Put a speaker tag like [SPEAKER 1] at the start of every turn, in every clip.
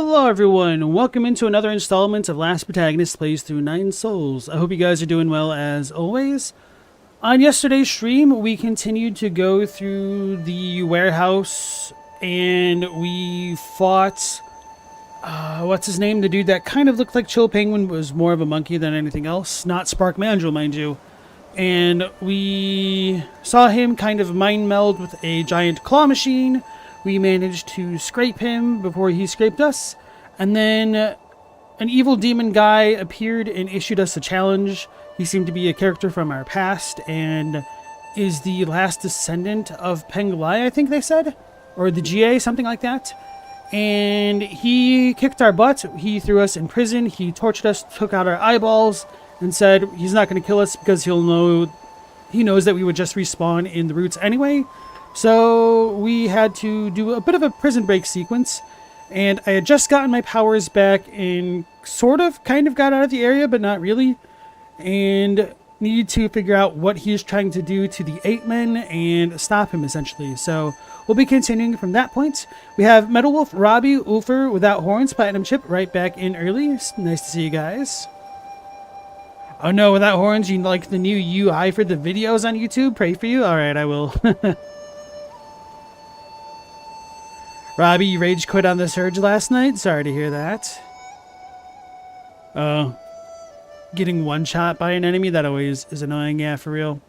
[SPEAKER 1] Hello everyone, welcome into another installment of Last Protagonist Plays Through 9 Souls. I hope you guys are doing well as always. On yesterday's stream, we continued to go through the warehouse and we fought, what's his name? The dude that kind of looked like Chill Penguin, was more of a monkey than anything else. Not Spark Mandrill, mind you. And we saw him kind of mind meld with a giant claw machine. We managed to scrape him before he scraped us. And then an evil demon guy appeared and issued us a challenge. He seemed to be a character from our past and is the last descendant of Penglai, I think they said. Or the GA, something like that. And he kicked our butt. He threw us in prison. He tortured us, took out our eyeballs, and said he's not going to kill us because he knows that we would just respawn in the roots anyway. So we had to do a bit of a prison break sequence, and I had just gotten my powers back and kind of got out of the area, but not really, and needed to figure out what he's trying to do to the 8 men and stop him essentially. So we'll be continuing from that point. We have Metal Wolf, Robbie, Ulfer, Without Horns, Platinum Chip right back in early. It's nice to see you guys. Oh no, Without Horns, you like the new UI for the videos on YouTube? Pray for you? Alright, I will. Robbie, you rage quit on the surge last night? Sorry to hear that. Getting one shot by an enemy, that always is annoying, yeah, for real.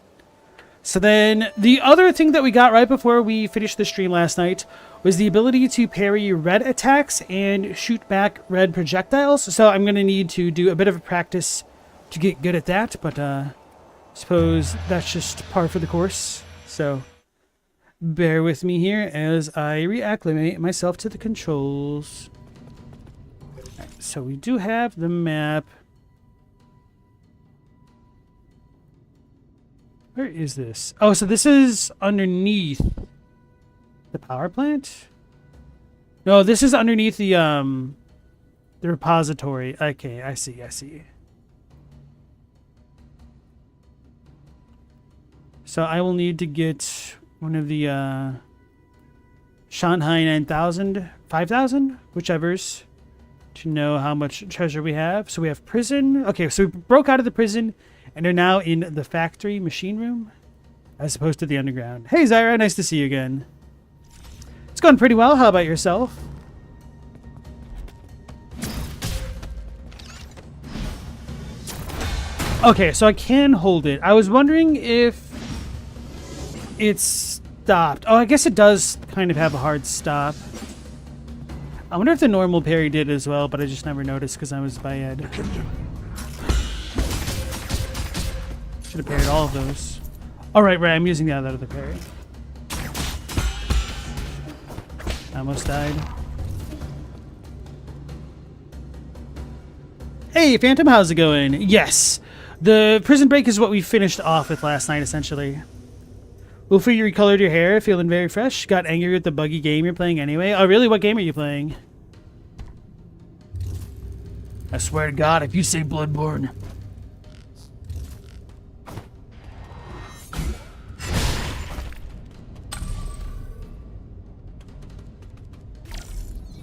[SPEAKER 1] So then, the other thing that we got right before we finished the stream last night was the ability to parry red attacks and shoot back red projectiles. So I'm going to need to do a bit of a practice to get good at that, but I suppose that's just par for the course. So bear with me here as I reacclimate myself to the controls. Right, so we do have the map. Where is this? Oh, so this is underneath the power plant? No, this is underneath the repository. Okay, I see. So I will need to get one of the Shanghai 9000, 5000, whichever's, to know how much treasure we have. So we have prison. Okay, so we broke out of the prison and are now in the factory machine room as opposed to the underground. Hey Zyra, nice to see you again. It's going pretty well. How about yourself? Okay, so I can hold it. I was wondering if it's stopped. Oh, I guess it does kind of have a hard stop. I wonder if the normal parry did as well, but I just never noticed because I was by Ed. Should have parried all of those. Oh, right, I'm using the other parry. I almost died. Hey, Phantom, how's it going? Yes, the prison break is what we finished off with last night, essentially. Wolfie, you recolored your hair, feeling very fresh. Got angry with the buggy game you're playing anyway. Oh, really? What game are you playing? I swear to God, if you say Bloodborne.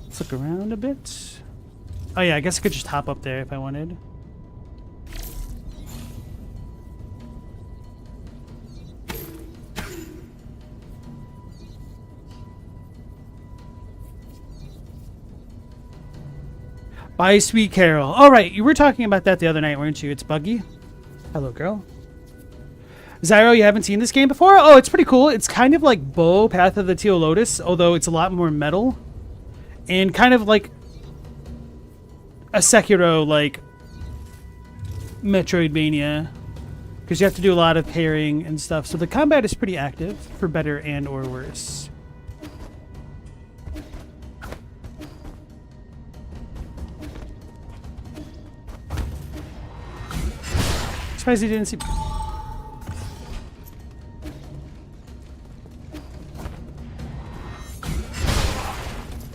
[SPEAKER 1] Let's look around a bit. Oh yeah, I guess I could just hop up there if I wanted. Bye, sweet Carol. All right, you were talking about that the other night, weren't you? It's Buggy. Hello, girl. Zyro, you haven't seen this game before? Oh, it's pretty cool. It's kind of like Bo, Path of the Teal Lotus, although it's a lot more metal. And kind of like a Sekiro, like Metroidvania. Because you have to do a lot of parrying and stuff. So the combat is pretty active, for better and or worse. Surprised he didn't see.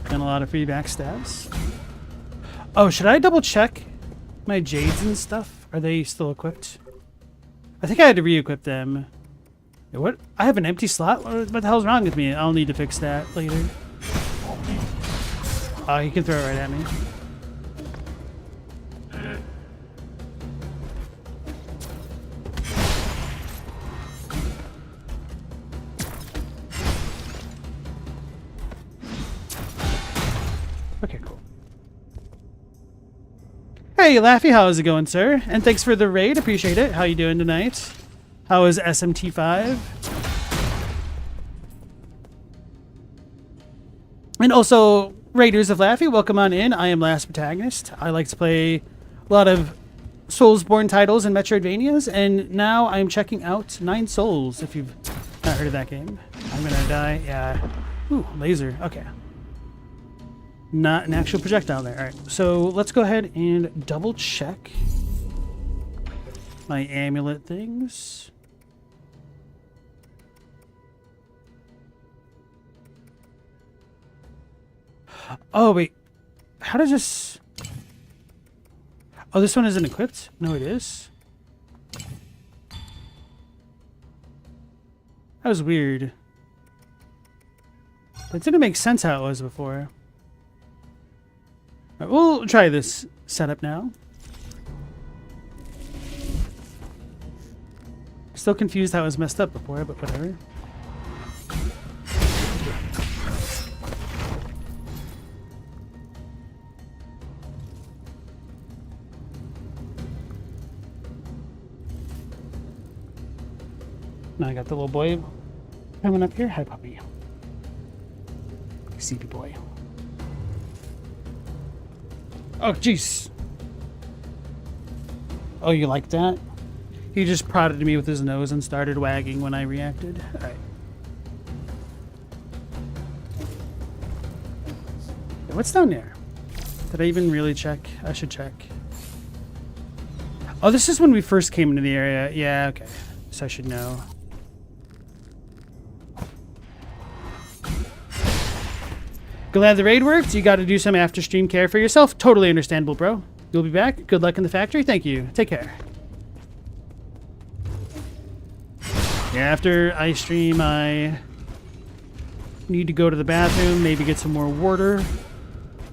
[SPEAKER 1] Done a lot of free backstabs. Oh, should I double check my jades and stuff? Are they still equipped? I think I had to re-equip them. What? I have an empty slot? What the hell's wrong with me? I'll need to fix that later. Oh, he can throw it right at me. Okay, cool. Hey, Laffy, how's it going, sir? And thanks for the raid. Appreciate it. How you doing tonight? How is SMT5? And also, Raiders of Laffy, welcome on in. I am LastProtagonist. I like to play a lot of Soulsborne titles and Metroidvanias, and now I'm checking out Nine Souls, if you've not heard of that game. I'm gonna die. Yeah. Ooh, laser. Okay. Not an actual projectile there. Alright, so let's go ahead and double check my amulet things. Oh, wait. How does this... Oh, this one isn't equipped? No, it is. That was weird. That didn't make sense how it was before. All right, we'll try this setup now. Still confused how it was messed up before, but whatever. Now I got the little boy coming up here. Hi, puppy. Sleepy boy. Oh, jeez. Oh, you like that? He just prodded me with his nose and started wagging when I reacted. All right. What's down there? Did I even really check? I should check. Oh, this is when we first came into the area. Yeah, okay. So I should know. Glad the raid worked. You got to do some after stream care for yourself. Totally understandable, bro. You'll be back. Good luck in the factory. Thank you. Take care. Yeah, after I stream, I need to go to the bathroom, maybe get some more water.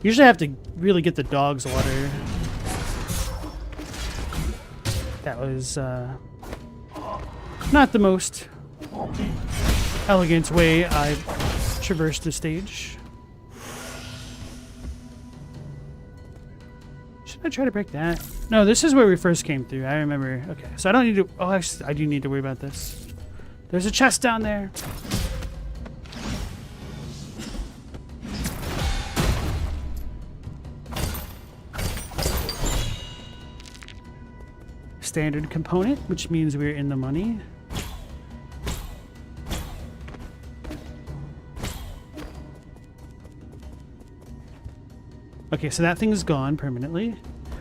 [SPEAKER 1] Usually I have to really get the dog's water. That was not the most elegant way I've traversed the stage. Should I try to break that? No, this is where we first came through. I remember. Okay, so I don't need to... Oh, actually, I do need to worry about this. There's a chest down there. Standard component, which means we're in the money. Okay, so that thing's gone permanently.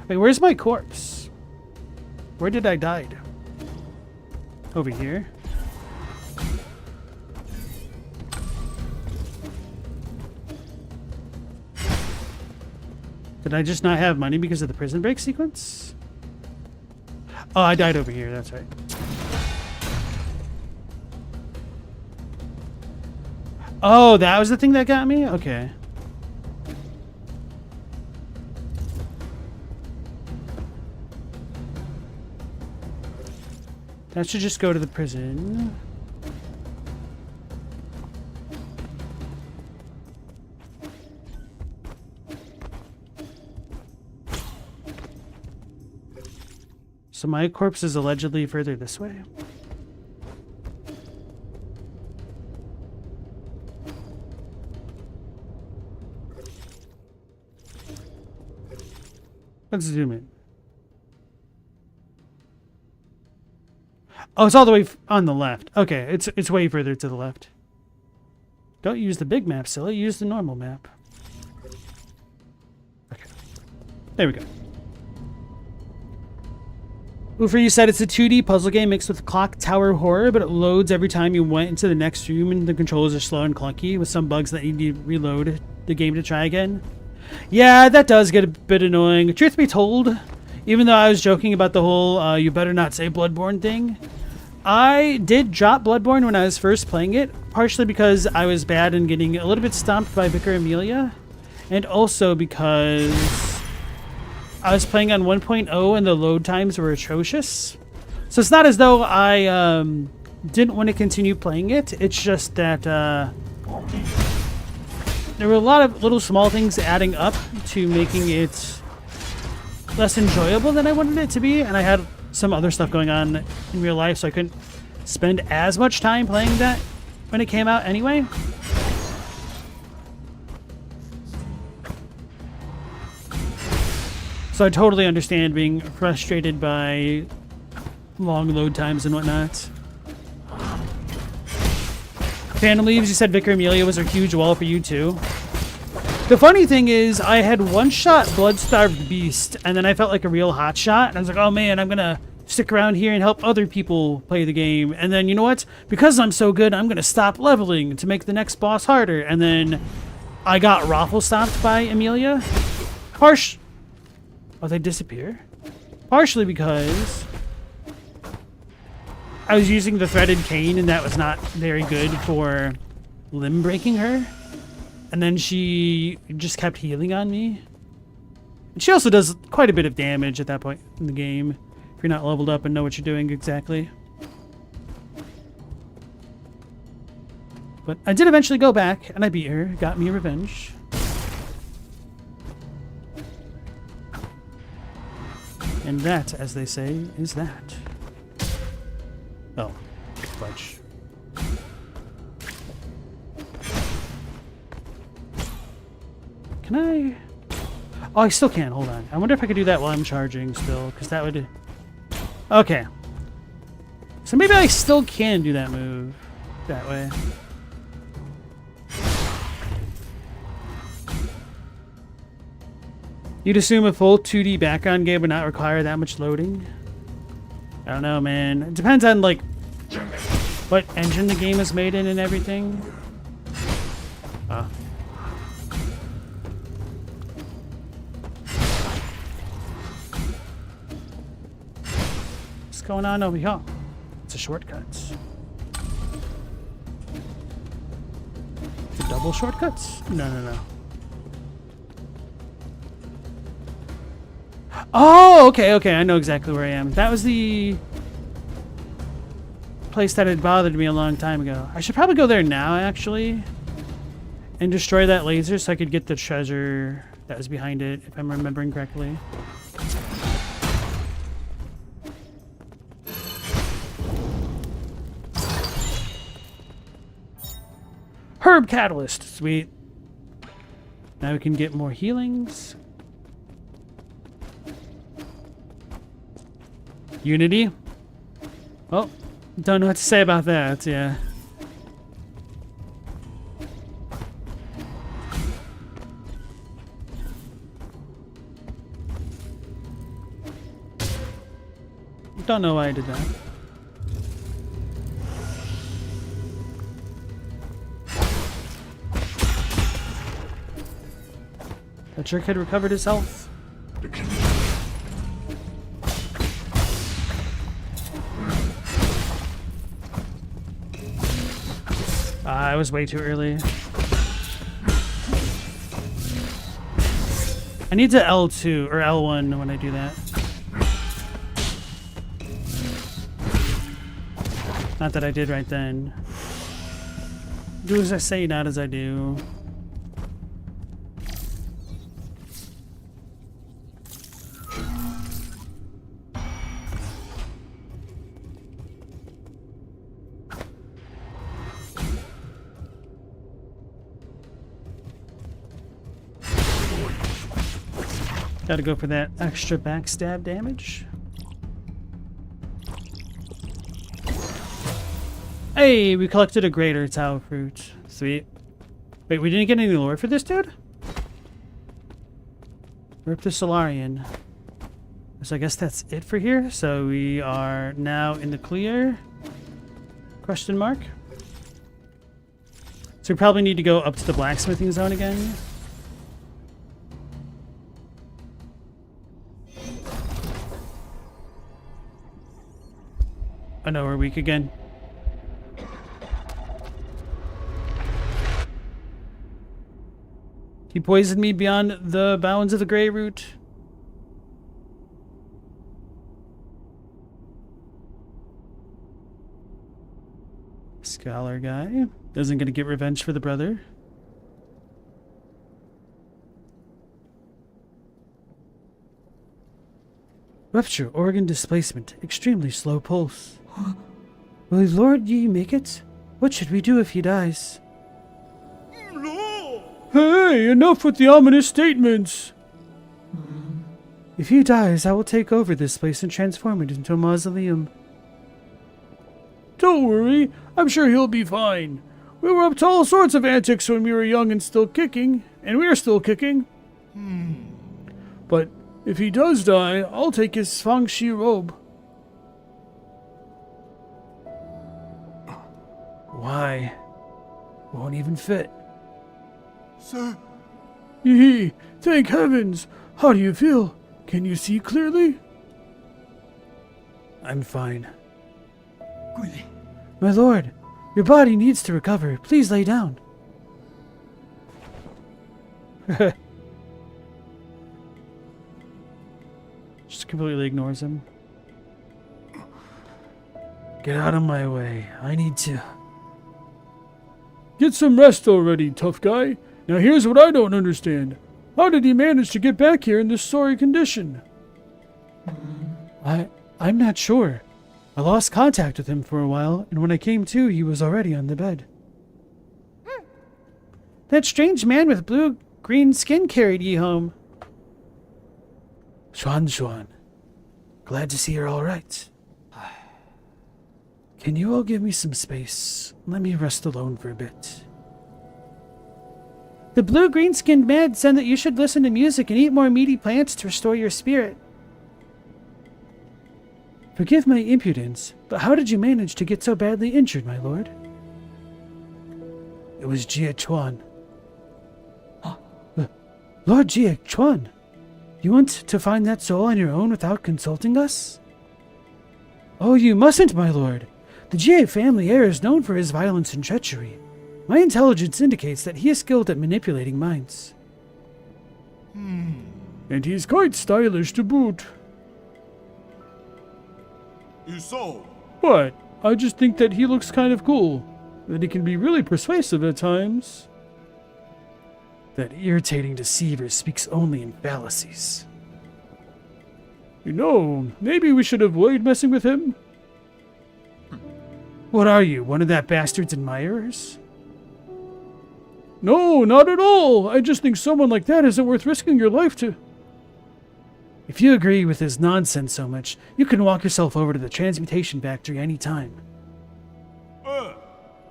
[SPEAKER 1] Wait, where's my corpse? Where did I die? Over here. Did I just not have money because of the prison break sequence? Oh, I died over here, that's right. Oh, that was the thing that got me? Okay. That should just go to the prison. So my corpse is allegedly further this way. Let's zoom in. Oh, it's all the way on the left. Okay, it's way further to the left. Don't use the big map, silly. Use the normal map. Okay. There we go. Oofer, you said it's a 2D puzzle game mixed with clock tower horror, but it loads every time you went into the next room and the controls are slow and clunky with some bugs that you need to reload the game to try again. Yeah, that does get a bit annoying. Truth be told, even though I was joking about the whole you better not say Bloodborne thing, I did drop Bloodborne when I was first playing it, partially because I was bad and getting a little bit stomped by Vicar Amelia. and also because I was playing on 1.0 and the load times were atrocious. So it's not as though I didn't want to continue playing it. It's just that there were a lot of little small things adding up to making it less enjoyable than I wanted it to be, and I had some other stuff going on in real life, so I couldn't spend as much time playing that when it came out anyway. So I totally understand being frustrated by long load times and whatnot. Phantom Leaves, you said Vicar Amelia was a huge wall for you too. The funny thing is, I had one-shot Blood-Starved Beast, and then I felt like a real hotshot, and I was like, oh man, I'm gonna stick around here and help other people play the game. And then, you know what? Because I'm so good, I'm gonna stop leveling to make the next boss harder. And then I got raffle stomped by Amelia. Oh, they disappear? Partially because I was using the threaded cane, and that was not very good for limb breaking her. And then she just kept healing on me. And she also does quite a bit of damage at that point in the game, if you're not leveled up and know what you're doing exactly. But I did eventually go back, and I beat her, got me revenge. And that, as they say, is that. Oh, fudge. Can I? Oh, I still can't. Hold on. I wonder if I could do that while I'm charging still, because that would... Okay. So maybe I still can do that move that way. You'd assume a full 2D background game would not require that much loading? I don't know, man. It depends on, like, what engine the game is made in and everything. What's going on over here? It's a shortcut. The double shortcuts? No. Oh, okay. I know exactly where I am. That was the place that had bothered me a long time ago. I should probably go there now, actually, and destroy that laser so I could get the treasure that was behind it, if I'm remembering correctly. Herb Catalyst. Sweet. Now we can get more healings. Unity? Oh, don't know what to say about that, yeah. Don't know why I did that. That jerk had recovered his health. I was way too early. I need to L2 or L1 when I do that. Not that I did right then. Do as I say, not as I do. Gotta go for that extra backstab damage. Hey, we collected a greater Tau fruit. Sweet. Wait, we didn't get any lore for this dude? Rip the Solarian. So I guess that's it for here. So we are now in the clear. Question mark. So we probably need to go up to the blacksmithing zone again. I know we're weak again. He poisoned me beyond the bounds of the Grey Root. Scholar guy. Isn't going to get revenge for the brother. Rupture, organ displacement, extremely slow pulse. Will Lord Yi make it? What should we do if he dies? Hey, enough with the ominous statements! If he dies, I will take over this place and transform it into a mausoleum. Don't worry, I'm sure he'll be fine. We were up to all sorts of antics when we were young and still kicking, and we are still kicking. But if he does die, I'll take his feng shi robe. Why? Won't even fit.
[SPEAKER 2] Sir.
[SPEAKER 1] Yee, thank heavens! How do you feel? Can you see clearly? I'm fine. My lord, your body needs to recover. Please lay down. Just completely ignores him. Get out of my way. I need to. Get some rest already, tough guy. Now here's what I don't understand. How did he manage to get back here in this sorry condition? I'm not sure. I lost contact with him for a while, and when I came to, he was already on the bed. That strange man with blue-green skin carried ye home. Xuan. Glad to see you're all right. Can you all give me some space? Let me rest alone for a bit. The blue-green-skinned man said that you should listen to music and eat more meaty plants to restore your spirit. Forgive my impudence, but how did you manage to get so badly injured, my lord? It was Jie Chuan. Lord Jie Chuan, you want to find that soul on your own without consulting us? Oh, you mustn't, my lord. The Jie family heir is known for his violence and treachery. My intelligence indicates that he is skilled at manipulating minds. And he's quite stylish to boot.
[SPEAKER 2] So?
[SPEAKER 1] What? I just think that he looks kind of cool. That he can be really persuasive at times. That irritating deceiver speaks only in fallacies. You know, maybe we should avoid messing with him. What are you, one of that bastard's admirers? No, not at all. I just think someone like that isn't worth risking your life to. If you agree with his nonsense so much, you can walk yourself over to the transmutation factory any time.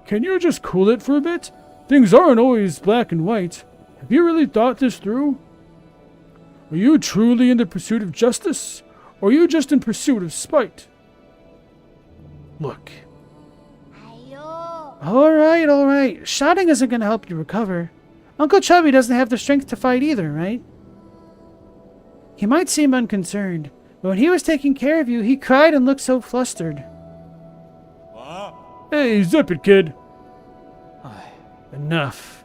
[SPEAKER 1] Can you just cool it for a bit? Things aren't always black and white. Have you really thought this through? Are you truly in the pursuit of justice, or are you just in pursuit of spite? Look. All right. Shouting isn't going to help you recover. Uncle Chubby doesn't have the strength to fight either, right? He might seem unconcerned, but when he was taking care of you, he cried and looked so flustered. Hey, zip it, kid. Enough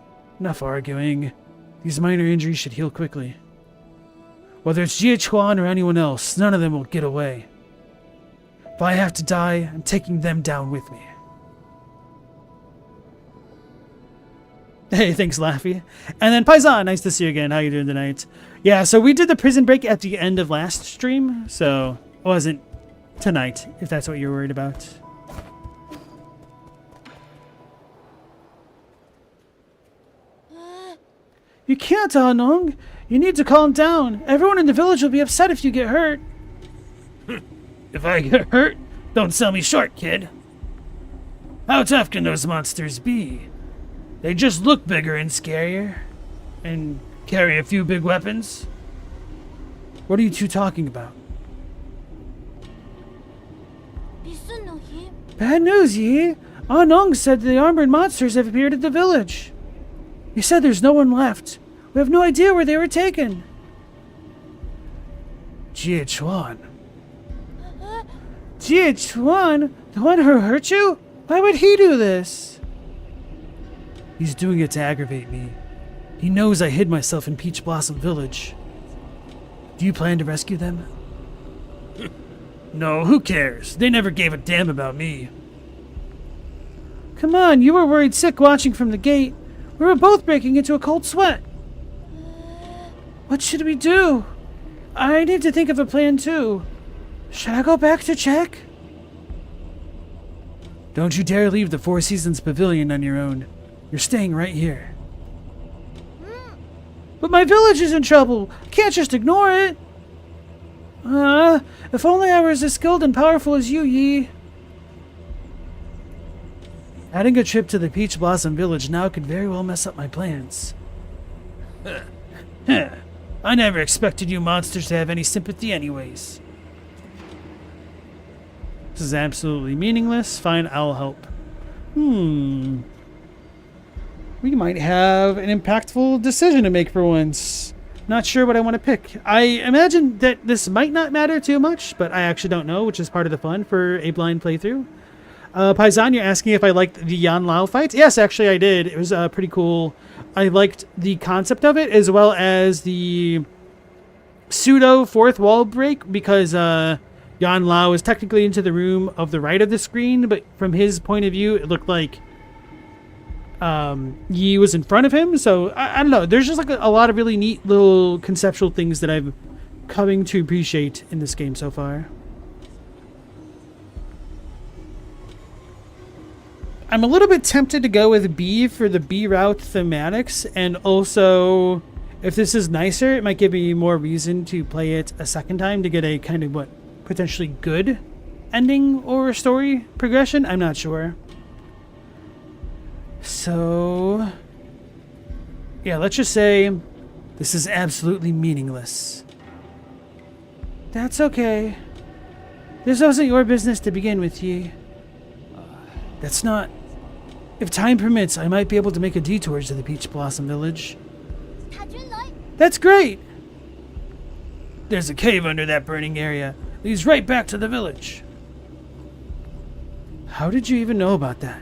[SPEAKER 1] arguing. These minor injuries should heal quickly. Whether it's Jie Chuan or anyone else, none of them will get away. If I have to die, I'm taking them down with me. Hey, thanks, Laffy. And then Paisan, nice to see you again. How you doing tonight? Yeah, so we did the prison break at the end of last stream, so it wasn't tonight, if that's what you're worried about. You can't, Anong. You need to calm down. Everyone in the village will be upset if you get hurt. If I get hurt, don't sell me short, kid. How tough can those monsters be? They just look bigger and scarier, and carry a few big weapons. What are you two talking about? Bad news, Yi. Anong said the armored monsters have appeared at the village. He said there's no one left. We have no idea where they were taken. Jie Chuan. Jie Chuan? The one who hurt you? Why would he do this? He's doing it to aggravate me. He knows I hid myself in Peach Blossom Village. Do you plan to rescue them? No, who cares? They never gave a damn about me. Come on, you were worried sick watching from the gate. We were both breaking into a cold sweat. What should we do? I need to think of a plan too. Should I go back to check? Don't you dare leave the Four Seasons Pavilion on your own. You're staying right here. But my village is in trouble. Can't just ignore it. If only I was as skilled and powerful as you, Yi. Adding a trip to the Peach Blossom Village now could very well mess up my plans. I never expected you monsters to have any sympathy anyways. This is absolutely meaningless. Fine, I'll help. We might have an impactful decision to make for once. Not sure what I want to pick. I imagine that this might not matter too much, but I actually don't know, which is part of the fun for a blind playthrough. Paisan, you're asking if I liked the Yan Lao fight? Yes, actually I did. It was pretty cool. I liked the concept of it, as well as the pseudo fourth wall break, because Yan Lao is technically into the room of the right of the screen, but from his point of view, it looked like Yi was in front of him. So I don't know. There's just like a lot of really neat little conceptual things that I've coming to appreciate in this game so far. I'm a little bit tempted to go with B for the B route thematics, and also if this is nicer, it might give me more reason to play it a second time to get a kind of potentially good ending or story progression. I'm not sure. So yeah, let's just say this is absolutely meaningless. That's okay. This wasn't your business to begin with, Yi. That's not... If time permits, I might be able to make a detour to the Peach Blossom Village. That's great! There's a cave under that burning area. Leads right back to the village. How did you even know about that?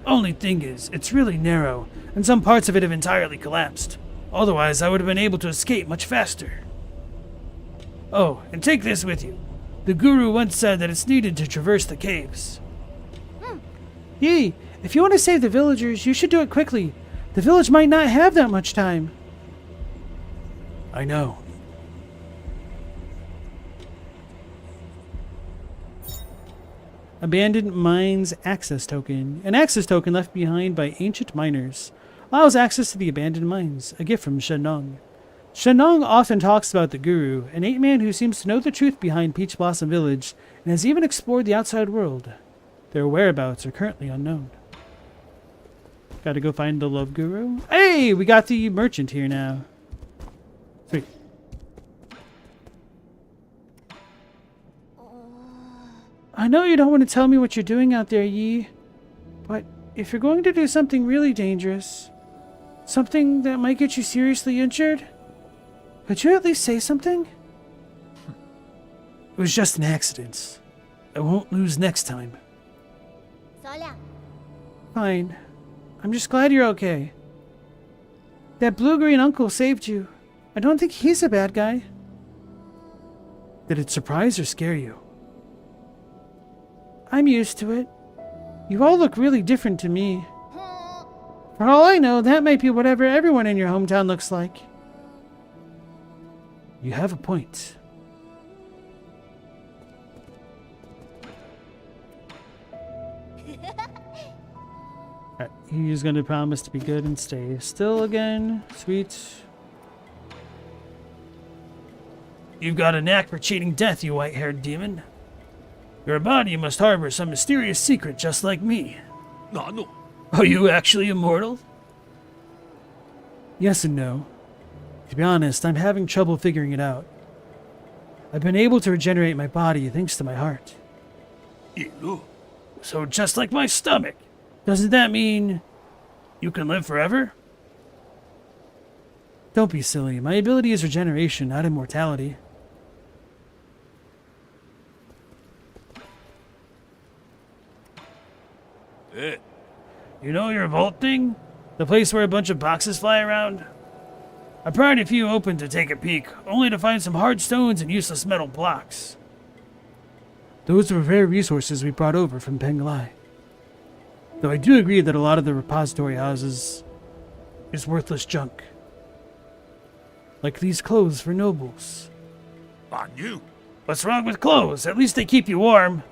[SPEAKER 1] Only thing is, it's really narrow, and some parts of it have entirely collapsed. Otherwise, I would have been able to escape much faster. Oh, and take this with you. The guru once said that it's needed to traverse the caves. Yi, if you want to save the villagers, you should do it quickly. The village might not have that much time. I know. Abandoned Mines Access Token. An access token left behind by ancient miners. Allows access to the abandoned mines. A gift from Shenong. Shenong often talks about the Guru, an ape-man who seems to know the truth behind Peach Blossom Village and has even explored the outside world. Their whereabouts are currently unknown. Gotta go find the Love Guru. Hey, we got the merchant here now. Sweet. I know you don't want to tell me what you're doing out there, Yi, but if you're going to do something really dangerous, something that might get you seriously injured, could you at least say something? It was just an accident. I won't lose next time. Fine. I'm just glad you're okay. That blue-green uncle saved you. I don't think he's a bad guy. Did it surprise or scare you? I'm used to it. You all look really different to me. For all I know, that might be whatever everyone in your hometown looks like. You have a point. Alright, he's going to promise to be good and stay still again. Sweet. You've got a knack for cheating death, you white-haired demon. Your body must harbor some mysterious secret just like me.
[SPEAKER 2] No.
[SPEAKER 1] Are you actually immortal? Yes and no. To be honest, I'm having trouble figuring it out. I've been able to regenerate my body thanks to my heart. So just like my stomach. Doesn't that mean you can live forever? Don't be silly. My ability is regeneration, not immortality. You know your vault thing? The place where a bunch of boxes fly around? I pried a few open to take a peek, only to find some hard stones and useless metal blocks. Those were rare resources we brought over from Penglai. Though I do agree that a lot of the repository houses is worthless junk. Like these clothes for nobles.
[SPEAKER 2] On you.
[SPEAKER 1] What's wrong with clothes? At least they keep you warm.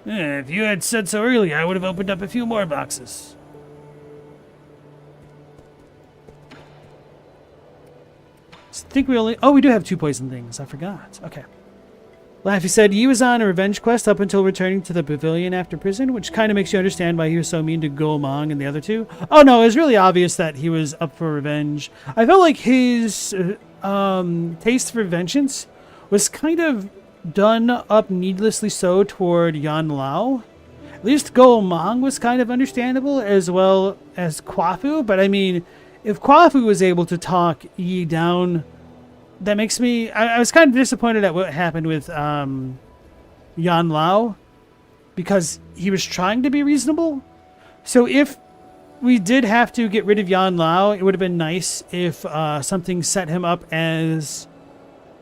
[SPEAKER 1] If you had said so earlier, I would have opened up a few more boxes. I think we only... Oh, we do have 2 poison things. I forgot. Okay. Laffy said he was on a revenge quest up until returning to the pavilion after prison, which kind of makes you understand why he was so mean to Golmong and the other 2. Oh, no, it was really obvious that he was up for revenge. I felt like his taste for vengeance was kind of done up needlessly so toward Yan Lao. At least Golmong was kind of understandable, as well as Kwafu, but I mean, if Kwafu was able to talk Yi down, that makes me... I was kind of disappointed at what happened with Yan Lao, because he was trying to be reasonable. So if we did have to get rid of Yan Lao, it would have been nice if something set him up as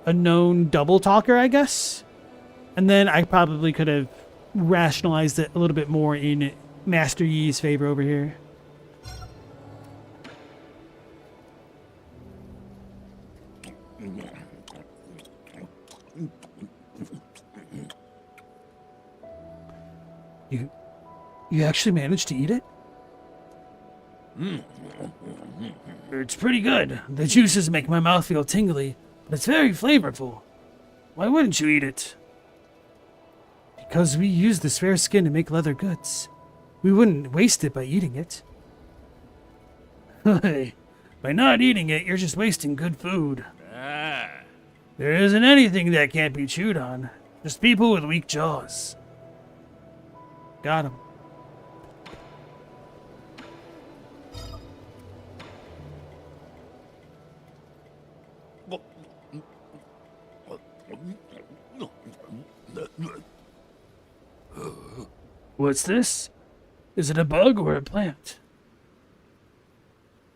[SPEAKER 1] a known double talker, I guess. And then I probably could have rationalized it a little bit more in Master Yi's favor over here. You actually managed to eat it? It's pretty good. The juices make my mouth feel tingly, but it's very flavorful. Why wouldn't you eat it? Because we use this rare skin to make leather goods. We wouldn't waste it by eating it. By not eating it, you're just wasting good food. There isn't anything that can't be chewed on. Just people with weak jaws. Got him. What's this? Is it a bug or a plant?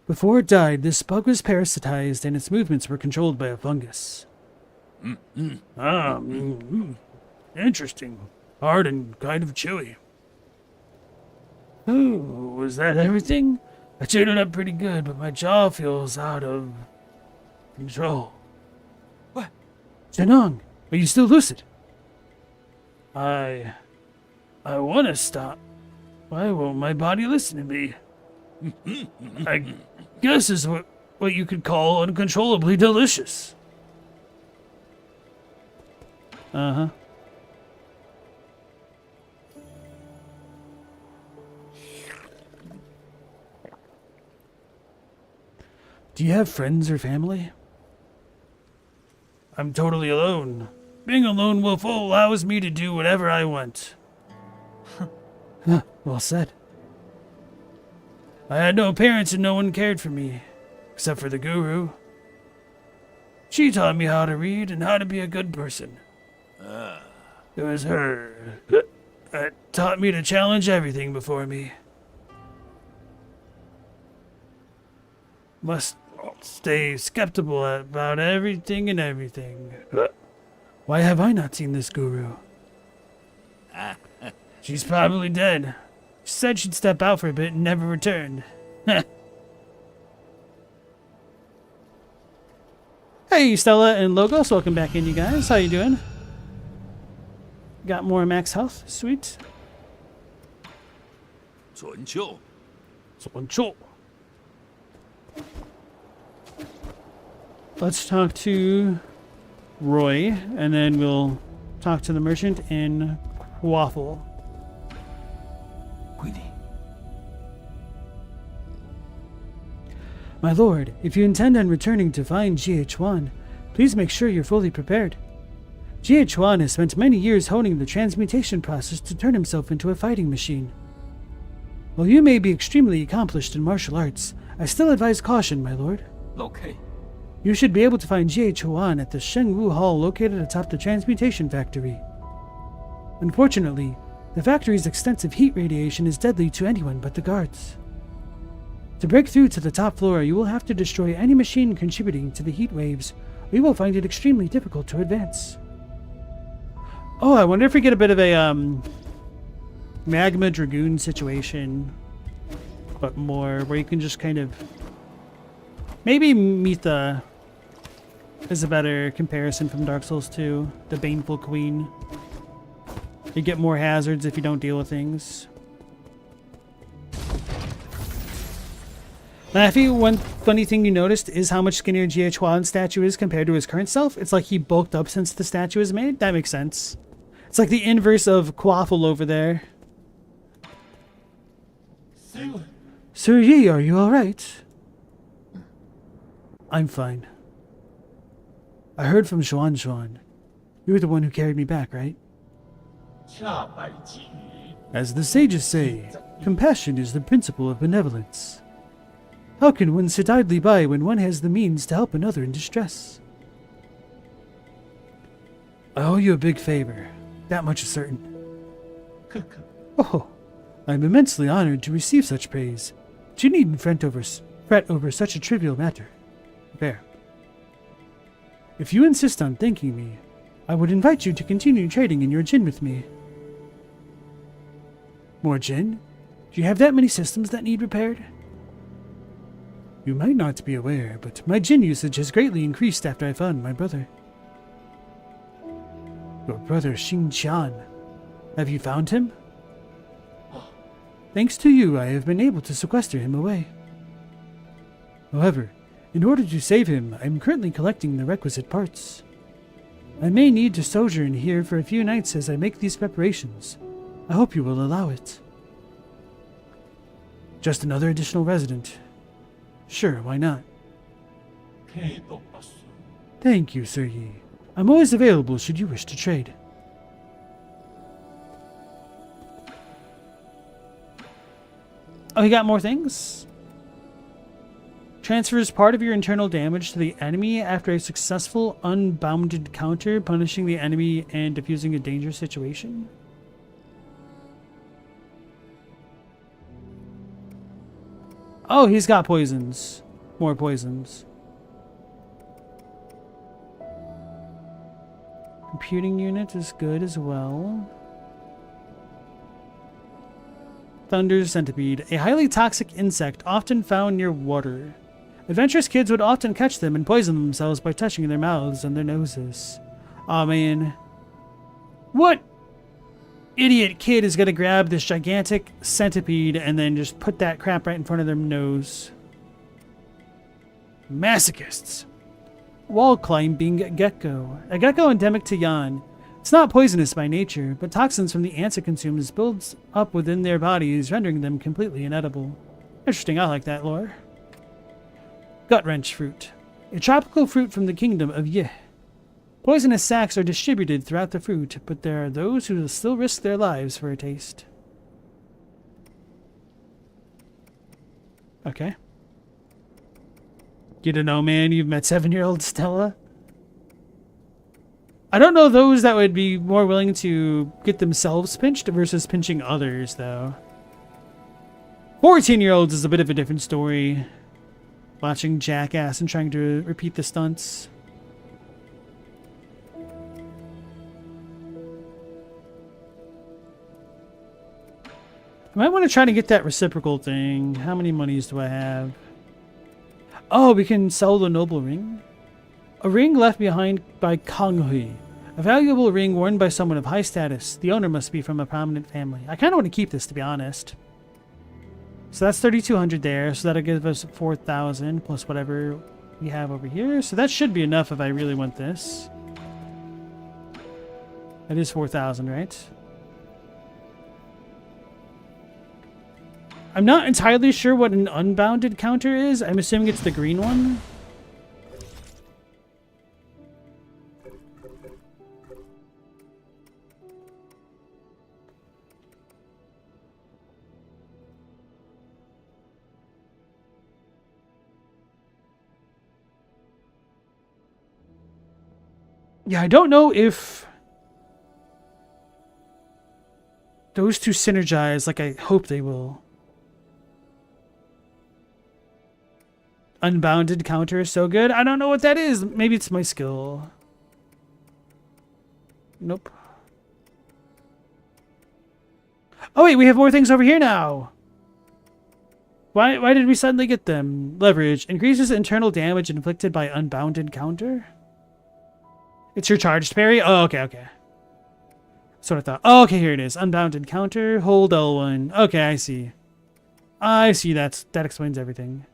[SPEAKER 1] Before it died, this bug was parasitized and its movements were controlled by a fungus. Interesting. Hard and kind of chewy. Oh, was that everything? I chewed it up pretty good, but my jaw feels out of control. What? Zhenong, are you still lucid? I want to stop. Why won't my body listen to me? I guess is what you could call uncontrollably delicious. Uh-huh. Do you have friends or family? I'm totally alone. Being a lone wolf allows me to do whatever I want. Well said. I had no parents and no one cared for me, except for the guru. She taught me how to read and how to be a good person. It was her that taught me to challenge everything before me. Must stay skeptical about everything and everything. Why have I not seen this guru? She's probably dead. She said she'd step out for a bit and never returned. Hey, Stella and Logos, welcome back in, you guys. How you doing? Got more max health? Sweet.
[SPEAKER 2] 准秋.
[SPEAKER 1] Let's talk to Roy, and then we'll talk to the merchant in Waffle. My lord, if you intend on returning to find GH1, please make sure you're fully prepared. GH1 has spent many years honing the transmutation process to turn himself into a fighting machine. While you may be extremely accomplished in martial arts, I still advise caution, my lord.
[SPEAKER 2] Okay.
[SPEAKER 1] You should be able to find GH1 at the Shengwu Hall located atop the transmutation factory. Unfortunately, the factory's extensive heat radiation is deadly to anyone but the guards. To break through to the top floor, you will have to destroy any machine contributing to the heat waves. We will find it extremely difficult to advance. Oh, I wonder if we get a bit of a magma dragoon situation, but more where you can just kind of maybe Mitha is a better comparison from Dark Souls 2, the Baneful Queen. You get more hazards if you don't deal with things. Laffy, one funny thing you noticed is how much skinnier Jie Chuan's statue is compared to his current self. It's like he bulked up since the statue was made. That makes sense. It's like the inverse of Quaffle over there. Sir Yi, are you alright? I'm fine. I heard from Xuan Xuan. You were the one who carried me back, right? As the sages say, compassion is the principle of benevolence. How can one sit idly by when one has the means to help another in distress? I owe you a big favor. That much is certain. Oh, I'm immensely honored to receive such praise. But you needn't fret over such a trivial matter. There. If you insist on thanking me, I would invite you to continue trading in your Jin with me. More Jin? Do you have that many systems that need repaired? You might not be aware, but my Jin usage has greatly increased after I found my brother. Your brother Xing Qian. Have you found him? Thanks to you, I have been able to sequester him away. However, in order to save him, I am currently collecting the requisite parts. I may need to sojourn here for a few nights as I make these preparations. I hope you will allow it. Just another additional resident. Sure, why not? Thank you, Sir Yi. I'm always available should you wish to trade. Oh, you got more things? Transfers part of your internal damage to the enemy after a successful unbounded counter, punishing the enemy and diffusing a dangerous situation. Oh, he's got poisons. More poisons. Computing unit is good as well. Thunder centipede, a highly toxic insect often found near water. Adventurous kids would often catch them and poison themselves by touching their mouths and their noses. Aw, man. What idiot kid is gonna grab this gigantic centipede and then just put that crap right in front of their nose? Masochists. Wall climbing gecko. A gecko endemic to Yan. It's not poisonous by nature, but toxins from the ants it consumes builds up within their bodies, rendering them completely inedible. Interesting, I like that lore. Gut wrench fruit. A tropical fruit from the kingdom of Yi. Poisonous sacs are distributed throughout the fruit, but there are those who will still risk their lives for a taste. Okay. You don't know, man, you've met 7-year-old Stella? I don't know those that would be more willing to get themselves pinched versus pinching others, though. 14-year-olds is a bit of a different story. Watching Jackass and trying to repeat the stunts. I might want to try to get that reciprocal thing. How many monies do I have? Oh, we can sell the noble ring. A ring left behind by Kang Hui. A valuable ring worn by someone of high status. The owner must be from a prominent family. I kind of want to keep this, to be honest. So that's 3,200 there. So that'll give us 4,000 plus whatever we have over here. So that should be enough if I really want this. That is 4,000, right? I'm not entirely sure what an unbounded counter is. I'm assuming it's the green one. Yeah, I don't know if those two synergize like I hope they will. Unbounded counter is so good. I don't know what that is. Maybe it's my skill. Nope. Oh wait, we have more things over here now. Why did we suddenly get them? Leverage. Increases internal damage inflicted by unbounded counter. It's your charged parry? Oh, okay, okay. That's what I thought. Oh, okay, here it is. Unbounded counter. Hold L1. Okay, I see. I see. That explains everything.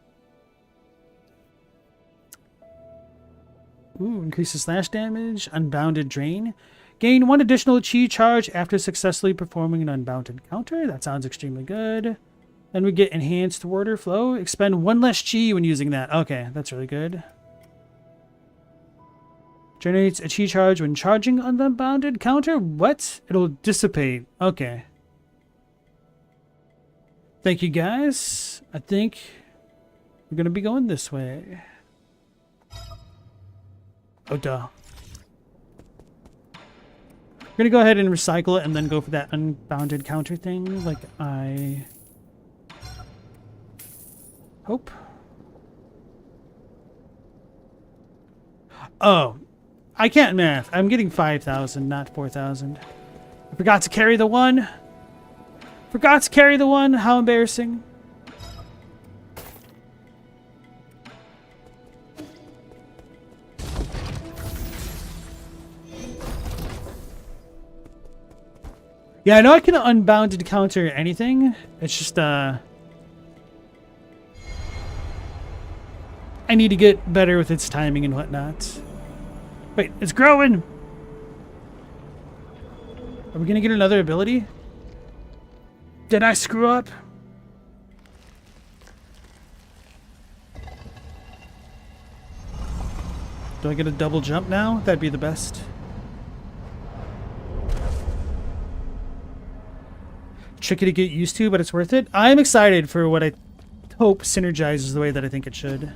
[SPEAKER 1] Ooh, increases slash damage. Unbounded drain. Gain 1 additional chi charge after successfully performing an unbounded counter. That sounds extremely good. Then we get enhanced water flow. Expend 1 less chi when using that. Okay, that's really good. Generates a chi charge when charging on the unbounded counter. What? It'll dissipate. Okay. Thank you, guys. I think we're going to be going this way. Oh, duh. We're going to go ahead and recycle it and then go for that unbounded counter thing like I hope. Oh, I can't math. I'm getting 5,000, not 4,000. I forgot to carry the 1. Forgot to carry the 1. How embarrassing. Yeah, I know I can unbounded counter anything. It's just, I need to get better with its timing and whatnot. Wait, it's growing! Are we gonna get another ability? Did I screw up? Do I get a double jump now? That'd be the best. Tricky to get used to, but it's worth it. I'm excited for what I hope synergizes the way that I think it should.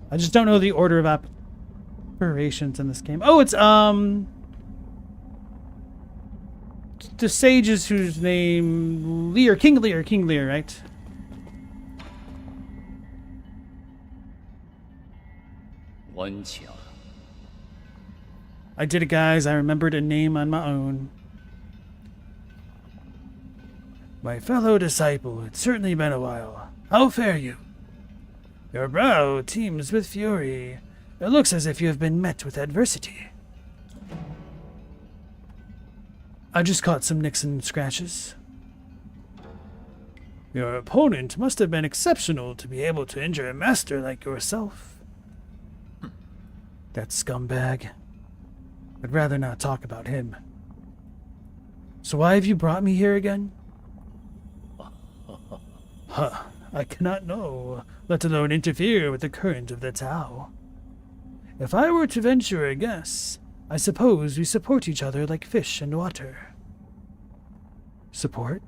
[SPEAKER 1] I just don't know the order of operations in this game. Oh, it's the sages whose name King Lear, right? I did it, guys. I remembered a name on my own. My fellow disciple, it's certainly been a while. How fare you? Your brow teems with fury. It looks as if you have been met with adversity. I just caught some nicks and scratches. Your opponent must have been exceptional to be able to injure a master like yourself. That scumbag. I'd rather not talk about him. So why have you brought me here again? Huh, I cannot know, let alone interfere with the current of the Tao. If I were to venture a guess, I suppose we support each other like fish and water. Support?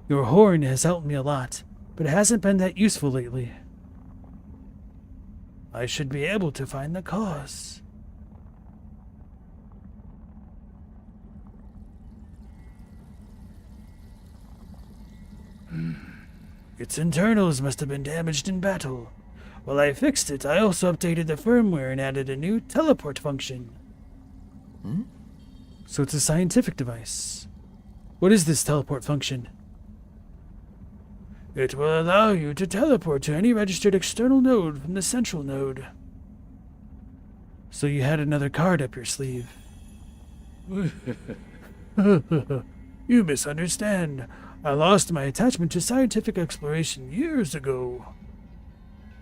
[SPEAKER 1] Your horn has helped me a lot, but it hasn't been that useful lately. I should be able to find the cause. Its internals must have been damaged in battle. While I fixed it, I also updated the firmware and added a new teleport function. So it's a scientific device. What is this teleport function? It will allow you to teleport to any registered external node from the central node. So you had another card up your sleeve. You misunderstand. I lost my attachment to scientific exploration years ago.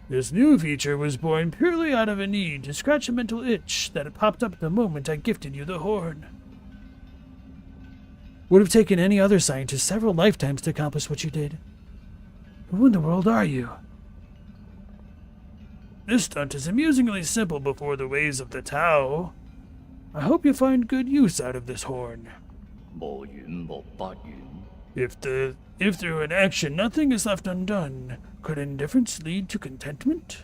[SPEAKER 1] This new feature was born purely out of a need to scratch a mental itch that had popped up the moment I gifted you the horn. Would have taken any other scientist several lifetimes to accomplish what you did. Who in the world are you? This stunt is amusingly simple before the ways of the Tao. I hope you find good use out of this horn. If through an action nothing is left undone, could indifference lead to contentment?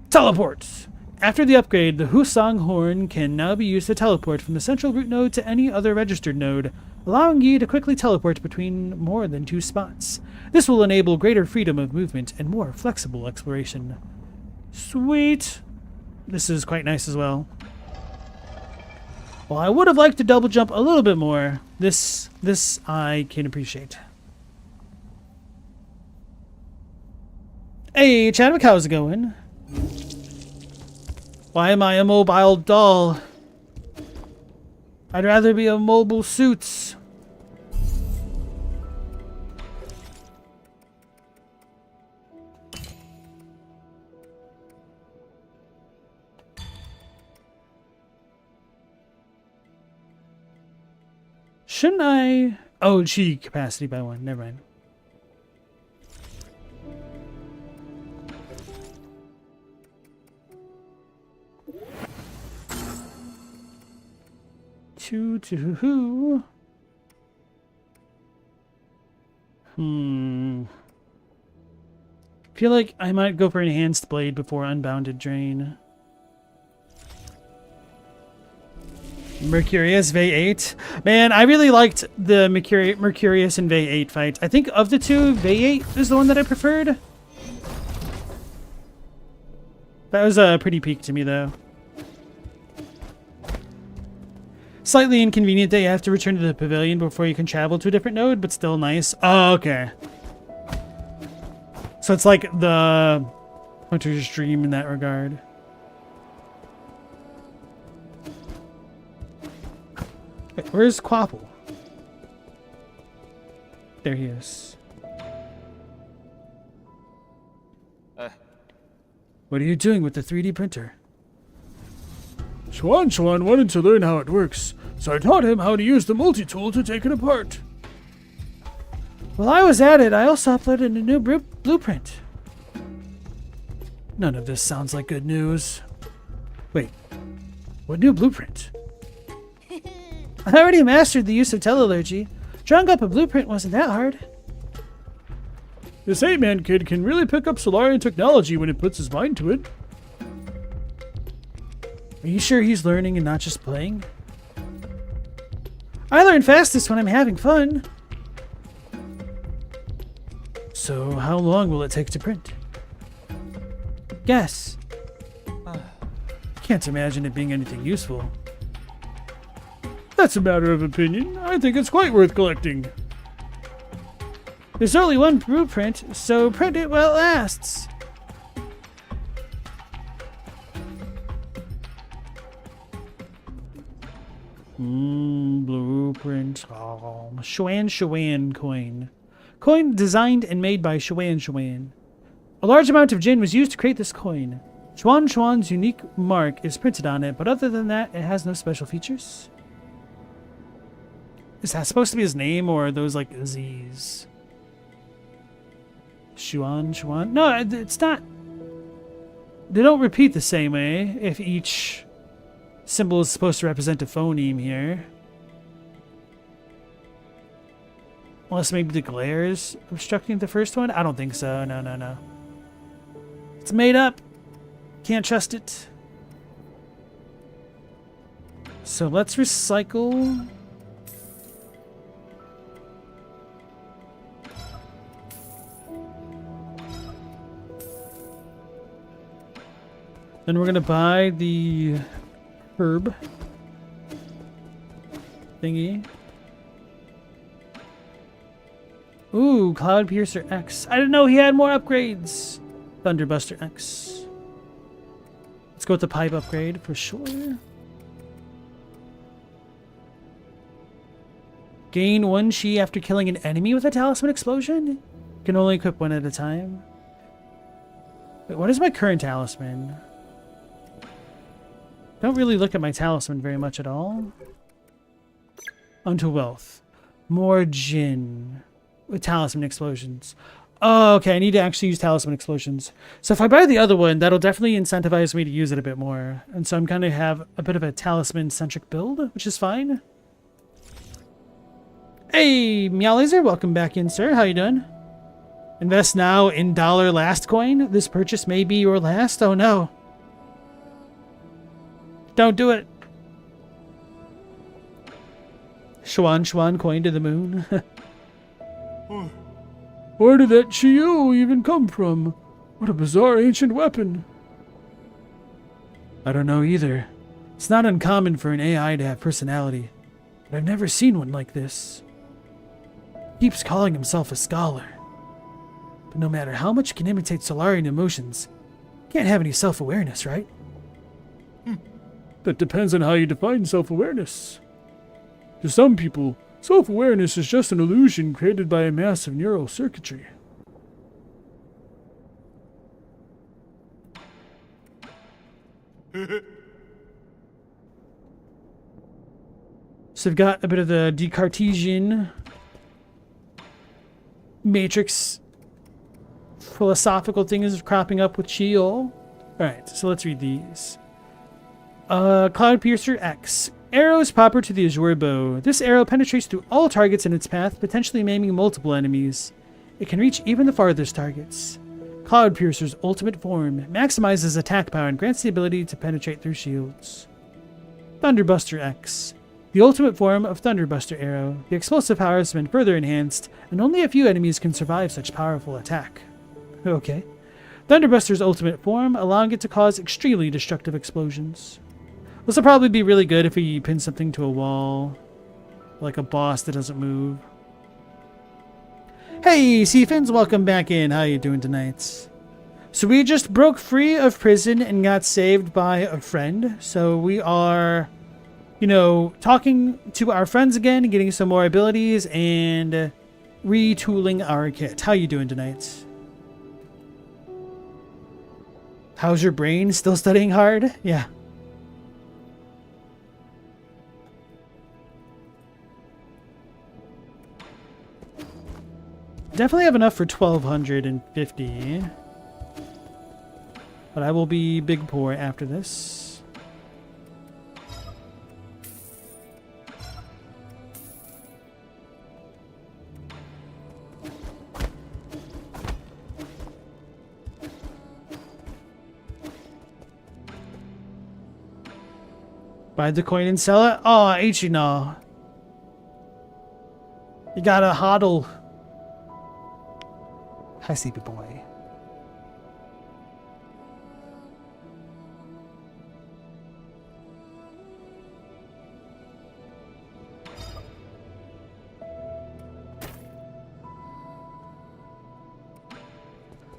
[SPEAKER 1] Teleport! After the upgrade, the Husang horn can now be used to teleport from the central root node to any other registered node, allowing you to quickly teleport between more than 2 spots. This will enable greater freedom of movement and more flexible exploration. Sweet! This is quite nice as well. Well, I would have liked to double jump a little bit more. This I can appreciate. Hey, Chadwick, how's it going? Why am I a mobile doll? I'd rather be a mobile suits. Shouldn't I? Oh, chi capacity by 1. Never mind. Who? Feel like I might go for enhanced blade before unbounded drain. Mercurius Vey 8. Man, I really liked the Mercurius and Vey 8 fight. I think of the two, Vey 8 is the one that I preferred. That was a pretty peak to me, though. Slightly inconvenient that you have to return to the pavilion before you can travel to a different node, but still nice. Oh, okay. So it's like the Hunter's Dream in that regard. Wait, where's Quapple? There he is. What are you doing with the 3D printer? Xuan wanted to learn how it works, so I taught him how to use the multi-tool to take it apart. While I was at it, I also uploaded a new blueprint. None of this sounds like good news. Wait, what new blueprint? I already mastered the use of telalurgy. Drawing up a blueprint wasn't that hard. This 8-man kid can really pick up Solarian technology when he puts his mind to it. Are you sure he's learning and not just playing? I learn fastest when I'm having fun. So how long will it take to print? Guess. Can't imagine it being anything useful. That's a matter of opinion. I think it's quite worth collecting. There's only one blueprint, so print it while it lasts. Blueprint. Oh, Xuan coin. Coin designed and made by Xuan. A large amount of Jin was used to create this coin. Xuan's unique mark is printed on it, but other than that, it has no special features. Is that supposed to be his name, or are those like Z's? Xuan? No, it's not. They don't repeat the same way if each symbol is supposed to represent a phoneme here. Unless maybe the glare is obstructing the first one? I don't think so. No. It's made up. Can't trust it. So let's recycle. Then we're going to buy the herb thingy. Ooh, Cloud Piercer X. I didn't know he had more upgrades. Thunderbuster X. Let's go with the pipe upgrade for sure. Gain 1 chi after killing an enemy with a talisman explosion? Can only equip 1 at a time. Wait, what is my current talisman? Don't really look at my talisman very much at all. Onto wealth. More Jin. With talisman explosions. Oh, okay, I need to actually use talisman explosions. So if I buy the other one, that'll definitely incentivize me to use it a bit more. And so I'm going to have a bit of a talisman-centric build, which is fine. Hey, Meow Laser, welcome back in, sir. How you doing? Invest now in dollar last coin. This purchase may be your last. Oh, no. Don't do it. Xuan coin to the moon. Where did that Chiu even come from? What a bizarre ancient weapon. I don't know either. It's not uncommon for an AI to have personality, but I've never seen one like this. He keeps calling himself a scholar. But no matter how much he can imitate Solarian emotions, he can't have any self-awareness, right? That depends on how you define self-awareness. To some people, self-awareness is just an illusion created by a massive neural circuitry. So we've got a bit of the Descartesian matrix philosophical things cropping up with Sheol. Alright, so let's read these. Cloud Piercer X. Arrows proper to the Azure Bow. This arrow penetrates through all targets in its path, potentially maiming multiple enemies. It can reach even the farthest targets. Cloud Piercer's ultimate form maximizes attack power and grants the ability to penetrate through shields. Thunderbuster X. The ultimate form of Thunderbuster Arrow. The explosive power has been further enhanced, and only a few enemies can survive such powerful attack. Okay. Thunderbuster's ultimate form, allowing it to cause extremely destructive explosions. This will probably be really good if we pin something to a wall, like a boss that doesn't move. Hey, Seafins, welcome back in. How you doing tonight? So we just broke free of prison and got saved by a friend. So we are, talking to our friends again, getting some more abilities, and retooling our kit. How you doing tonight? How's your brain? Still studying hard? Yeah. Definitely have enough for 1,250. But I will be big poor after this. Buy the coin and sell it? Oh, H-no. You gotta hodl. Hi, sleepy boy.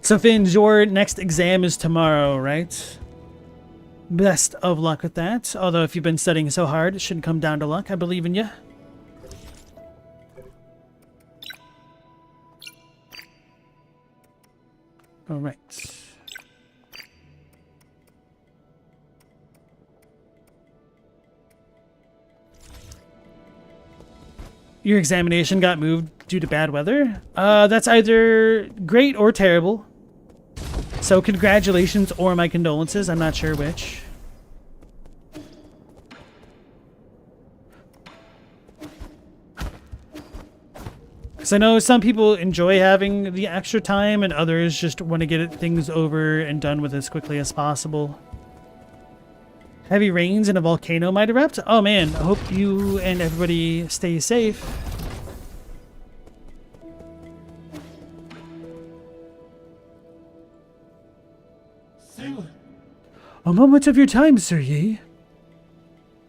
[SPEAKER 1] So, Finn, your next exam is tomorrow, right? Best of luck with that. Although, if you've been studying so hard, it shouldn't come down to luck. I believe in you. All right. Your examination got moved due to bad weather? That's either great or terrible. So congratulations or my condolences. I'm not sure which. Because I know some people enjoy having the extra time and others just want to get things over and done with as quickly as possible. Heavy rains and a volcano might erupt? Oh man, I hope you and everybody stay safe. A moment of your time, Sir Yi.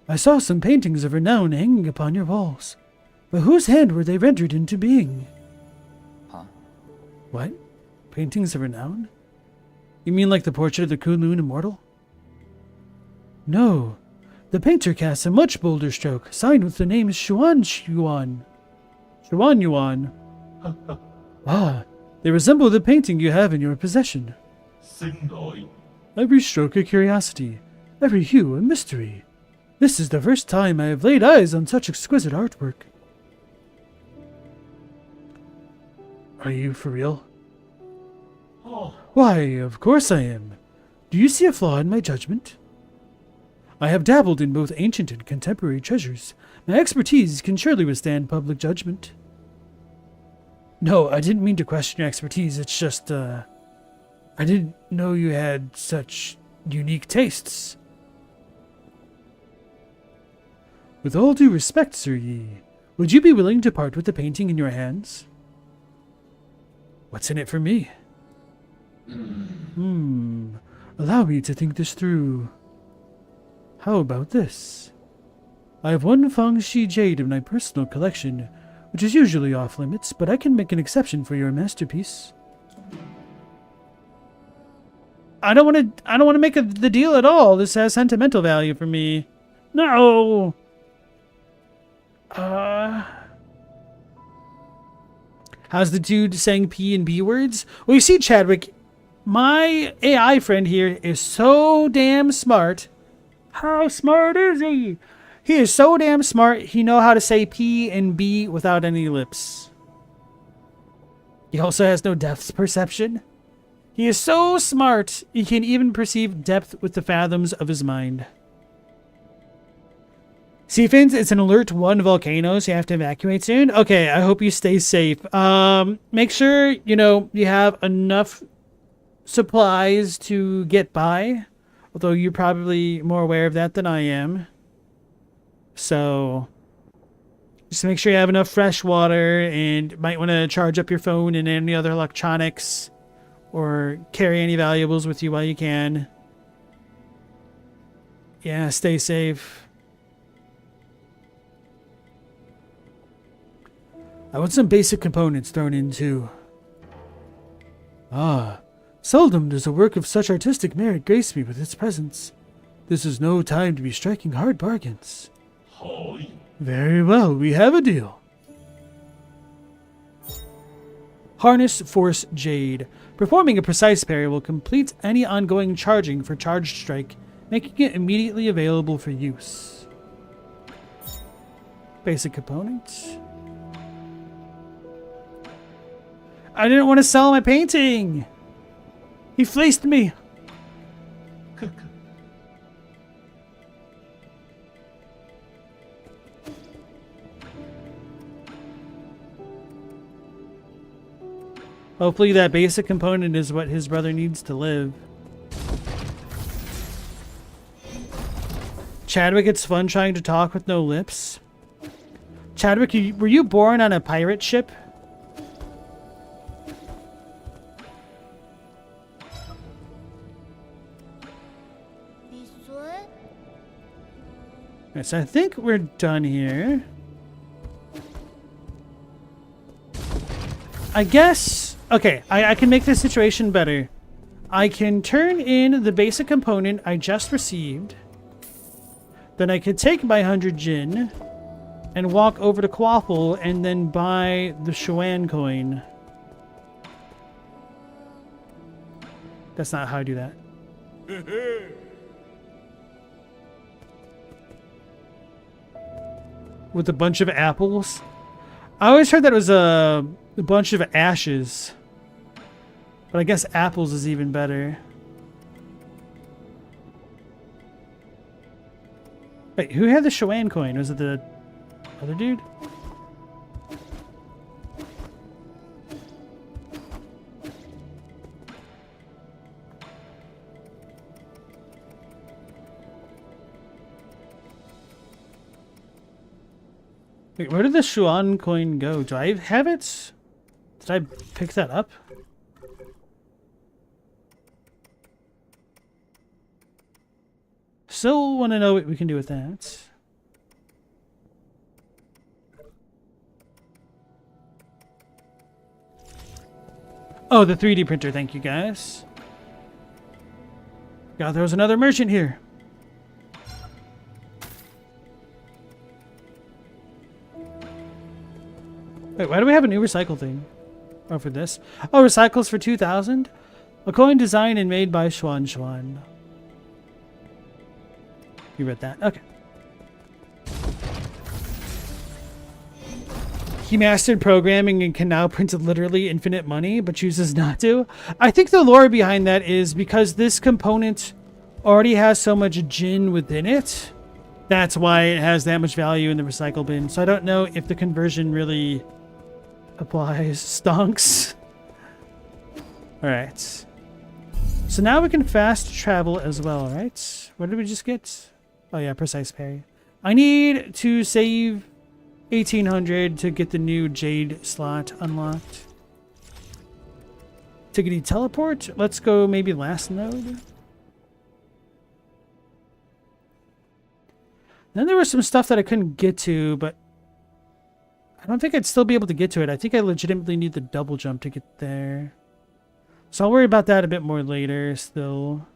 [SPEAKER 1] I saw some paintings of renown hanging upon your walls. By whose hand were they rendered into being?
[SPEAKER 3] Huh?
[SPEAKER 1] What? Paintings of renown? You mean like the portrait of the Kunlun Immortal? No. The painter casts a much bolder stroke, signed with the name Xuan Yuan. Xuan Yuan. Ah, they resemble the painting you have in your possession. Every stroke a curiosity, every hue a mystery. This is the first time I have laid eyes on such exquisite artwork. Are you for real?
[SPEAKER 3] Oh.
[SPEAKER 1] Why, of course I am. Do you see a flaw in my judgment? I have dabbled in both ancient and contemporary treasures. My expertise can surely withstand public judgment. No, I didn't mean to question your expertise. It's just, I didn't know you had such unique tastes. With all due respect, Sir Yi, Would you be willing to part with the painting in your hands? What's in it for me? Allow me to think this through. How about this? I have one Fangxi jade in my personal collection, which is usually off limits, but I can make an exception for your masterpiece. I don't want to make the deal at all. This has sentimental value for me. No. How's the dude saying P and B words? Well, you see, Chadwick, my AI friend here is so damn smart. How smart is he? He is so damn smart, he knows how to say P and B without any lips. He also has no depth perception. He is so smart, he can even perceive depth with the fathoms of his mind. Seafins, it's an alert 1 volcano, so you have to evacuate soon. Okay, I hope you stay safe. Make sure, you have enough supplies to get by. Although you're probably more aware of that than I am. So, just make sure you have enough fresh water and might want to charge up your phone and any other electronics. Or carry any valuables with you while you can. Yeah, stay safe. I want some basic components thrown in too. Ah, seldom does a work of such artistic merit grace me with its presence. This is no time to be striking hard bargains. Very well, we have a deal. Harness Force Jade. Performing a precise parry will complete any ongoing charging for Charged Strike, making it immediately available for use. Basic components. I didn't want to sell my painting! He fleeced me! Hopefully that basic component is what his brother needs to live. Chadwick, it's fun trying to talk with no lips. Chadwick, were you born on a pirate ship? Alright, so I think we're done here. I guess... Okay, I can make this situation better. I can turn in the basic component I just received. Then I could take my 100 Jin and walk over to Quaffle and then buy the Xuan coin. That's not how I do that. With a bunch of apples? I always heard that it was a bunch of ashes. But I guess apples is even better. Wait, who had the Xuan coin? Was it the other dude? Wait, where did the Xuan coin go? Do I have it? Did I pick that up? Still want to know what we can do with that. Oh, the 3D printer. Thank you, guys. God, there was another merchant here. Wait, why do we have a new recycle thing? Oh, for this? Oh, recycles for 2,000? A coin designed and made by Xuan. You read that? Okay. He mastered programming and can now print literally infinite money, but chooses not to. I think the lore behind that is because this component already has so much Jin within it. That's why it has that much value in the recycle bin. So I don't know if the conversion really applies. Stonks. Alright. So now we can fast travel as well, right? What did we just get? Oh yeah, precise parry. I need to save 1800 to get the new Jade slot unlocked. Tickety teleport. Let's go maybe last node. Then there was some stuff that I couldn't get to, but I don't think I'd still be able to get to it. I think I legitimately need the double jump to get there. So I'll worry about that a bit more later still.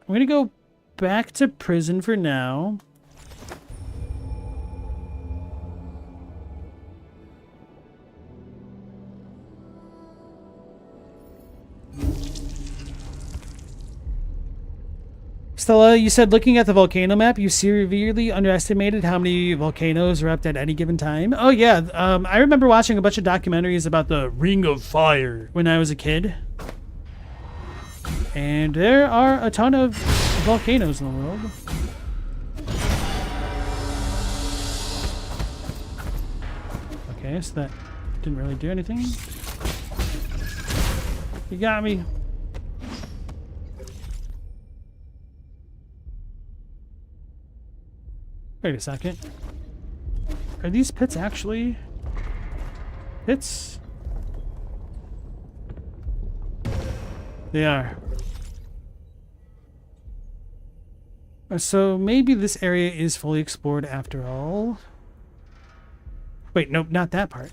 [SPEAKER 1] I'm going to go back to prison for now. Stella, you said looking at the volcano map, you severely underestimated how many volcanoes erupt at any given time. Oh yeah, I remember watching a bunch of documentaries about the Ring of Fire when I was a kid. And there are a ton of volcanoes in the world. Okay, so that didn't really do anything. You got me. Wait a second. Are these pits actually pits? They are. So maybe this area is fully explored after all. Wait, nope, not that part.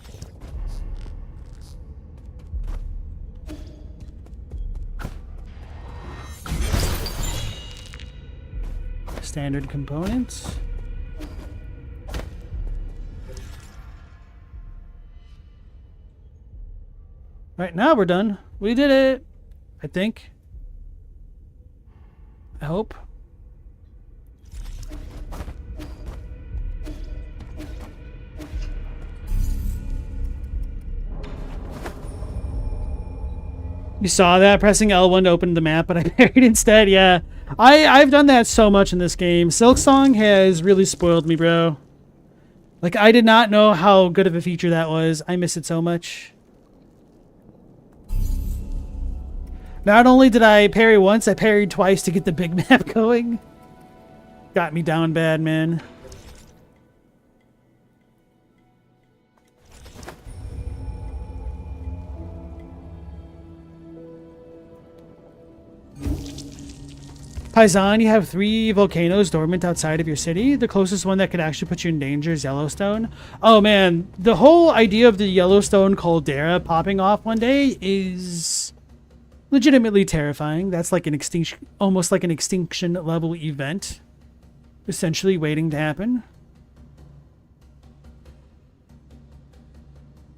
[SPEAKER 1] Standard components. Right, now we're done. We did it, I think. I hope. You saw that pressing L1 to open the map, but I parried instead. Yeah, I've done that so much in this game. Silksong has really spoiled me, bro. Like, I did not know how good of a feature that was. I miss it so much. Not only did I parry once, I parried twice to get the big map going. Got me down bad, man. Paisan, you have 3 volcanoes dormant outside of your city. The closest one that could actually put you in danger is Yellowstone. Oh man, the whole idea of the Yellowstone caldera popping off one day is legitimately terrifying. That's like an extinction, almost like an extinction level event, essentially waiting to happen.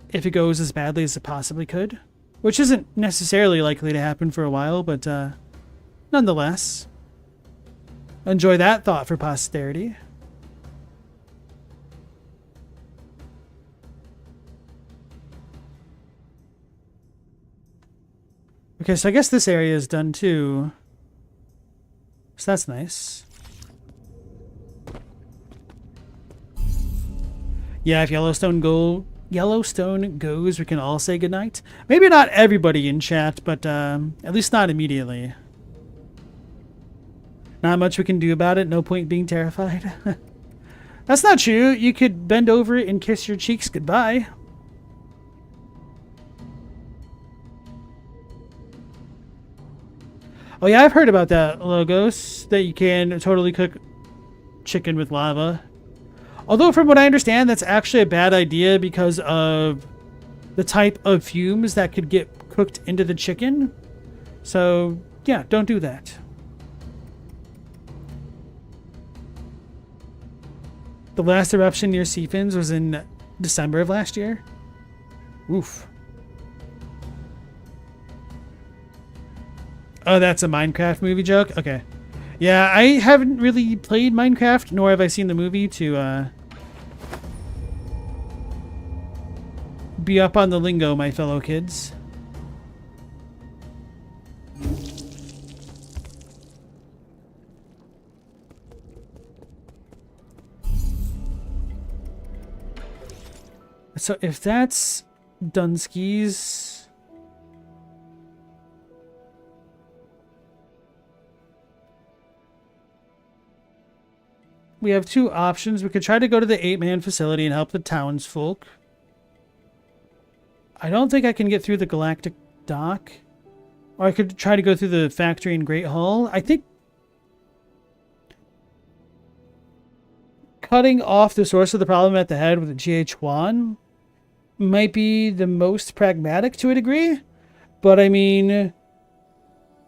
[SPEAKER 1] If it goes as badly as it possibly could, which isn't necessarily likely to happen for a while, but nonetheless, enjoy that thought for posterity. Okay, so I guess this area is done too. So that's nice. Yeah, if Yellowstone goes, we can all say goodnight. Maybe not everybody in chat, but at least not immediately. Not much we can do about it. No point being terrified. That's not true. You could bend over and kiss your cheeks goodbye. Oh yeah, I've heard about that, Logos, that you can totally cook chicken with lava. Although from what I understand, that's actually a bad idea because of the type of fumes that could get cooked into the chicken. So yeah, don't do that. The last eruption near Seafins was in December of last year. Oof. Oh, that's a Minecraft movie joke? Okay. Yeah, I haven't really played Minecraft, nor have I seen the movie to be up on the lingo, my fellow kids. So if that's Dunsky's... we have two options. We could try to go to the 8-man facility and help the townsfolk. I don't think I can get through the Galactic Dock. Or I could try to go through the factory in Great Hall. I think cutting off the source of the problem at the head with the GH1 might be the most pragmatic to a degree. But I mean,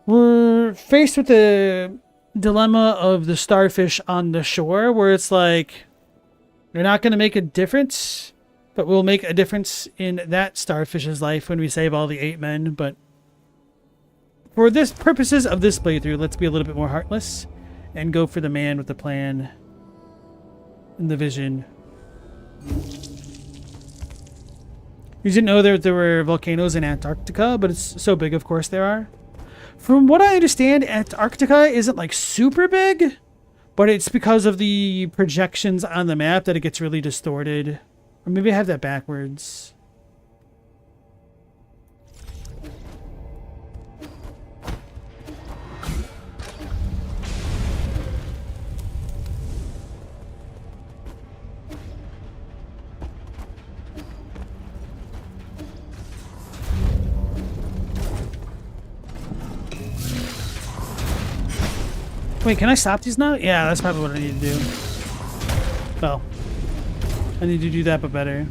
[SPEAKER 1] we're faced with the dilemma of the starfish on the shore, where it's like, they're not going to make a difference, but we'll make a difference in that starfish's life when we save all the 8 men. But for this purposes of this playthrough, let's be a little bit more heartless and go for the man with the plan and the vision. You didn't know there were volcanoes in Antarctica, but it's so big, of course there are. From what I understand, Antarctica isn't like super big, but it's because of the projections on the map that it gets really distorted. Or maybe I have that backwards. Wait, can I stop these now? Yeah, that's probably what I need to do. Well, I need to do that, but better.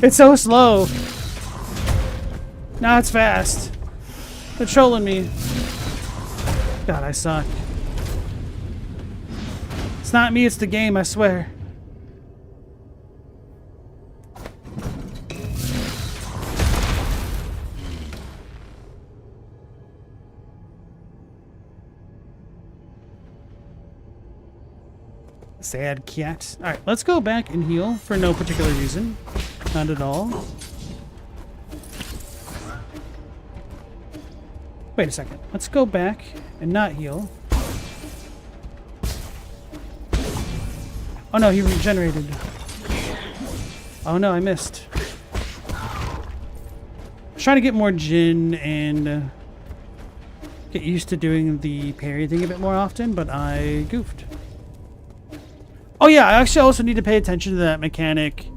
[SPEAKER 1] It's so slow. Now it's fast. They're trolling me. God, I suck. It's not me, it's the game, I swear. Sad cat. Alright, let's go back and heal for no particular reason. Not at all. Wait a second. Let's go back and not heal. Oh no, he regenerated. Oh no, I missed. I was trying to get more Jin and get used to doing the parry thing a bit more often, but I goofed. Oh yeah, I actually also need to pay attention to that mechanic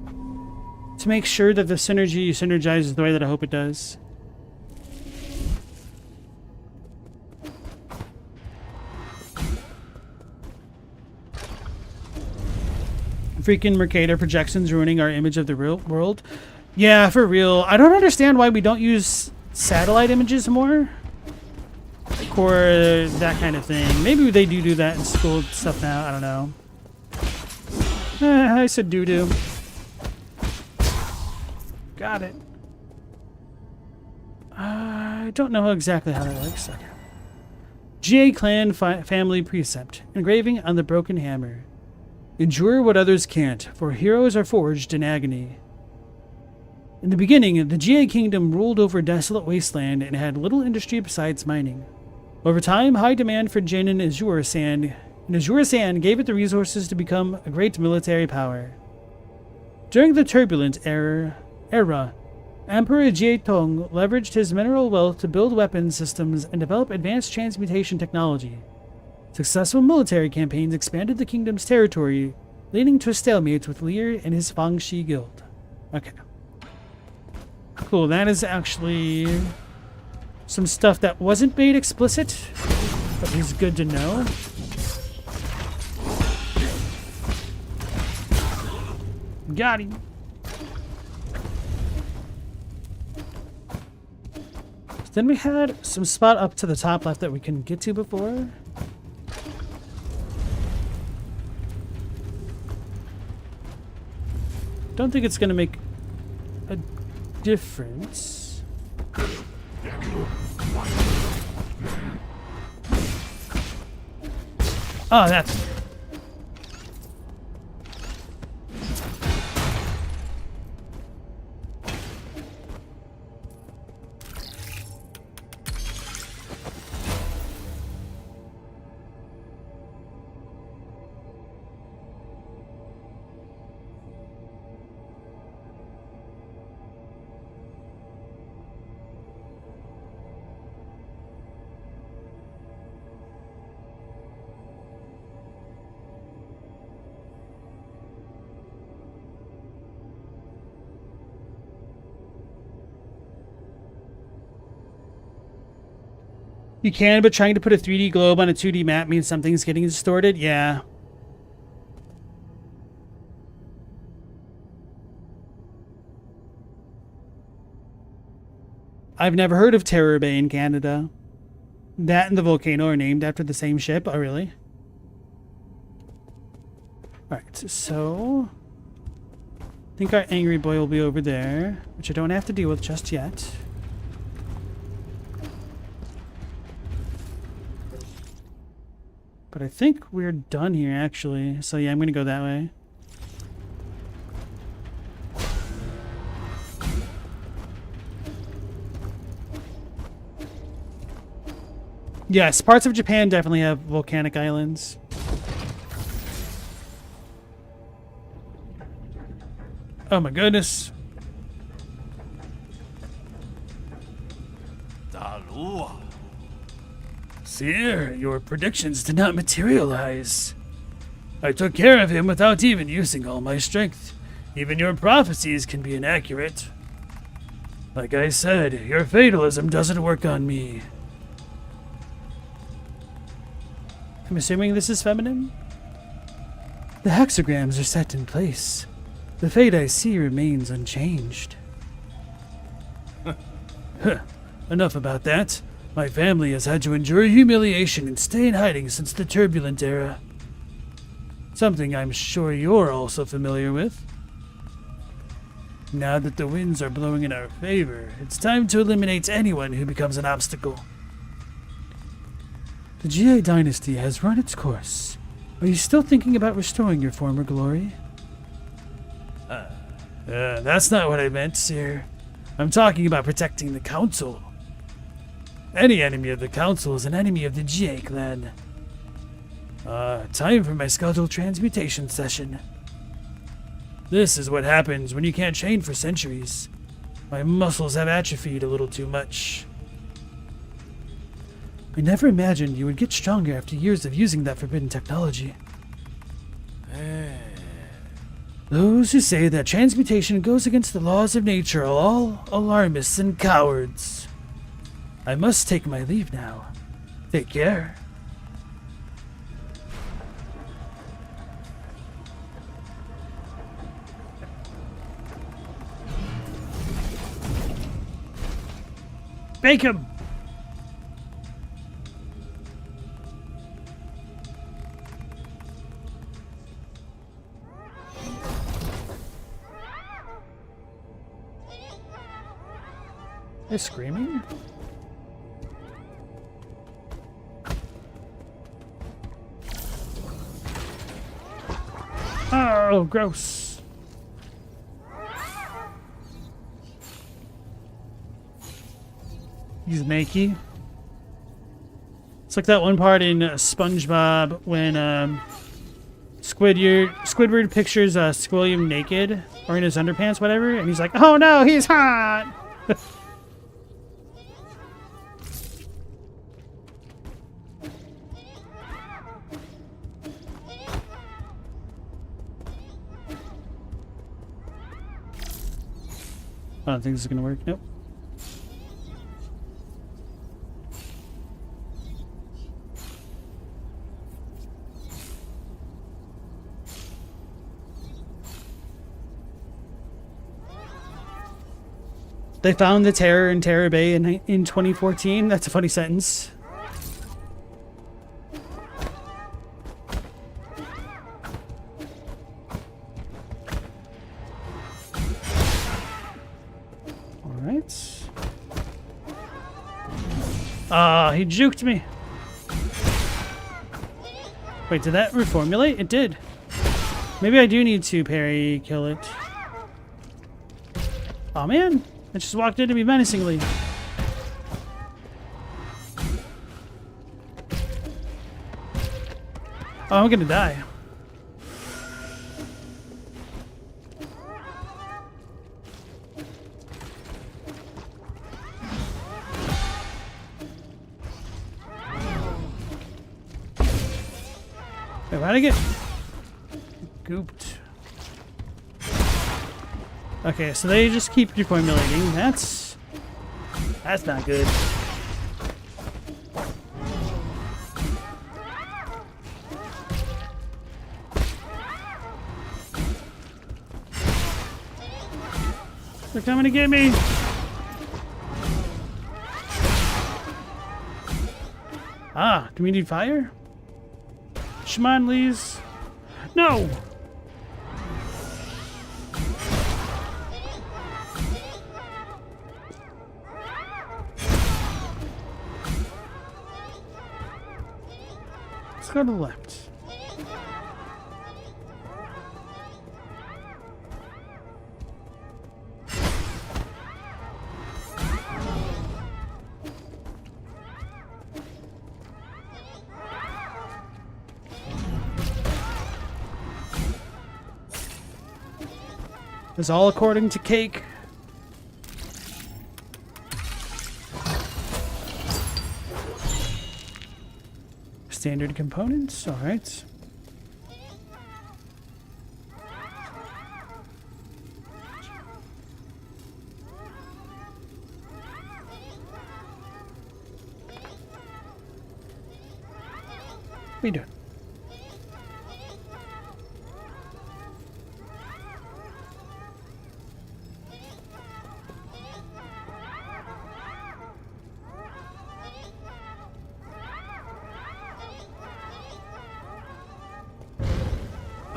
[SPEAKER 1] to make sure that the synergy synergizes the way that I hope it does. Freaking Mercator projections ruining our image of the real world. Yeah, for real. I don't understand why we don't use satellite images more. Or that kind of thing. Maybe they do that in school stuff now. I don't know. I said doo-doo. Got it. I don't know exactly how that works. Okay. GA Clan Family Precept. Engraving on the broken hammer. Endure what others can't, for heroes are forged in agony. In the beginning, the GA Kingdom ruled over a desolate wasteland and had little industry besides mining. Over time, high demand for Jin and Azure Sand gave it the resources to become a great military power. During the turbulent era, Emperor Jietong leveraged his mineral wealth to build weapon systems and develop advanced transmutation technology. Successful military campaigns expanded the kingdom's territory, leading to a stalemate with Lear and his Fangxi guild. Okay. Cool, that is actually some stuff that wasn't made explicit, but is good to know. Got him. Then we had some spot up to the top left that we couldn't get to before. Don't think it's going to make a difference. Oh, that's... You can, but trying to put a 3D globe on a 2D map means something's getting distorted. Yeah. I've never heard of Terror Bay in Canada. That and the volcano are named after the same ship. Oh, really? Alright, so... I think our angry boy will be over there, which I don't have to deal with just yet. But I think we're done here, actually. So yeah, I'm going to go that way. Yes, parts of Japan definitely have volcanic islands. Oh my goodness.
[SPEAKER 2] Dalua.
[SPEAKER 1] Sir, your predictions did not materialize. I took care of him without even using all my strength. Even your prophecies can be inaccurate. Like I said, your fatalism doesn't work on me. I'm assuming this is feminine? The hexagrams are set in place. The fate I see remains unchanged. Huh. Enough about that. My family has had to endure humiliation and stay in hiding since the turbulent era. Something I'm sure you're also familiar with. Now that the winds are blowing in our favor, it's time to eliminate anyone who becomes an obstacle. The GA dynasty has run its course. Are you still thinking about restoring your former glory? That's not what I meant, sir. I'm talking about protecting the council. Any enemy of the council is an enemy of the GA clan. Time for my scheduled transmutation session. This is what happens when you can't train for centuries. My muscles have atrophied a little too much. I never imagined you would get stronger after years of using that forbidden technology. Those who say that transmutation goes against the laws of nature are all alarmists and cowards. I must take my leave now. Take care. Bake him! They're screaming? Oh, gross. He's makey. It's like that one part in SpongeBob when Squidward pictures Squilliam naked or in his underpants, whatever, and he's like, "Oh no, he's hot!" I don't think this is gonna work. Nope. They found the terror in Terror Bay in 2014. That's a funny sentence. He juked me. Wait, did that reformulate? It did. Maybe I do need to parry kill it. Oh man, it just walked into me menacingly. Oh, I'm gonna die. Wait, how'd I get gooped? Okay, so they just keep reformulating. That's not good. They're coming to get me. Ah, do we need fire? Shimon, please. No! Let's go to the left. It's all according to Cake. Standard components, all right. What are you doing?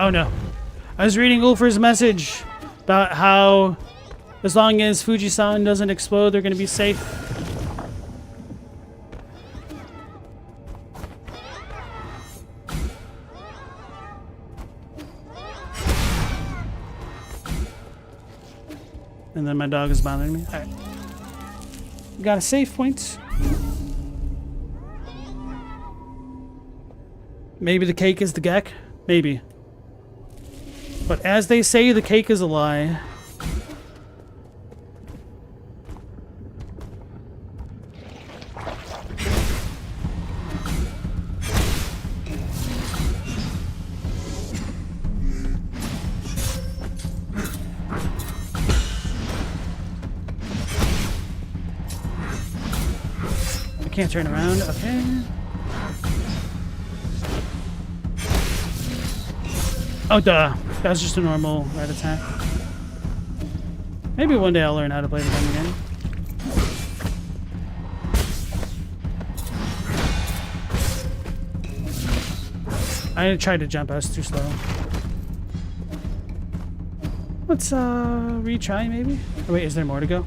[SPEAKER 1] Oh no. I was reading Ulfer's message about how as long as Fuji-san doesn't explode, they're going to be safe. And then my dog is bothering me. Alright. Got a save point. Maybe the cake is the Gek? Maybe. But as they say, the cake is a lie. I can't turn around. Okay. Oh, duh. That was just a normal red attack. Maybe one day I'll learn how to play the game again. I tried to jump. I was too slow. Let's retry maybe. Oh wait, is there more to go?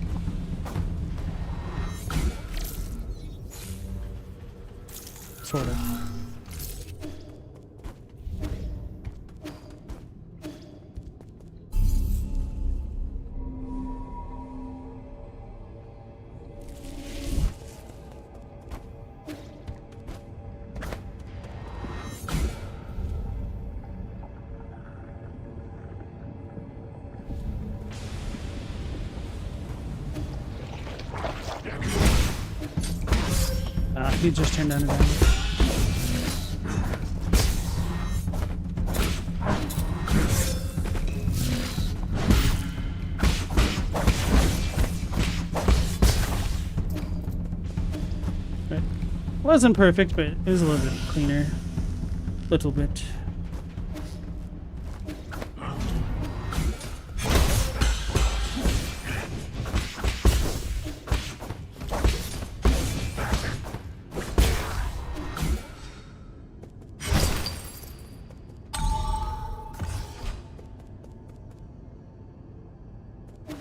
[SPEAKER 1] Sort of. He just turned on his own. Right. Wasn't perfect, but it was a little bit cleaner. Little bit.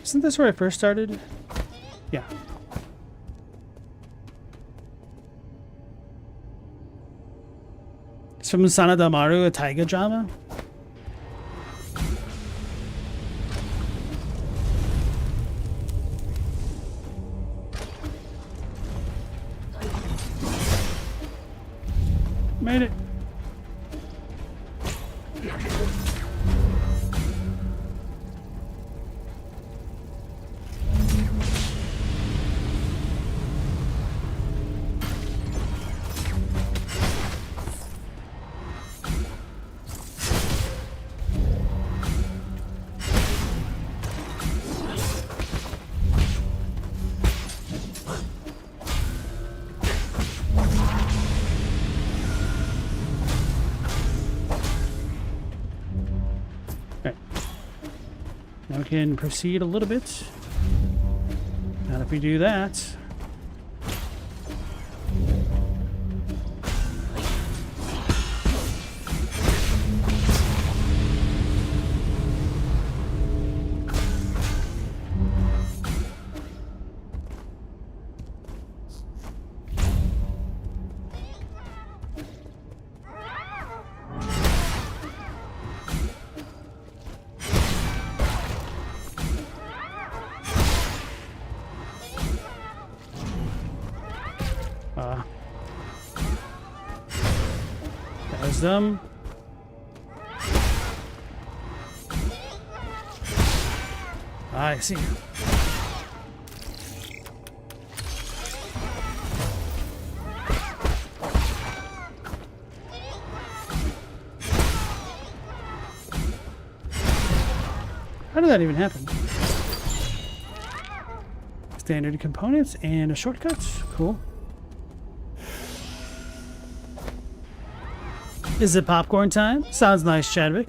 [SPEAKER 1] Isn't this where I first started? Yeah. It's from Sanada Maru, a taiga drama. Made it. Now we can proceed a little bit. Hope you do that. That was them. I see. How did that even happen? Standard components and a shortcut. Cool. Is it popcorn time? Sounds nice, Chadwick.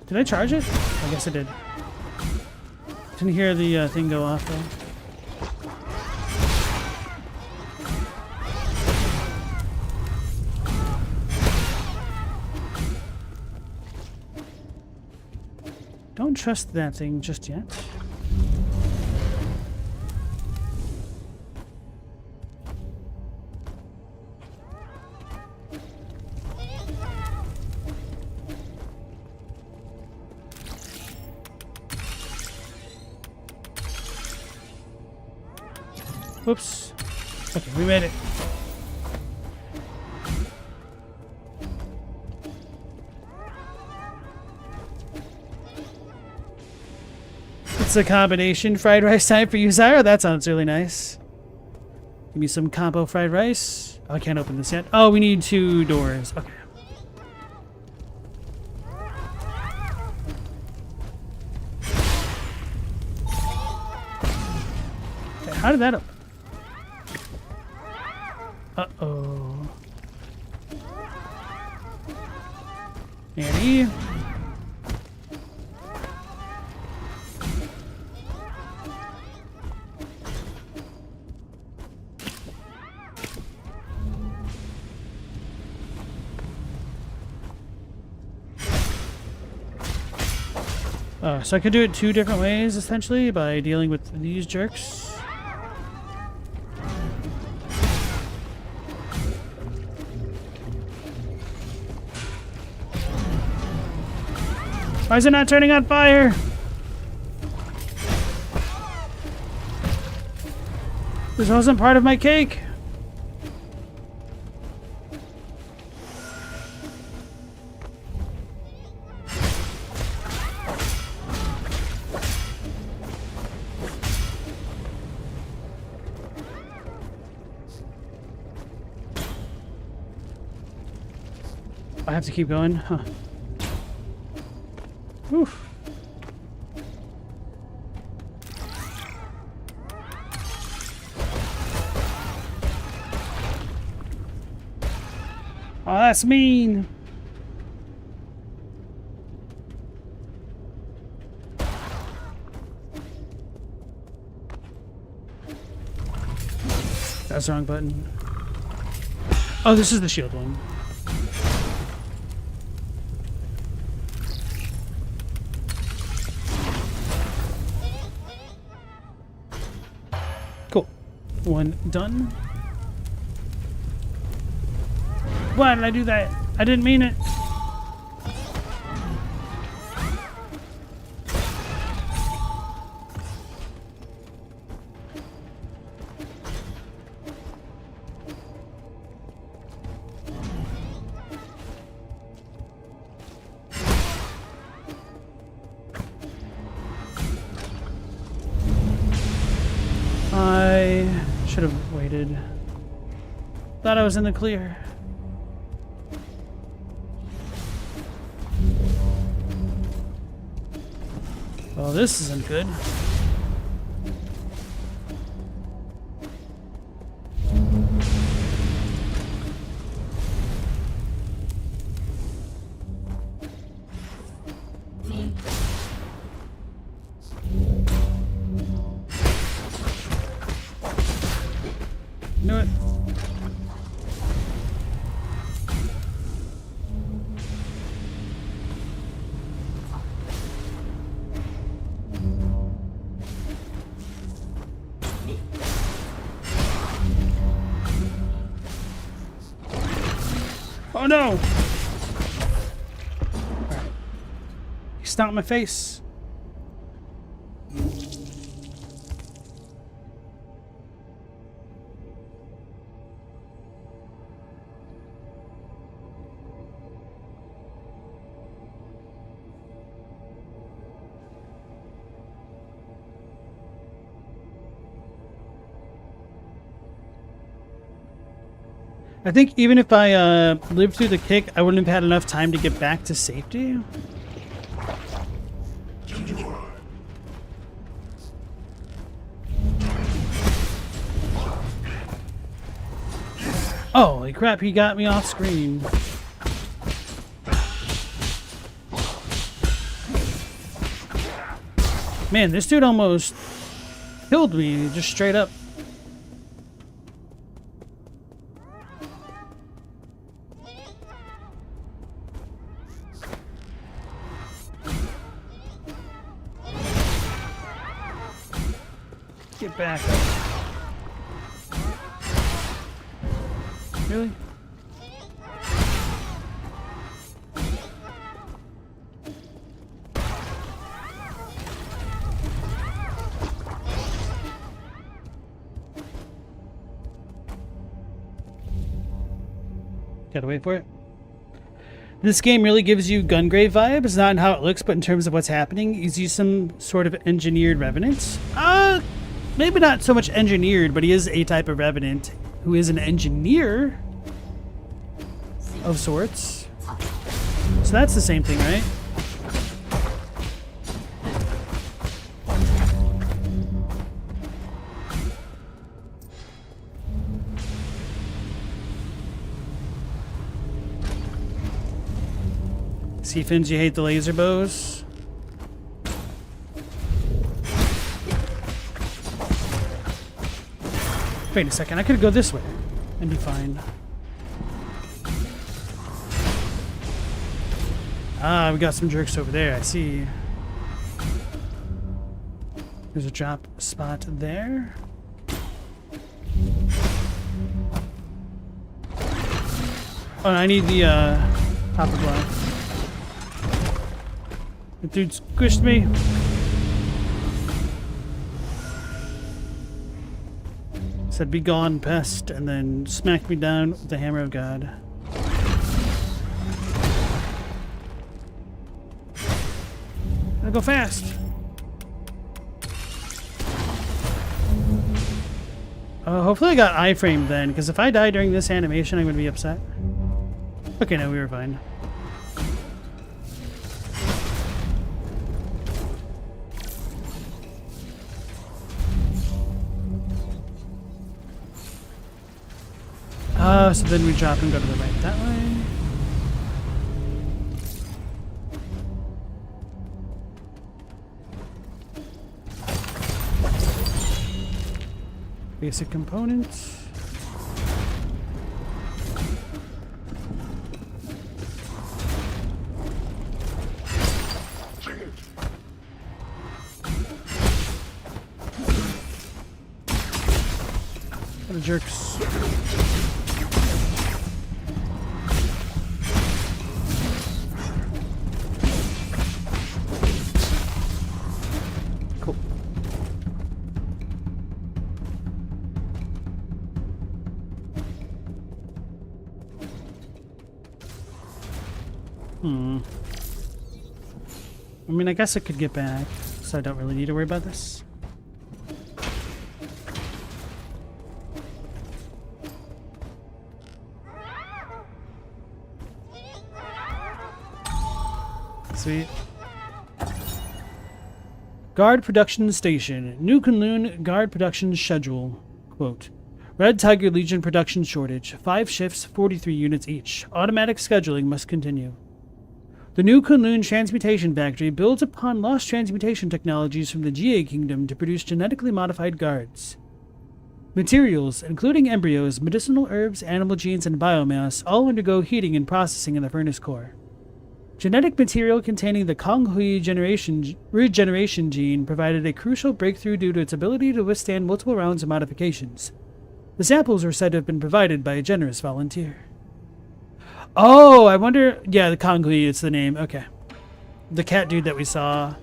[SPEAKER 1] Did I charge it? I guess I did. Didn't hear the thing go off though. Don't trust that thing just yet. Whoops. Okay, we made it. It's a combination fried rice time for you, Zyra. That sounds really nice. Give me some combo fried rice. Oh, I can't open this yet. Oh, we need 2 doors. Okay. Okay, how did that open? Uh-oh. Annie. So I could do it 2 different ways, essentially, by dealing with these jerks. Why is it not turning on fire? This wasn't part of my cake. I have to keep going, huh? Oof. Oh, that's mean. That's the wrong button. Oh, this is the shield one. Cool. One done. Why did I do that? I didn't mean it. I should have waited. Thought I was in the clear. Well, this isn't good. Knew it. Oh no! Alright. He stomped my face. I think even if I lived through the kick, I wouldn't have had enough time to get back to safety. Oh, holy crap, he got me off screen. Man, this dude almost killed me, just straight up. Get back. Really? Gotta wait for it. This game really gives you Gungrave vibes, not in how it looks, but in terms of what's happening. You see some sort of engineered revenants. Maybe not so much engineered, but he is a type of revenant who is an engineer of sorts. So that's the same thing, right? Seafins, you hate the laser bows? Wait a second, I could go this way and be fine. Ah, we got some jerks over there, I see. There's a drop spot there. Oh, I need the hopper block. The dude squished me. Said, "Be gone, pest," and then smacked me down with the hammer of God. Gotta go fast. Hopefully I got iframed then, because if I die during this animation, I'm going to be upset. Okay, no, we were fine. So then we drop and go to the right that way. Basic components. What a jerks. I mean, I guess I could get back, so I don't really need to worry about this. Sweet. Guard production station. New Kunlun guard production schedule. Quote. Red Tiger Legion production shortage. 5 shifts, 43 units each. Automatic scheduling must continue. The New Kunlun Transmutation Factory builds upon lost transmutation technologies from the GA Kingdom to produce genetically modified guards. Materials, including embryos, medicinal herbs, animal genes, and biomass, all undergo heating and processing in the furnace core. Genetic material containing the Konghui regeneration gene provided a crucial breakthrough due to its ability to withstand multiple rounds of modifications. The samples were said to have been provided by a generous volunteer. Oh, I wonder... Yeah, the Konghui, it's the name. Okay. The cat dude that we saw.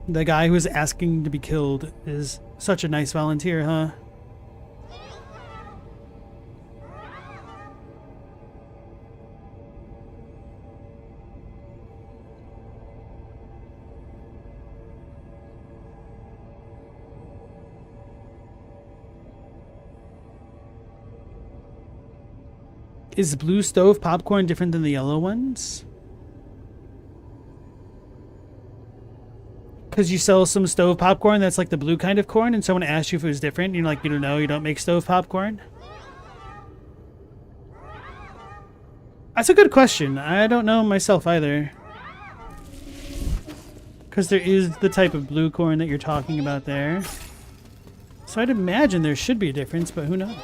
[SPEAKER 1] The guy who was asking to be killed is such a nice volunteer, huh? Is blue stove popcorn different than the yellow ones? Because you sell some stove popcorn that's like the blue kind of corn, and someone asks you if it was different, and you're like, you don't know, you don't make stove popcorn? That's a good question. I don't know myself either. Because there is the type of blue corn that you're talking about there. So I'd imagine there should be a difference, but who knows?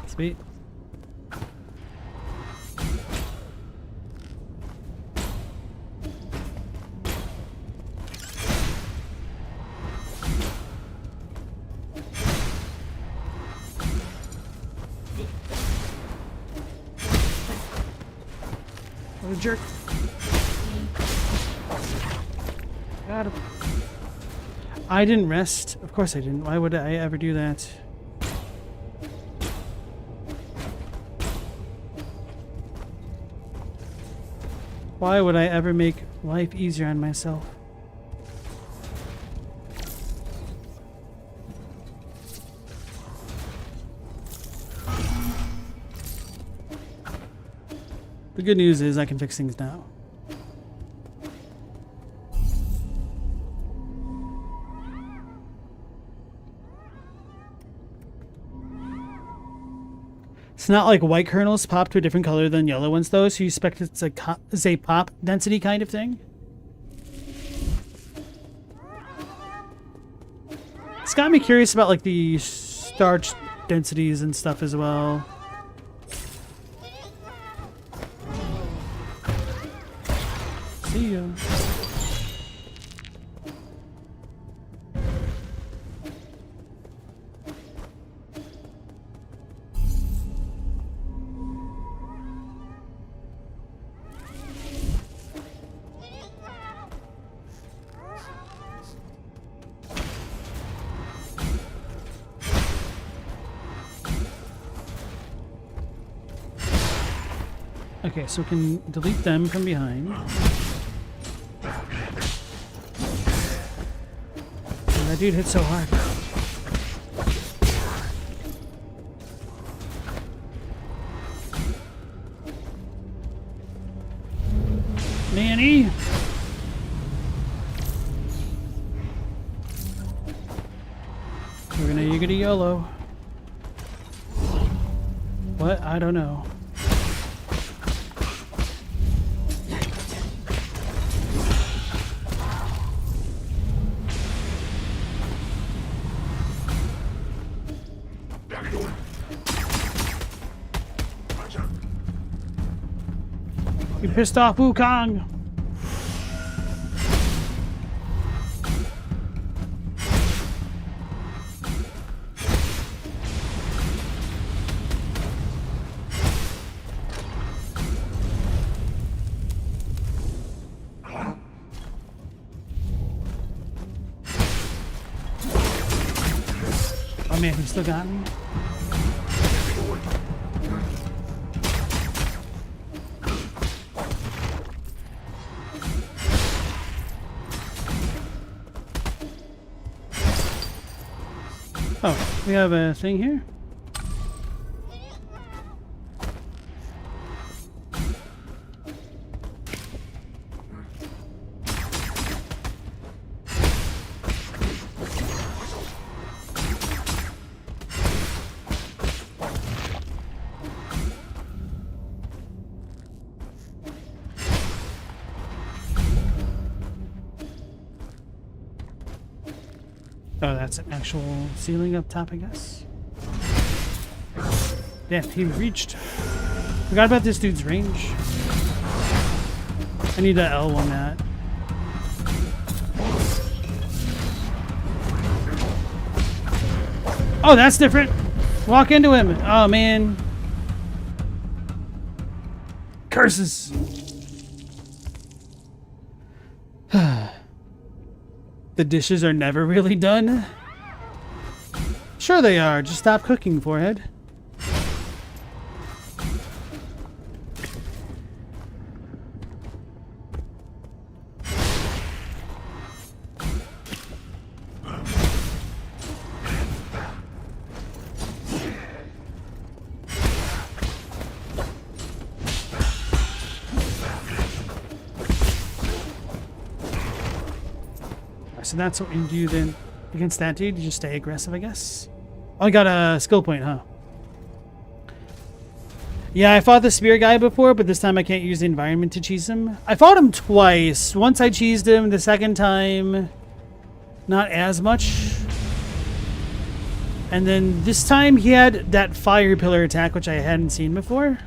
[SPEAKER 1] Sweet. What a jerk. Got him. I didn't rest. Of course I didn't. Why would I ever do that? Why would I ever make life easier on myself? The good news is I can fix things now. It's not like white kernels pop to a different color than yellow ones, though, so you expect it's a pop density kind of thing. It's got me curious about like the starch densities and stuff as well. See ya. Okay, so we can delete them from behind. Oh, that dude hit so hard. Manny! We're gonna yiggity YOLO. What? I don't know. You pissed off Wukong. Oh man, he still got me. Oh, we have a thing here. Oh, that's an actual ceiling up top, I guess. Damn, he reached. Forgot about this dude's range. I need an L on that. Oh, that's different. Walk into him. Oh, man. Curses. The dishes are never really done. Sure they are. Just stop cooking, forehead. So that's what you do then against that dude. You just stay aggressive, I guess. Oh, I got a skill point, huh? Yeah, I fought the spear guy before, but this time I can't use the environment to cheese him. I fought him twice. Once I cheesed him, the second time, not as much. And then this time he had that fire pillar attack, which I hadn't seen before.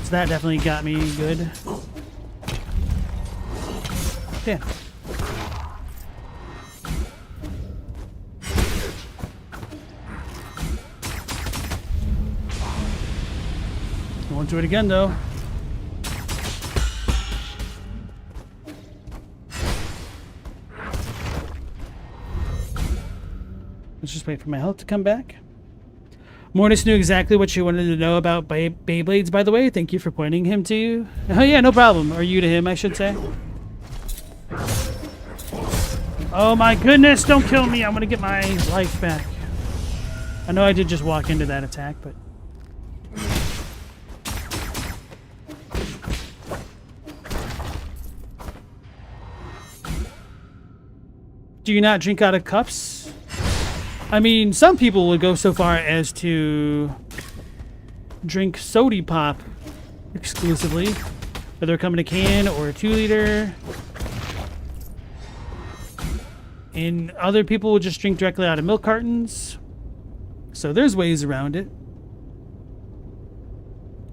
[SPEAKER 1] So that definitely got me good. Damn. I won't do it again, though. Let's just wait for my health to come back. Mortis knew exactly what she wanted to know about Beyblades, by the way. Thank you for pointing him to you. Oh, yeah, no problem. Or you to him, I should say. Oh, my goodness. Don't kill me. I'm going to get my life back. I know I did just walk into that attack, but... Do you not drink out of cups? I mean, some people would go so far as to drink soda pop exclusively, whether it come in a can or a 2-liter. And other people will just drink directly out of milk cartons. So there's ways around it.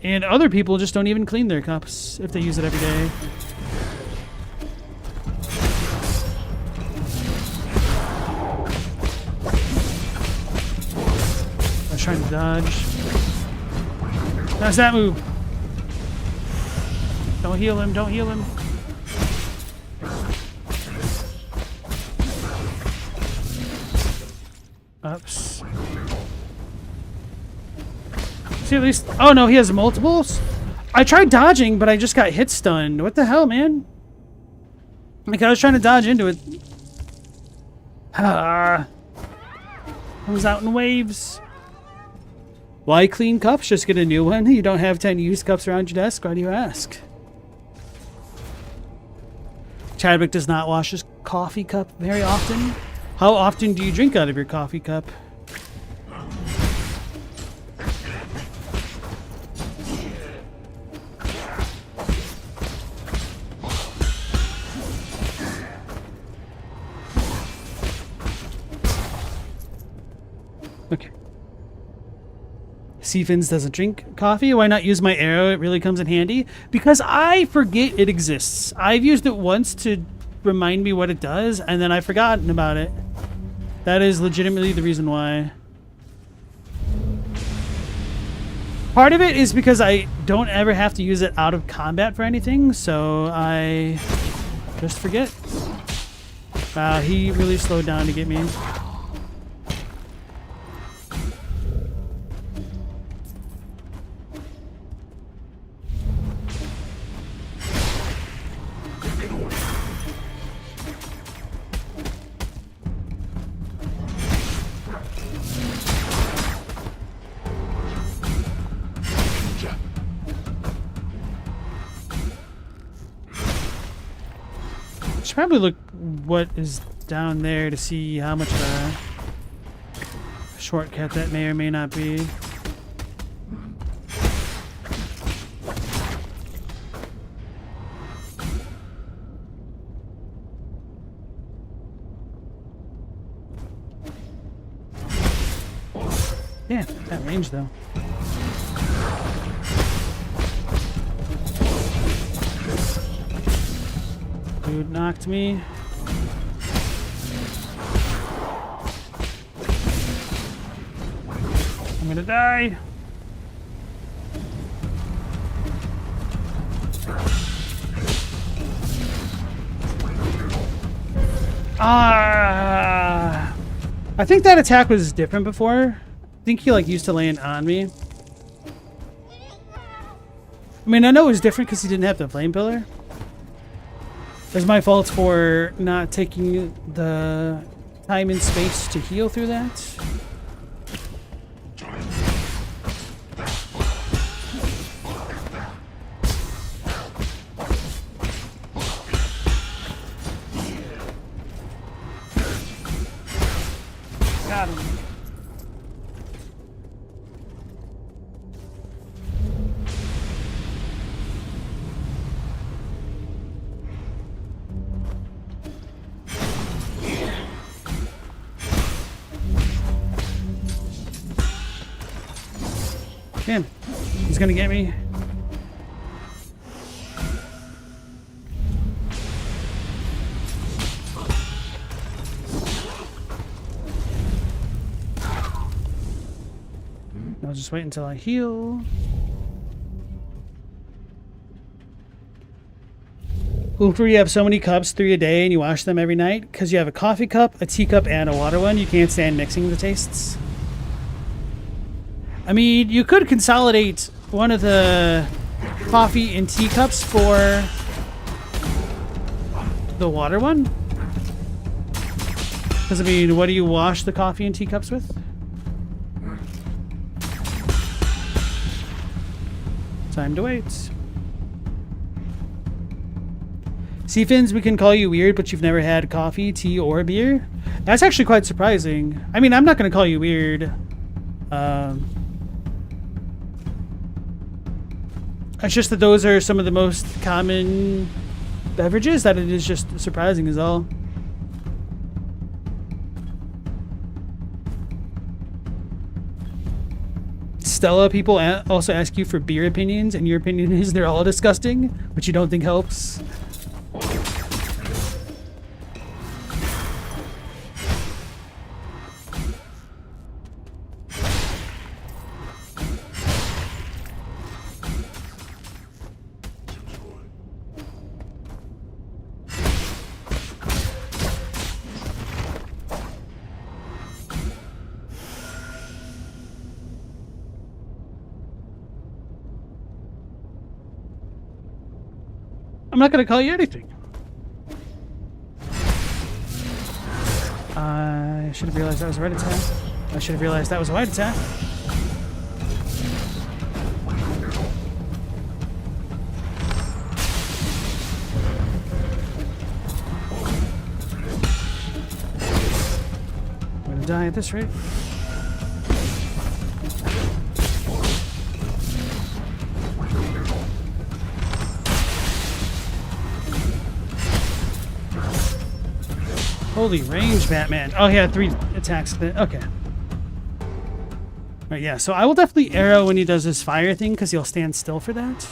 [SPEAKER 1] And other people just don't even clean their cups if they use it every day. Trying to dodge. That's that move. Don't heal him. Don't heal him. Ups. See, at least. Oh no, he has multiples. I tried dodging, but I just got hit stunned. What the hell, man? Like I was trying to dodge into it. Comes out in waves. Why clean cups? Just get a new one? You don't have 10 used cups around your desk? Why do you ask? Chadwick does not wash his coffee cup very often. How often do you drink out of your coffee cup? Okay. Seafins doesn't drink coffee. Why not use my arrow? It really comes in handy. Because I forget it exists. I've used it once to remind me what it does, and then I've forgotten about it. That is legitimately the reason why. Part of it is because I don't ever have to use it out of combat for anything, so I just forget. Wow, he really slowed down to get me. Should probably look what is down there to see how much of a shortcut that may or may not be. Yeah, that range though. Dude knocked me. I'm gonna die. Ah! I think that attack was different before. I think he like used to land on me. I mean, I know it was different because he didn't have the flame pillar. It's my fault for not taking the time and space to heal through that. Got him. Damn, he's gonna get me. I'll just wait until I heal. Hooper, you have so many cups, 3 a day, and you wash them every night because you have a coffee cup, a teacup, and a water one. You can't stand mixing the tastes. I mean, you could consolidate one of the coffee and teacups for the water one. Because, I mean, what do you wash the coffee and teacups with? Time to wait. Seafins, we can call you weird, but you've never had coffee, tea, or beer? That's actually quite surprising. I mean, I'm not going to call you weird. It's just that those are some of the most common beverages that it is just surprising is all. Stella, people also ask you for beer opinions, and your opinion is they're all disgusting, which you don't think helps. I'm not going to call you anything. I should have realized that was a red attack. I should have realized that was a white attack. I'm going to die at this rate. Holy range, Batman. Oh, he had 3 attacks. Okay. Right, yeah, so I will definitely arrow when he does his fire thing, because he'll stand still for that.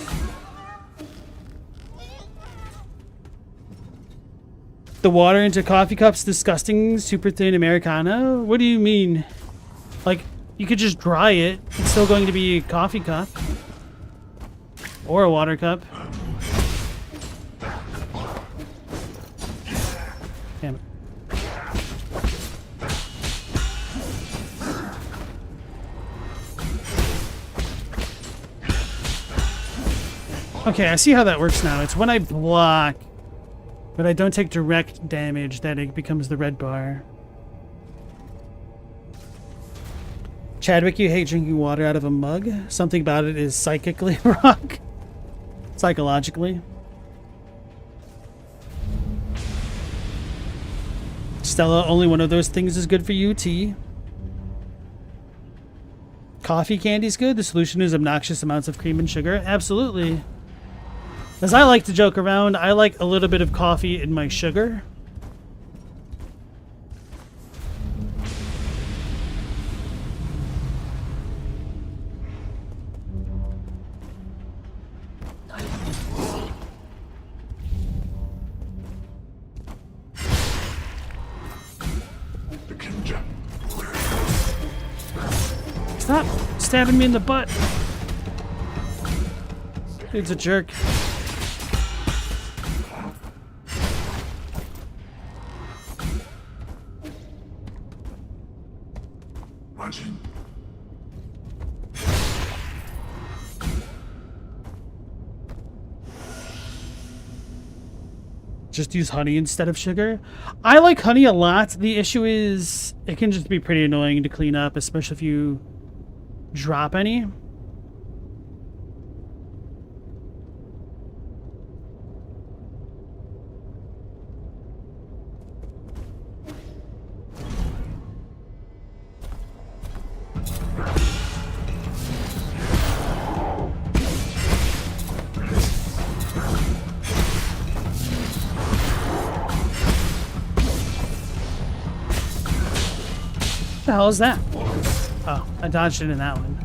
[SPEAKER 1] The water into coffee cups, disgusting, super thin Americano? What do you mean? Like, you could just dry it. It's still going to be a coffee cup. Or a water cup. Damn it. Okay, I see how that works now. It's when I block, but I don't take direct damage that it becomes the red bar. Chadwick, you hate drinking water out of a mug? Something about it is psychically wrong. Psychologically. Stella, only one of those things is good for you. Tea. Coffee candy's good. The solution is obnoxious amounts of cream and sugar. Absolutely. As I like to joke around, I like a little bit of coffee in my sugar. Stop stabbing me in the butt. Dude's a jerk.
[SPEAKER 2] Watching.
[SPEAKER 1] Just use honey instead of sugar. I like honey a lot. The issue is it can just be pretty annoying to clean up, especially if you drop any. What the hell is that? Oh, I dodged it in that one.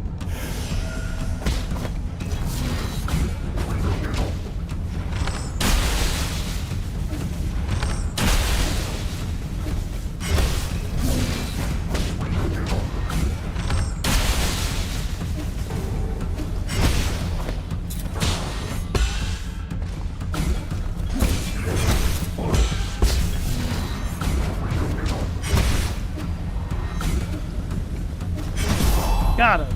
[SPEAKER 1] Got him.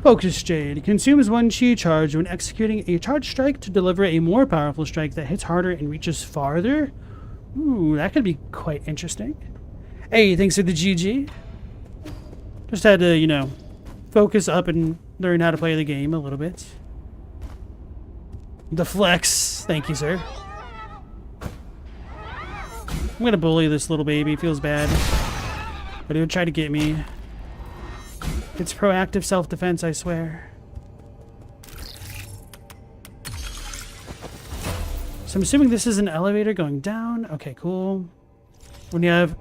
[SPEAKER 1] Focus Jade consumes 1 chi charge when executing a charge strike to deliver a more powerful strike that hits harder and reaches farther. Ooh, that could be quite interesting. Hey, thanks for the GG. Just had to, you know, focus up and learn how to play the game a little bit. The flex. Thank you, sir. I'm gonna bully this little baby. Feels bad. But he'll try to get me. It's proactive self-defense, I swear. So I'm assuming this is an elevator going down. Okay, cool. When you have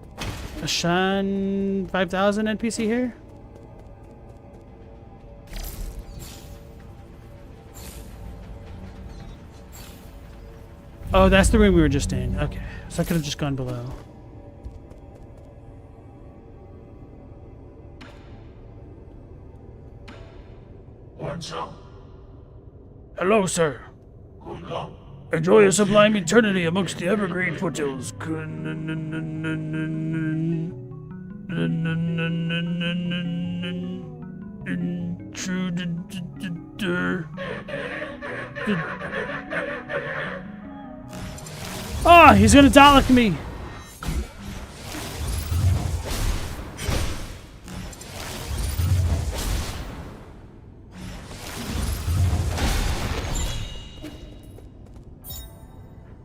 [SPEAKER 1] a Shan 5000 NPC here. Oh, that's the room we were just in. Okay. So I could have just gone below.
[SPEAKER 2] Watch out.
[SPEAKER 1] Hello, sir.
[SPEAKER 2] Good luck.
[SPEAKER 1] Enjoy a sublime eternity amongst the evergreen foothills. Ah, he's gonna Dalek me.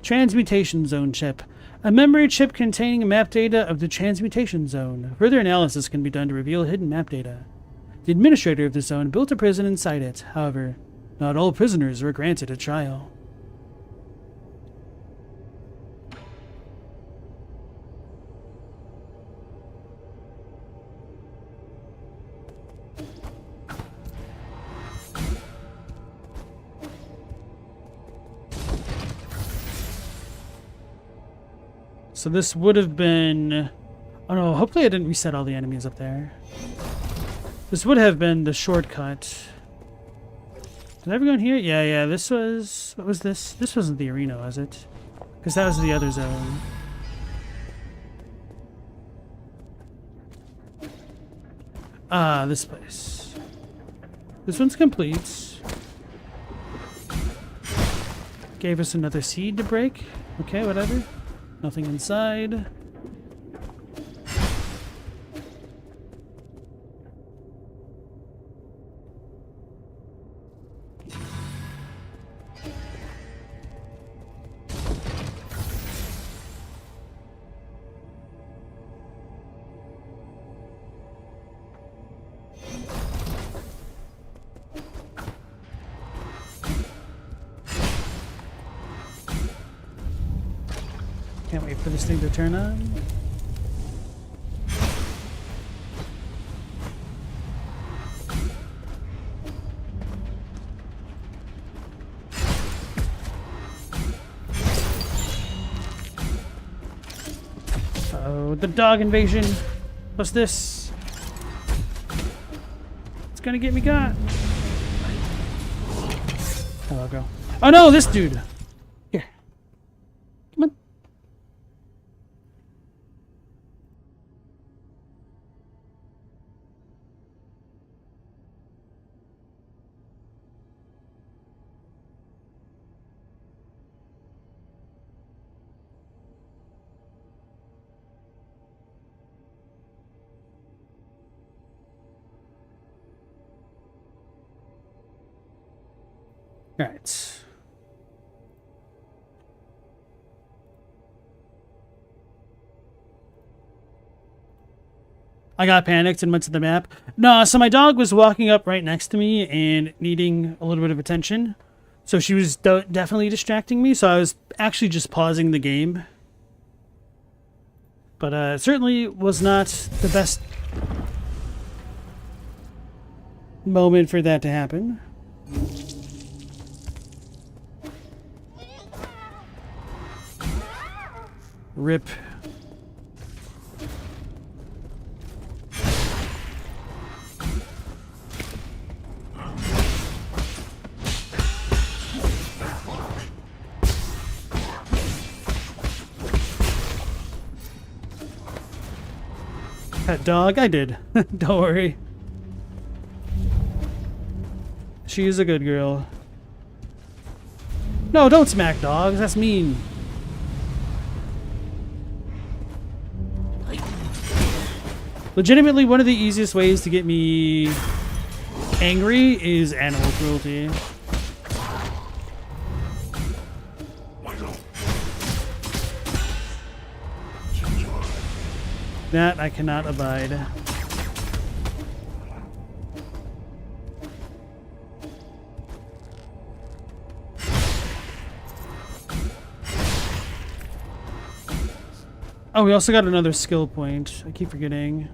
[SPEAKER 1] Transmutation Zone chip. A memory chip containing map data of the transmutation zone. Further analysis can be done to reveal hidden map data. The administrator of the zone built a prison inside it. However, not all prisoners were granted a trial. So this would have been... Oh no, hopefully I didn't reset all the enemies up there. This would have been the shortcut. Did I ever go in here? Yeah, this was... What was this? This wasn't the arena, was it? Because that was the other zone. Ah, this place. This one's complete. Gave us another seed to break. Okay, whatever. Nothing inside. Can't wait for this thing to turn on. the dog invasion. What's this? It's gonna get me got. Hello, girl. Oh no, this dude. Here. Come on. All right. I got panicked and went to the map. No, so my dog was walking up right next to me and needing a little bit of attention. So she was definitely distracting me, so I was actually just pausing the game. But it certainly was not the best moment for that to happen. Rip. Pet dog? I did. Don't worry. She's a good girl. No, don't smack dogs. That's mean. Legitimately, one of the easiest ways to get me angry is animal cruelty. That I cannot abide. Oh, we also got another skill point. I keep forgetting.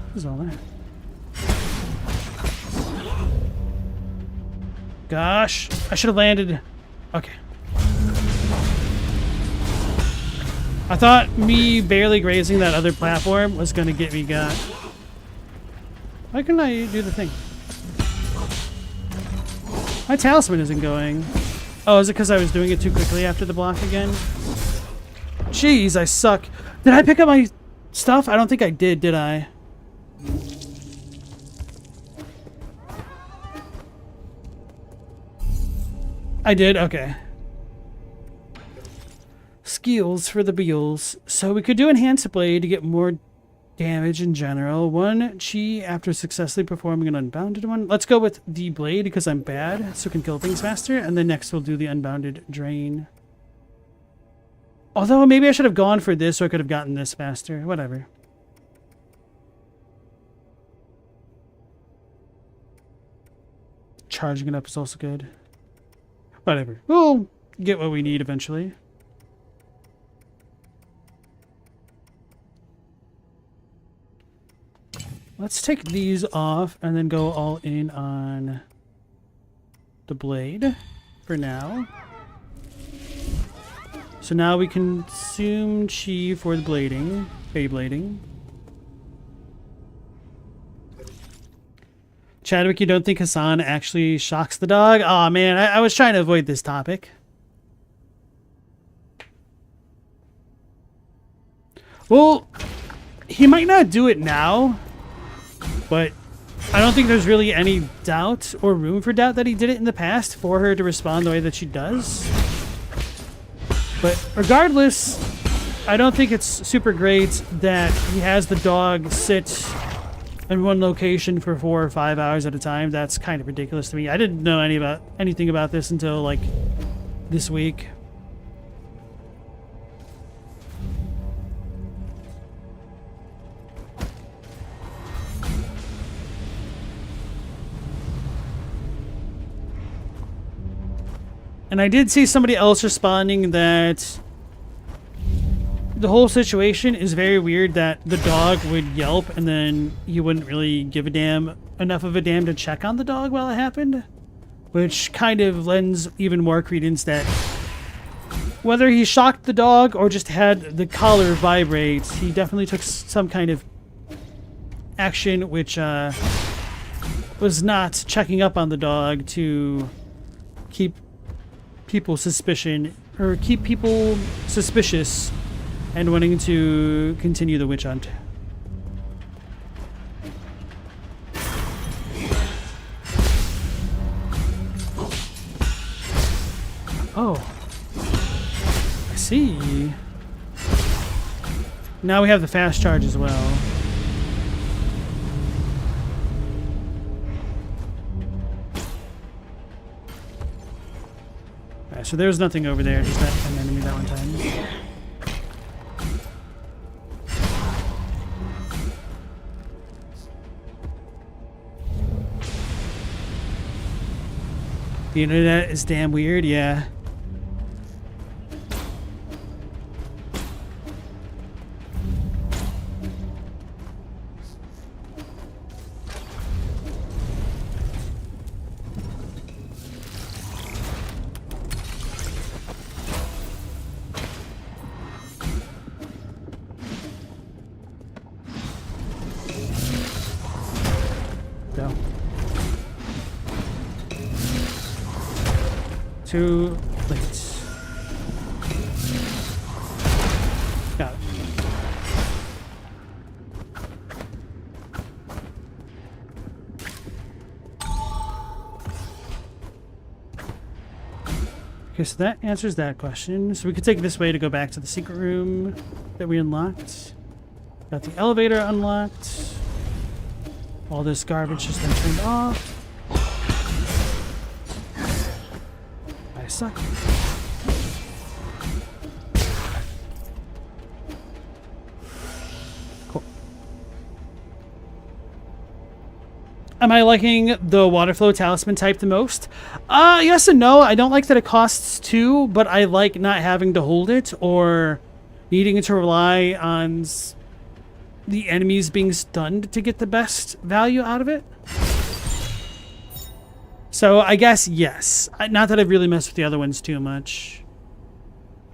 [SPEAKER 1] What is all that? Gosh, I should have landed. Okay. I thought me barely grazing that other platform was going to get me got. Why couldn't I do the thing? My talisman isn't going. Oh, is it because I was doing it too quickly after the block again? Jeez, I suck. Did I pick up my stuff? I don't think I did I? I did? Okay. Skills for the beals. So we could do Enhanced Blade to get more damage in general. 1 chi after successfully performing an unbounded one. Let's go with the blade because I'm bad, so we can kill things faster. And then next we'll do the unbounded drain. Although maybe I should have gone for this so I could have gotten this faster. Whatever. Charging it up is also good. Whatever. We'll get what we need eventually. Let's take these off and then go all in on the blade for now. So now we consume chi for the blading, Beyblading. Chadwick, you don't think Hassan actually shocks the dog? Aw, man, I was trying to avoid this topic. Well, he might not do it now, but I don't think there's really any doubt or room for doubt that he did it in the past for her to respond the way that she does. But regardless, I don't think it's super great that he has the dog sit in one location for 4 or 5 hours at a time. That's kind of ridiculous to me. I didn't know anything about this until like this week. And I did see somebody else responding that the whole situation is very weird that the dog would yelp and then you wouldn't really give a damn enough of a damn to check on the dog while it happened, which kind of lends even more credence that whether he shocked the dog or just had the collar vibrate, he definitely took some kind of action which was not checking up on the dog to keep people suspicious and wanting to continue the witch hunt. Oh, I see. Now we have the fast charge as well. Alright, so there's nothing over there, just that an enemy that one time. The internet is damn weird, yeah. Go. Too late. Got it. Okay, so that answers that question. So we could take this way to go back to the secret room that we unlocked. Got the elevator unlocked. All this garbage has been turned off. I suck. Cool. Am I liking the water flow talisman type the most? Yes and no. I don't like that it costs 2, but I like not having to hold it or needing to rely on the enemies being stunned to get the best value out of it. So I guess yes. Not that I've really messed with the other ones too much.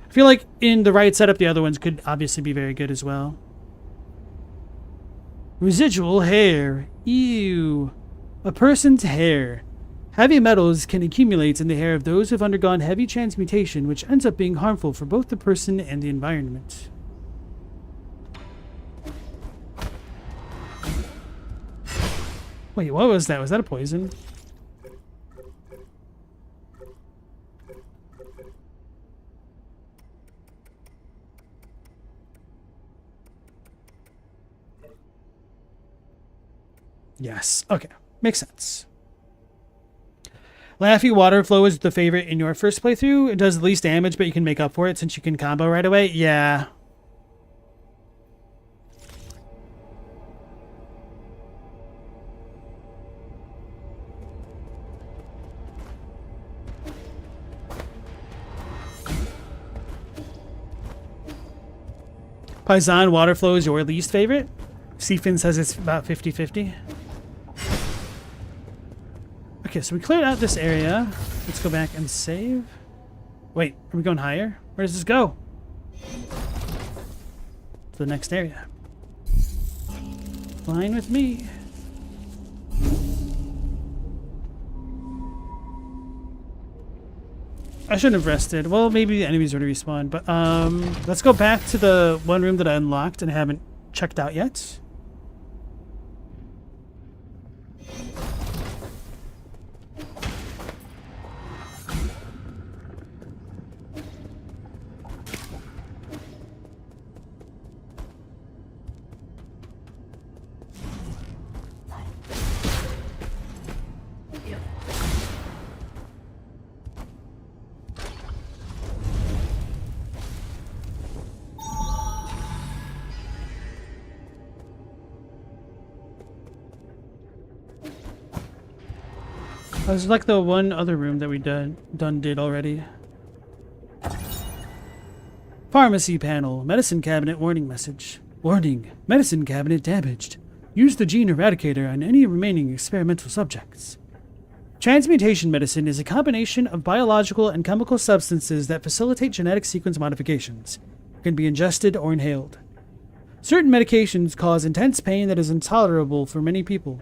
[SPEAKER 1] I feel like in the right setup, the other ones could obviously be very good as well. Residual hair. Ew. A person's hair. Heavy metals can accumulate in the hair of those who have undergone heavy transmutation, which ends up being harmful for both the person and the environment. Wait, what was that? Was that a poison? Yes. Okay. Makes sense. Laffy water flow is the favorite in your first playthrough. It does the least damage, but you can make up for it since you can combo right away. Yeah. Paisan water flow is your least favorite? Seafin says it's about 50-50. Okay, so we cleared out this area. Let's go back and save. Wait, are we going higher? Where does this go? To the next area. Fine with me. I shouldn't have rested. Well, maybe the enemies would respawn, but let's go back to the one room that I unlocked and haven't checked out yet. This is like the one other room that we did already. Pharmacy panel. Medicine cabinet warning message. Warning. Medicine cabinet damaged. Use the gene eradicator on any remaining experimental subjects. Transmutation medicine is a combination of biological and chemical substances that facilitate genetic sequence modifications. It can be ingested or inhaled. Certain medications cause intense pain that is intolerable for many people.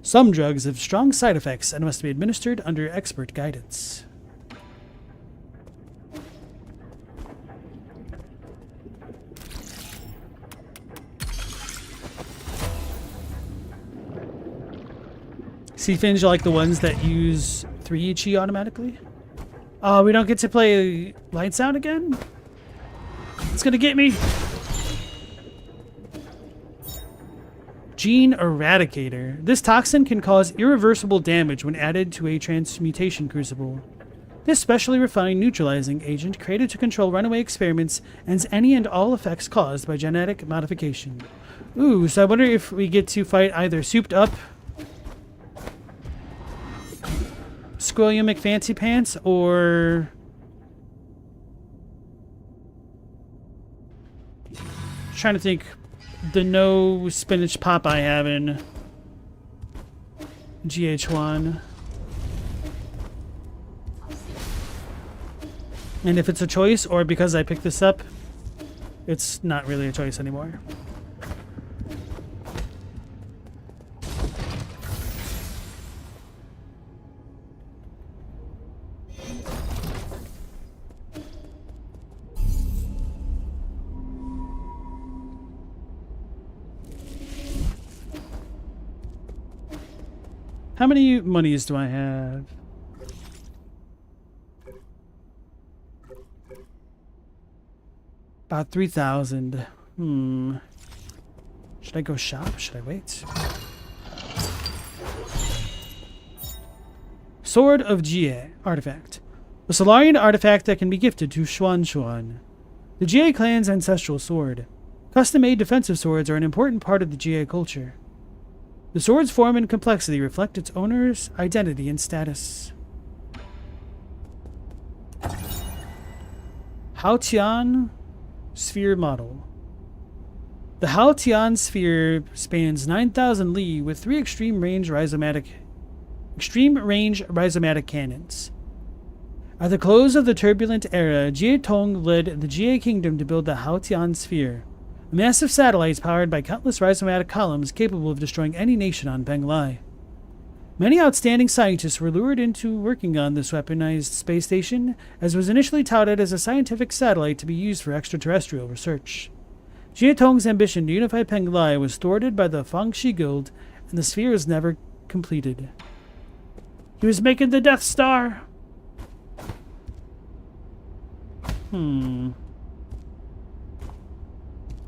[SPEAKER 1] Some drugs have strong side effects and must be administered under expert guidance. Sea Finge are like the ones that use 3 chi automatically. Oh, we don't get to play Lights Out again? It's gonna get me. Gene Eradicator. This toxin can cause irreversible damage when added to a transmutation crucible. This specially refined neutralizing agent created to control runaway experiments ends any and all effects caused by genetic modification. Ooh, so I wonder if we get to fight either Souped Up Squilliam McFancy Pants or trying to think the no spinach Popeye having GH1. And if it's a choice or because I picked this up, it's not really a choice anymore. How many monies do I have? About 3,000. Should I go shop? Should I wait? Sword of Jie artifact. A Solarian artifact that can be gifted to Xuan Xuan. The Jie clan's ancestral sword. Custom-made defensive swords are an important part of the Jie culture. The sword's form and complexity reflect its owner's identity and status. Haotian Sphere model. The Haotian Sphere spans 9,000 li with 3 extreme range rhizomatic cannons. At the close of the turbulent era, Jie Tong led the Jie kingdom to build the Haotian Sphere, a massive satellite powered by countless rhizomatic columns capable of destroying any nation on Penglai. Many outstanding scientists were lured into working on this weaponized space station, as it was initially touted as a scientific satellite to be used for extraterrestrial research. Jie Tong's ambition to unify Penglai was thwarted by the Fangxi Guild, and the sphere was never completed. He was making the Death Star!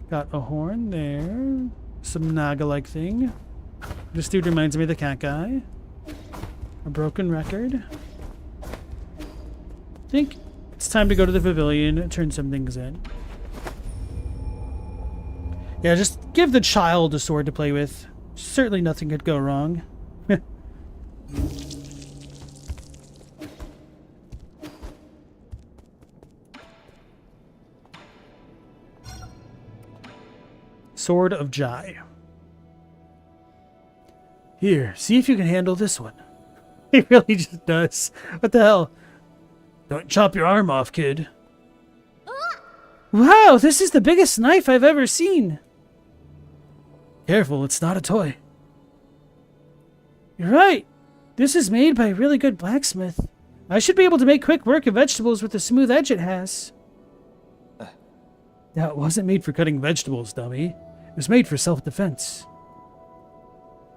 [SPEAKER 1] Got a horn there. Some Naga-like thing. This dude reminds me of the cat guy. A broken record. I think it's time to go to the pavilion and turn some things in. Yeah, just give the child a sword to play with. Certainly nothing could go wrong. Sword of Jai. Here, see if you can handle this one. He really just does. What the hell? Don't chop your arm off, kid. Wow, this is the biggest knife I've ever seen. Careful, it's not a toy. You're right. This is made by a really good blacksmith. I should be able to make quick work of vegetables with the smooth edge it has. Now, it wasn't made for cutting vegetables, dummy. It was made for self-defense.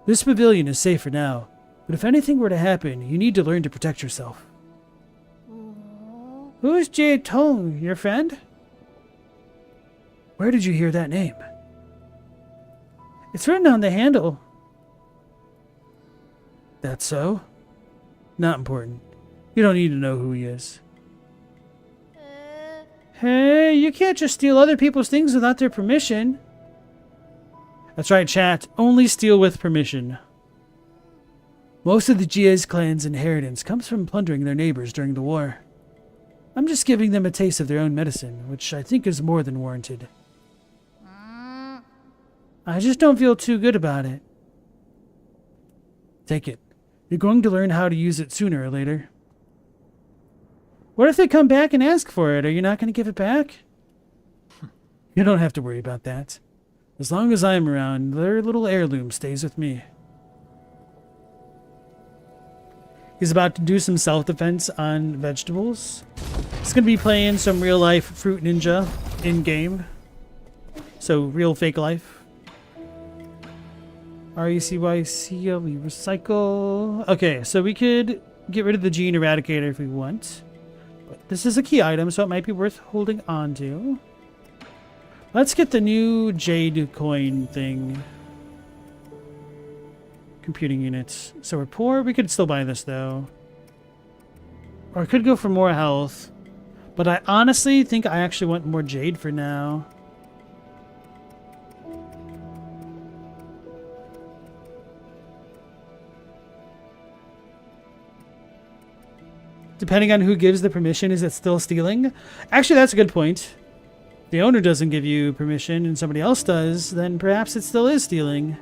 [SPEAKER 1] This pavilion is safe for now, but if anything were to happen, you need to learn to protect yourself. Who's Jie Tong, your friend? Where did you hear that name? It's written on the handle. That's so? Not important. You don't need to know who he is. Hey, you can't just steal other people's things without their permission. That's right, chat. Only steal with permission. Most of the Jie's clan's inheritance comes from plundering their neighbors during the war. I'm just giving them a taste of their own medicine, which I think is more than warranted. I just don't feel too good about it. Take it. You're going to learn how to use it sooner or later. What if they come back and ask for it? Are you not going to give it back? You don't have to worry about that. As long as I'm around, their little heirloom stays with me. He's about to do some self-defense on vegetables. He's going to be playing some real-life Fruit Ninja in-game. So, real fake life. RECYC, we recycle. Okay, so we could get rid of the gene eradicator if we want. But this is a key item, so it might be worth holding on to. Let's get the new jade coin thing. Computing units. So we're poor. We could still buy this, though. Or I could go for more health. But I honestly think I actually want more jade for now. Depending on who gives the permission, is it still stealing? Actually, that's a good point. If the owner doesn't give you permission and somebody else does, then perhaps it still is stealing.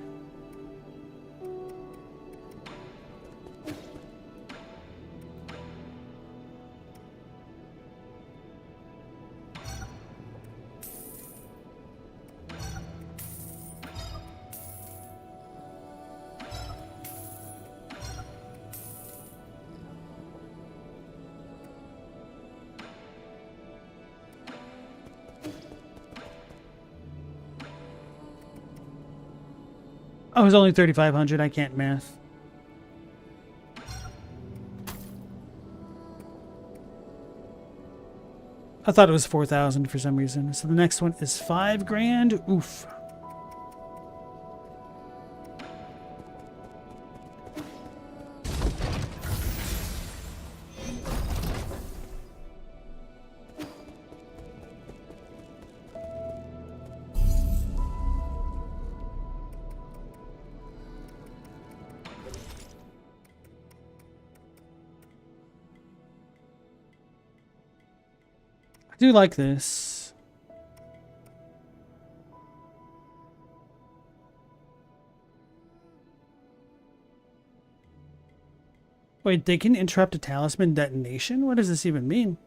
[SPEAKER 1] Oh, it was only 3,500. I can't math. I thought it was 4,000 for some reason. So the next one is 5 grand. Oof. I do like this. Wait, they can interrupt a talisman detonation? What does this even mean?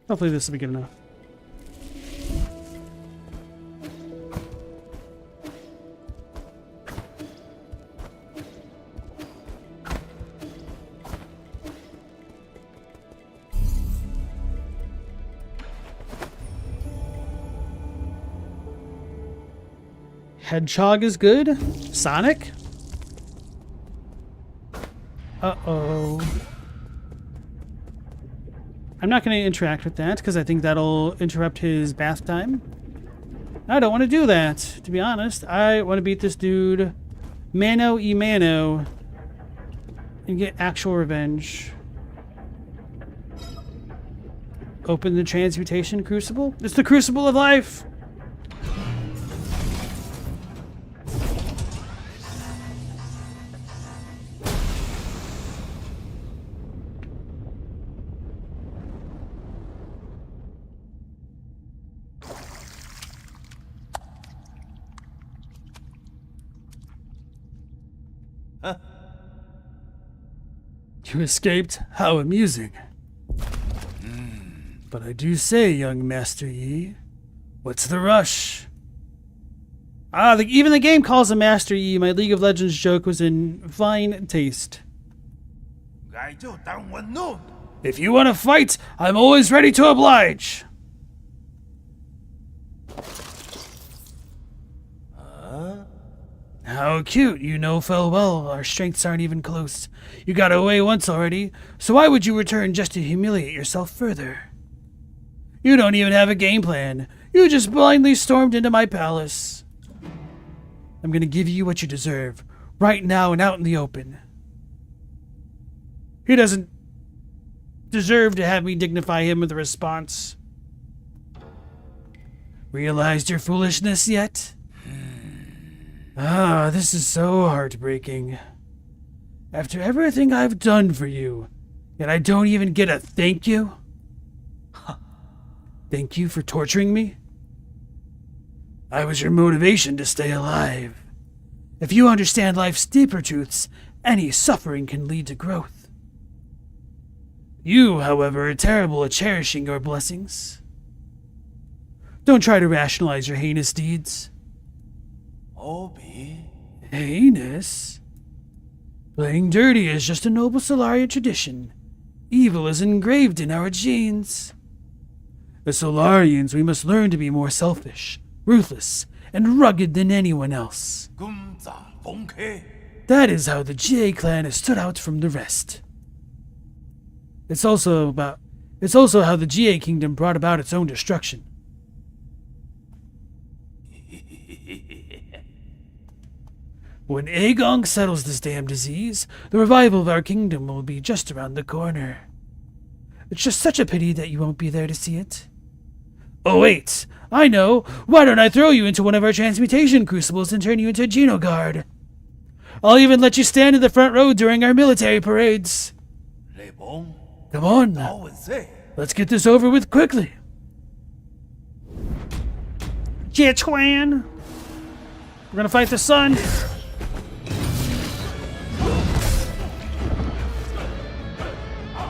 [SPEAKER 1] Hopefully this will be good enough. Hedgehog is good. Sonic? Uh-oh. I'm not going to interact with that because I think that'll interrupt his bath time. I don't want to do that, to be honest. I want to beat this dude mano y mano and get actual revenge. Open the transmutation crucible. It's the crucible of life. You escaped? How amusing. But I do say, young Master Yi, what's the rush? Ah, even the game calls him Master Yi. My League of Legends joke was in fine taste. If you want to fight, I'm always ready to oblige. How cute. You know full well our strengths aren't even close. You got away once already, so why would you return just to humiliate yourself further? You don't even have a game plan. You just blindly stormed into my palace. I'm gonna give you what you deserve, right now and out in the open. He doesn't deserve to have me dignify him with a response. Realized your foolishness yet? Ah, this is so heartbreaking. After everything I've done for you, yet I don't even get a thank you? Thank you for torturing me? I was your motivation to stay alive. If you understand life's deeper truths, any suffering can lead to growth. You, however, are terrible at cherishing your blessings. Don't try to rationalize your heinous deeds.
[SPEAKER 3] Obi.
[SPEAKER 1] Heinous? Playing dirty is just a noble Solarian tradition. Evil is engraved in our genes. As Solarians, we must learn to be more selfish, ruthless, and rugged than anyone else. That is how the GA clan has stood out from the rest. It's also how the GA kingdom brought about its own destruction. When Aegong settles this damn disease, the revival of our kingdom will be just around the corner. It's just such a pity that you won't be there to see it. Oh wait, I know! Why don't I throw you into one of our transmutation crucibles and turn you into a Genoguard? I'll even let you stand in the front row during our military parades. Come on, let's get this over with quickly. Jitwan! We're gonna fight the sun.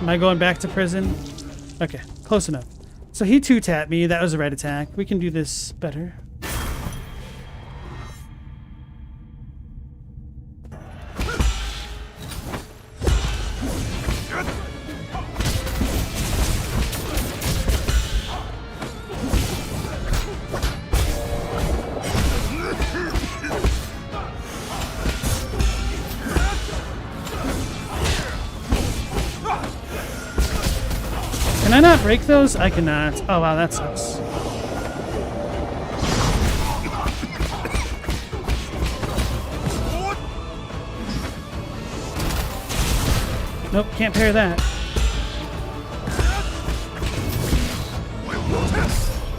[SPEAKER 1] Am I going back to prison? Okay, close enough. So he two-tapped me. That was a red attack. We can do this better. Can I not break those? I cannot. Oh wow, that sucks. Nope, can't parry that.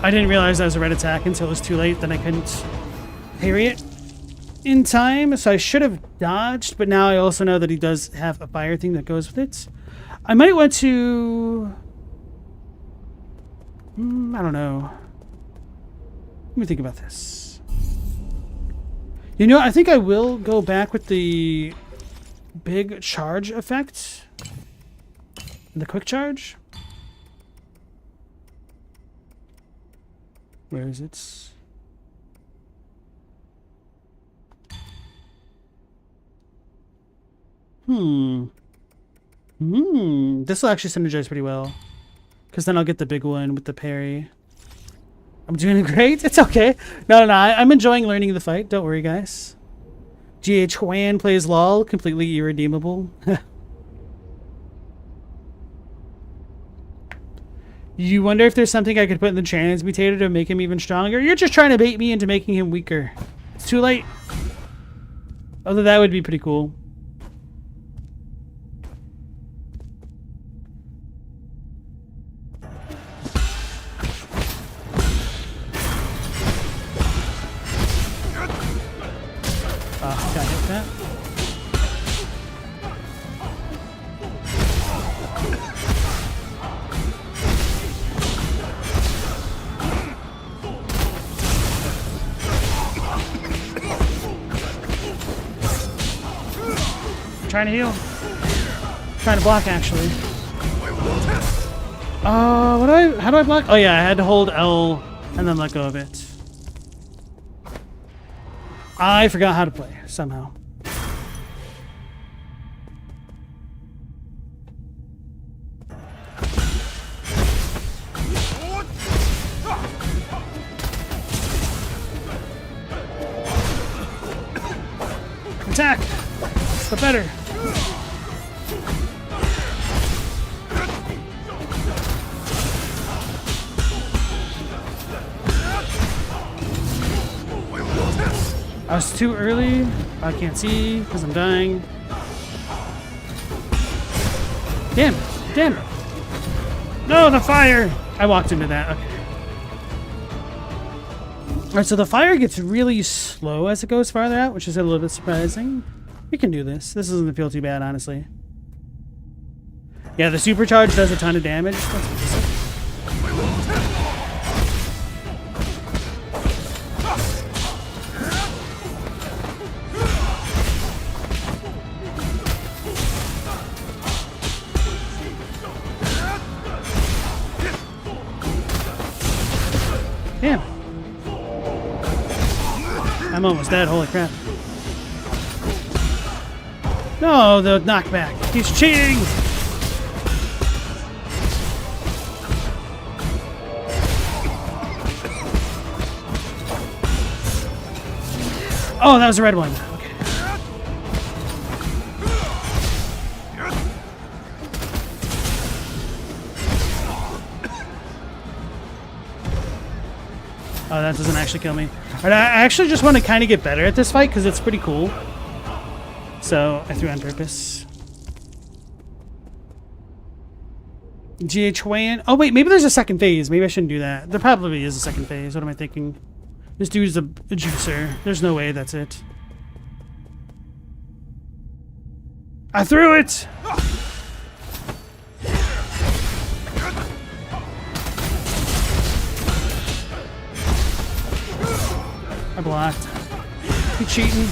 [SPEAKER 1] I didn't realize that was a red attack until it was too late, then I couldn't parry it in time, so I should have dodged, but now I also know that he does have a fire thing that goes with it. I might want to... I don't know. Let me think about this. You know, I think I will go back with the big charge effect. The quick charge. Where is it? This will actually synergize pretty well. Because then I'll get the big one with the parry. I'm doing great. It's okay. No. I'm enjoying learning the fight. Don't worry, guys. GH Hwan plays LOL. Completely irredeemable. You wonder if there's something I could put in the transmutator to make him even stronger? You're just trying to bait me into making him weaker. It's too late. Although that would be pretty cool. Gotta hit that. Trying to heal. Trying to block, actually. How do I block? Oh yeah, I had to hold L and then let go of it. I forgot how to play, somehow. Attack! But better. I was too early. I can't see because I'm dying. Damn! Damn! No, the fire! I walked into that. Okay. Alright, so the fire gets really slow as it goes farther out, which is a little bit surprising. We can do this. This doesn't feel too bad, honestly. Yeah, the supercharge does a ton of damage. That's interesting. Damn. I'm almost dead, holy crap. No, the knockback. He's cheating! Oh, that was the red one. Okay. Oh, that doesn't actually kill me. Alright, I actually just want to kind of get better at this fight because it's pretty cool. So, I threw it on purpose. GH weigh-in. Oh, wait, maybe there's a second phase. Maybe I shouldn't do that. There probably is a second phase. What am I thinking? This dude's a juicer. There's no way that's it. I threw it! I blocked. You cheating?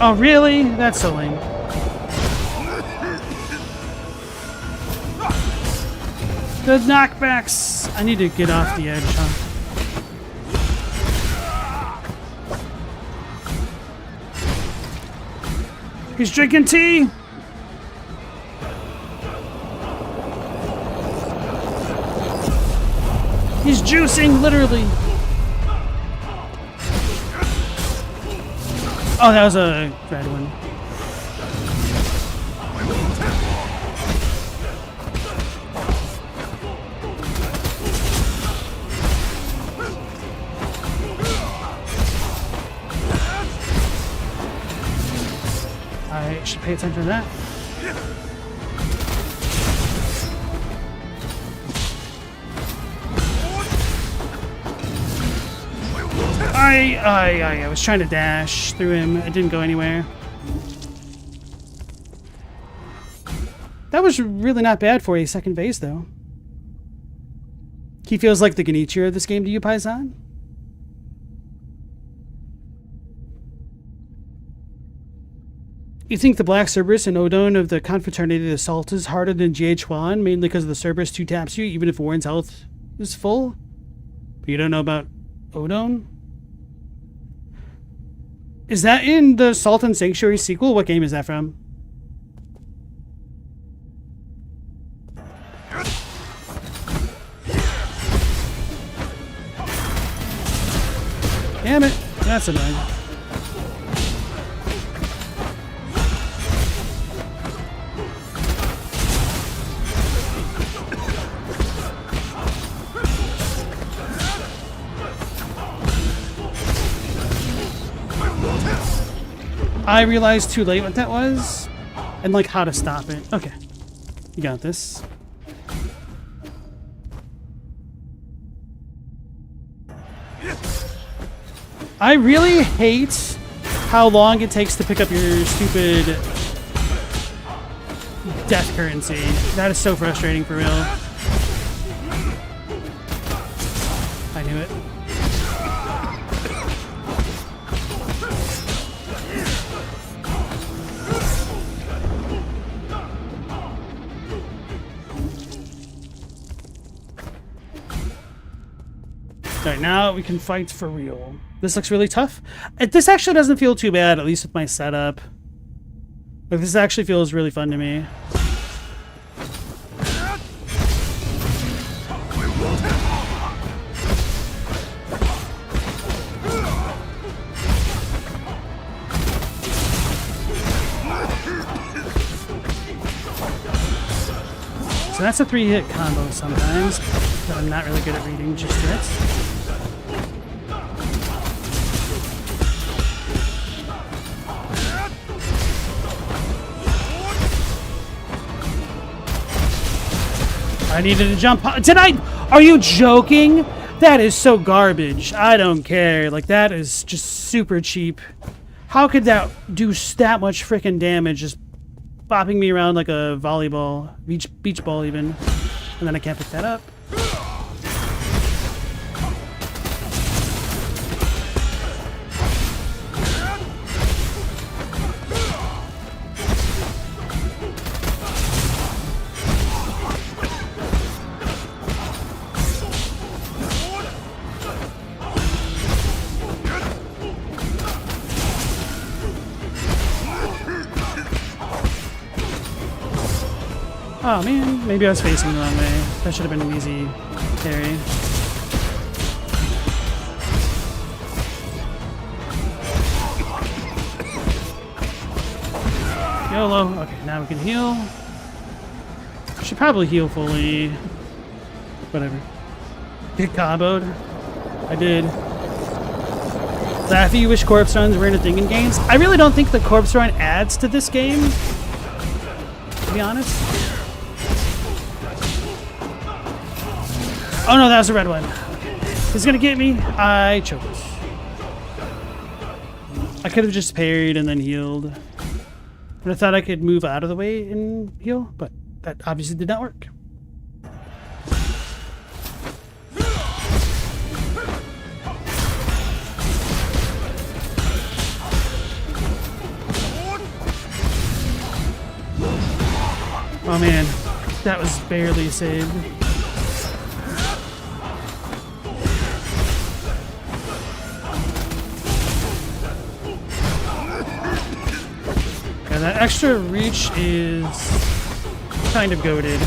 [SPEAKER 1] Oh, really? That's so lame. The knockbacks! I need to get off the edge, huh? He's drinking tea! He's juicing, literally! Oh, that was a red one. I should pay attention to that. I was trying to dash through him. It didn't go anywhere. That was really not bad for a second phase, though. He feels like the Genichiro of this game to you, Paisan? You think the Black Cerberus and Odon of the Confraternity of the Salt is harder than GH1, mainly because the Cerberus 2 taps you, even if Warren's health is full? But you don't know about Odon? Is that in the Salt and Sanctuary sequel? What game is that from? Damn it. That's annoying. I realized too late what that was and like how to stop it. Okay. You got this. I really hate how long it takes to pick up your stupid death currency. That is so frustrating for real. I knew it. now we can fight for real. This looks really tough. This actually doesn't feel too bad, at least with my setup. Like, this actually feels really fun to me. So that's a 3-hit combo sometimes, that I'm not really good at reading just yet. I needed to jump. Did I? Are you joking? That is so garbage. I don't care. Like, that is just super cheap. How could that do that much freaking damage just bopping me around like a volleyball, beach ball even, and then I can't pick that up. Oh man, maybe I was facing the wrong way. That should have been an easy parry. YOLO. Okay, now we can heal. Should probably heal fully. Whatever. Get comboed. I did. Laughy, you wish corpse runs weren't a thing in games? I really don't think the corpse run adds to this game, to be honest. Oh no, that was a red one. He's gonna get me. I choked. I could have just parried and then healed. And I thought I could move out of the way and heal, but that obviously did not work. Oh man, that was barely saved. Yeah, that extra reach is kind of goated.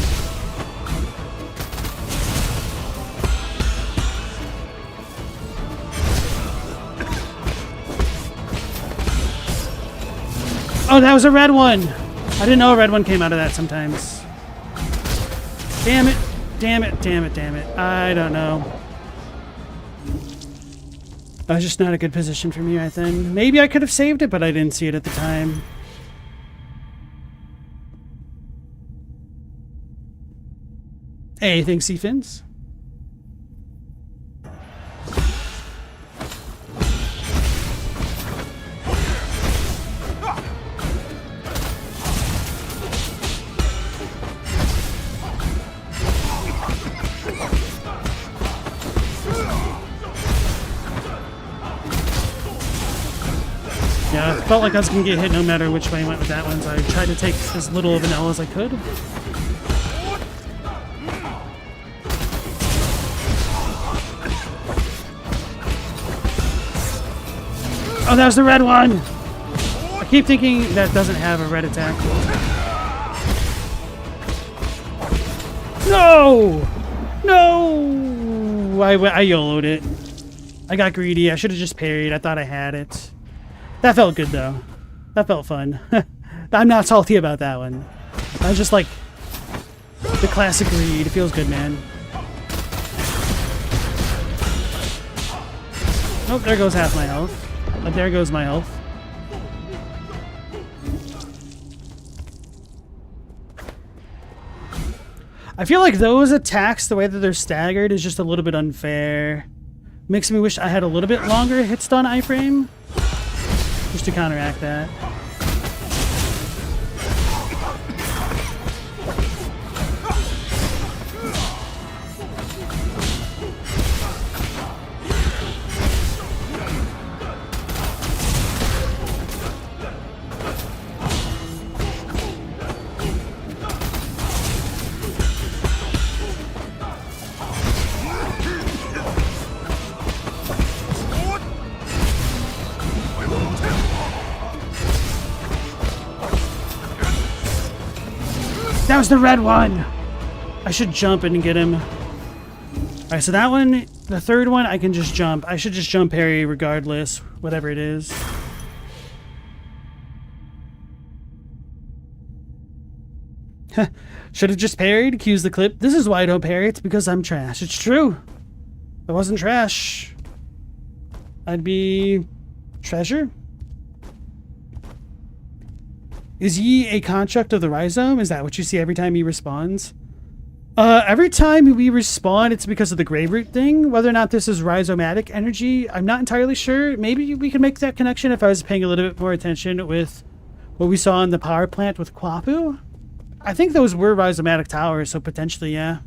[SPEAKER 1] Oh, that was a red one! I didn't know a red one came out of that sometimes. Damn it. Damn it, damn it, damn it. I don't know. That was just not a good position for me right then. Maybe I could have saved it, but I didn't see it at the time. Hey, thanks, Seafins. Yeah, I felt like I was going to get hit no matter which way I went with that one, so I tried to take as little of an L as I could. Oh, that was the red one! I keep thinking that doesn't have a red attack. No! No! I YOLO'd it. I got greedy. I should have just parried. I thought I had it. That felt good, though. That felt fun. I'm not salty about that one. I was just like the classic greed. It feels good, man. Oh, there goes half my health. But there goes my health. I feel like those attacks, the way that they're staggered, is just a little bit unfair. Makes me wish I had a little bit longer hit stun iframe, just to counteract that. That was the red one! I should jump and get him. Alright, so that one, the third one, I can just jump. I should just jump parry regardless, whatever it is. Should have just parried, cues the clip. This is why I don't parry, it's because I'm trash. It's true. If I wasn't trash, I'd be treasure. Is ye a construct of the rhizome? Is that what you see every time he respawns? Every time we respawn, it's because of the grave root thing. Whether or not this is rhizomatic energy, I'm not entirely sure. Maybe we could make that connection if I was paying a little bit more attention with what we saw in the power plant with Kwapu. I think those were rhizomatic towers, so potentially, yeah.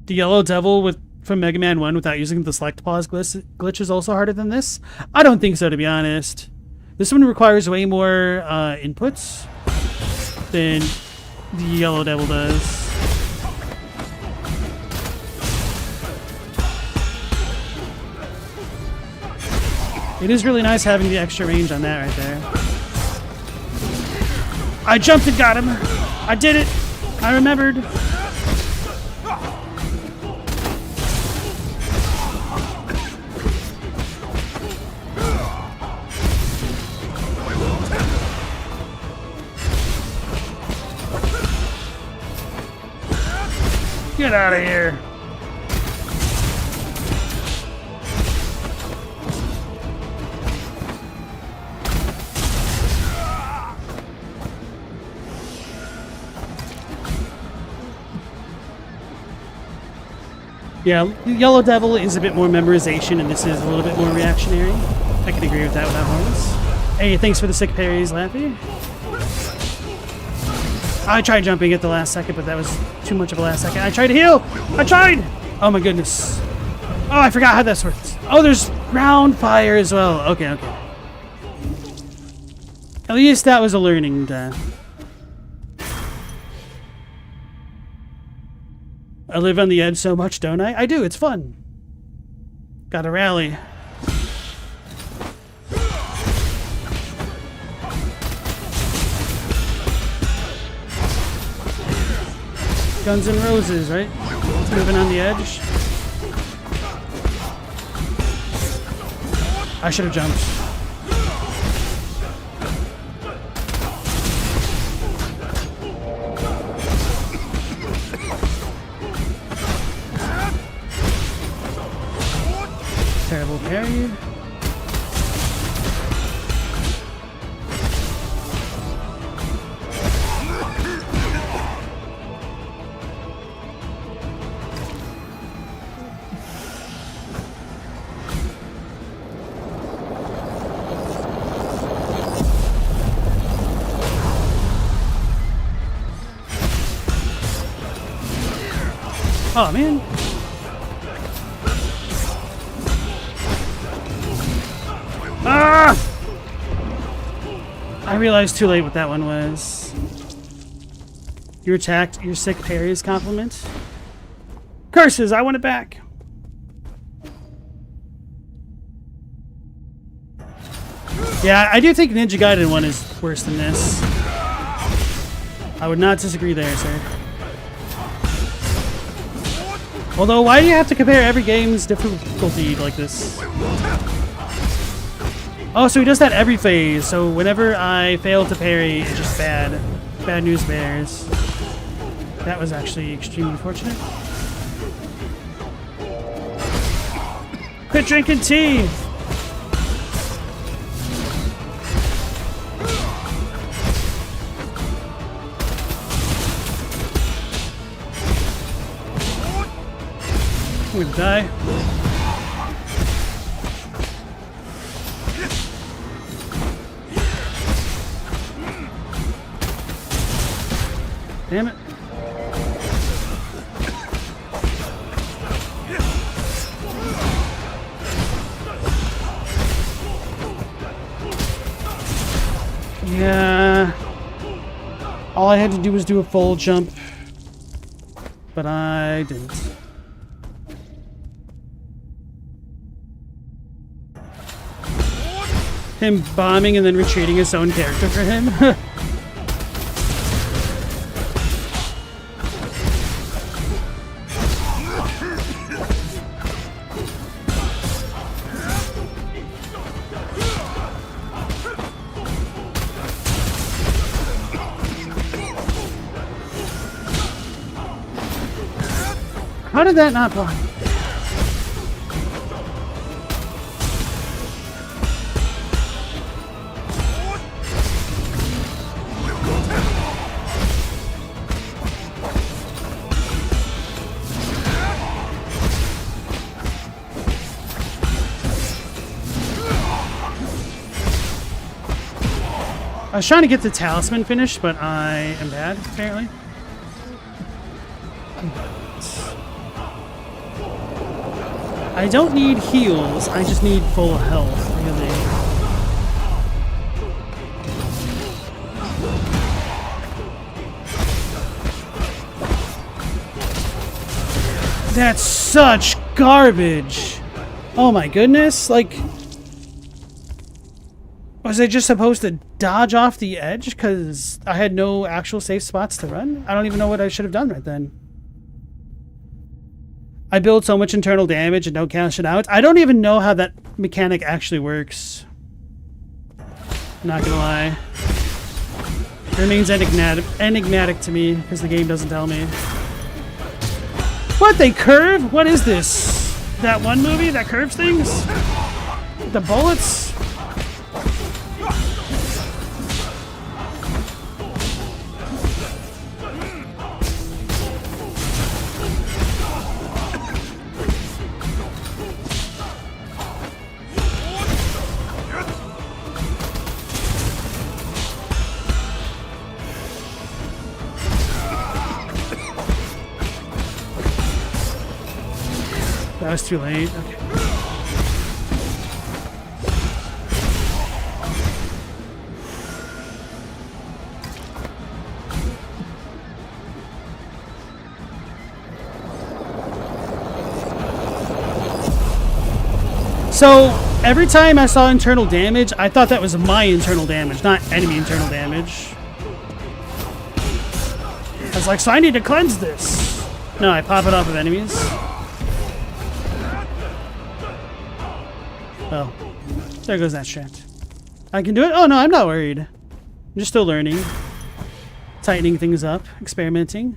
[SPEAKER 1] The Yellow Devil from Mega Man 1 without using the select pause glitch is also harder than this? I don't think so, to be honest. This one requires way more inputs than the Yellow Devil does. It is really nice having the extra range on that right there. I jumped and got him. I did it. I remembered. Get out of here. Yeah, Yellow Devil is a bit more memorization, and this is a little bit more reactionary. I can agree with that without horns. Hey, thanks for the sick parries, Lappy. I tried jumping at the last second, but that was too much of a last second. I tried to heal! I tried! Oh my goodness. Oh, I forgot how this works. Oh, there's ground fire as well. Okay, okay. At least that was a learning death. I live on the edge so much, don't I? I do, it's fun. Gotta rally. Guns and Roses, right? It's moving on the edge. I should have jumped. Terrible parry. Oh man. Ah! I realized too late what that one was. You attacked your sick parries compliment. Curses, I want it back. Yeah, I do think Ninja Gaiden 1 is worse than this. I would not disagree there, sir. Although, why do you have to compare every game's difficulty like this? Oh, so he does that every phase, so whenever I fail to parry, it's just bad. Bad news bears. That was actually extremely unfortunate. Quit drinking tea! I'm gonna die. Damn it. Yeah. All I had to do was do a full jump, but I didn't. Him bombing and then retreating his own character for him. How did that not block? I was trying to get the talisman finished, but I am bad, apparently. I don't need heals, I just need full health, really. That's such garbage! Oh my goodness, like... Was I just supposed to dodge off the edge because I had no actual safe spots to run? I don't even know what I should have done right then. I build so much internal damage and don't cash it out. I don't even know how that mechanic actually works. Not gonna lie. It remains enigmatic to me because the game doesn't tell me. What, they curve? What is this? That one movie that curves things? With the bullets? That was too late. Okay. So, every time I saw internal damage, I thought that was my internal damage, not enemy internal damage. I was like, so I need to cleanse this. No, I pop it off of enemies. Oh, there goes that shit. I can do it? Oh no, I'm not worried. I'm just still learning. Tightening things up, experimenting.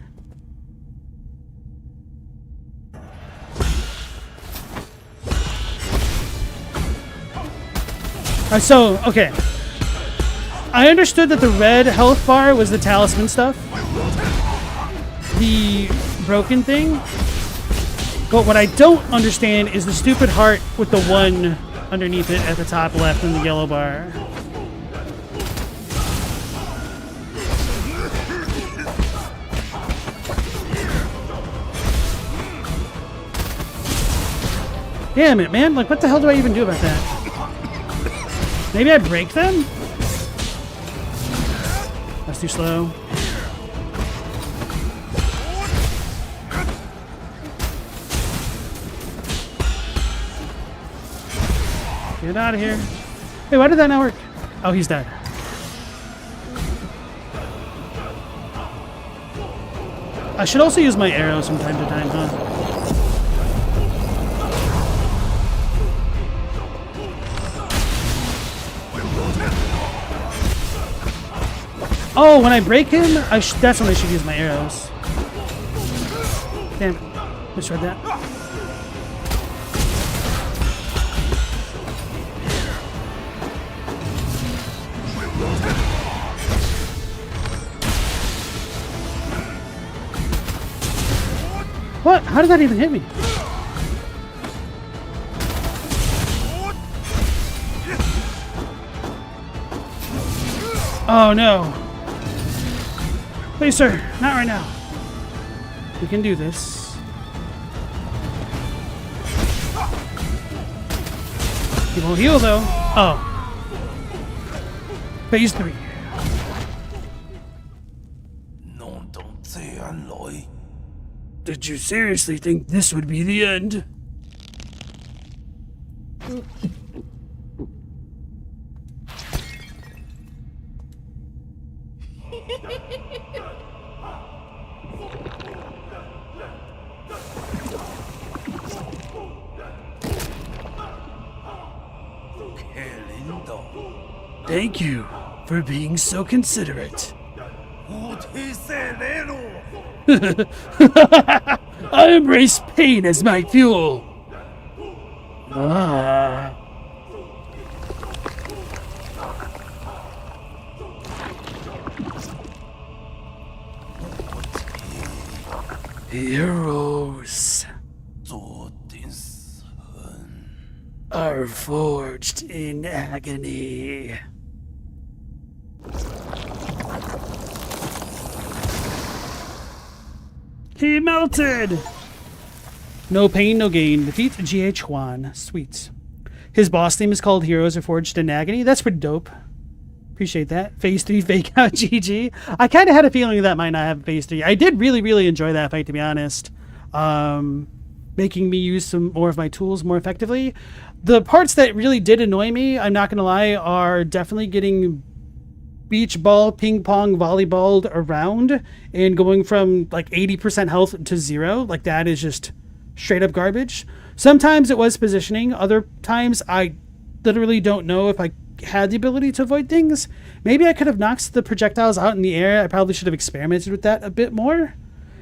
[SPEAKER 1] So, okay. I understood that the red health bar was the talisman stuff. The broken thing. But what I don't understand is the stupid heart with the one underneath it at the top left in the yellow bar. Damn it, man. Like, what the hell do I even do about that? Maybe I break them? That's too slow. Get out of here. Hey, why did that not work? Oh, he's dead. I should also use my arrows from time to time, huh? Oh, when I break him, that's when I should use my arrows. Damn it. Misread that. What? How did that even hit me? Oh no. Please, sir, not right now. We can do this. He won't heal though. Oh. Phase 3. Did you seriously think this would be the end? Thank you for being so considerate. I embrace pain as my fuel. Ah. Heroes are forged in agony. He melted! No pain, no gain. Defeat G.H. Juan. Sweet. His boss name is called Heroes Are Forged in Agony. That's pretty dope. Appreciate that. Phase 3 fake out GG. I kind of had a feeling that might not have Phase 3. I did really, really enjoy that fight, to be honest. Making me use some more of my tools more effectively. The parts that really did annoy me, I'm not going to lie, are definitely getting beach ball, ping pong, volleyballed around and going from like 80% health to 0. Like that is just straight up garbage. Sometimes it was positioning. Other times I literally don't know if I had the ability to avoid things. Maybe I could have knocked the projectiles out in the air. I probably should have experimented with that a bit more.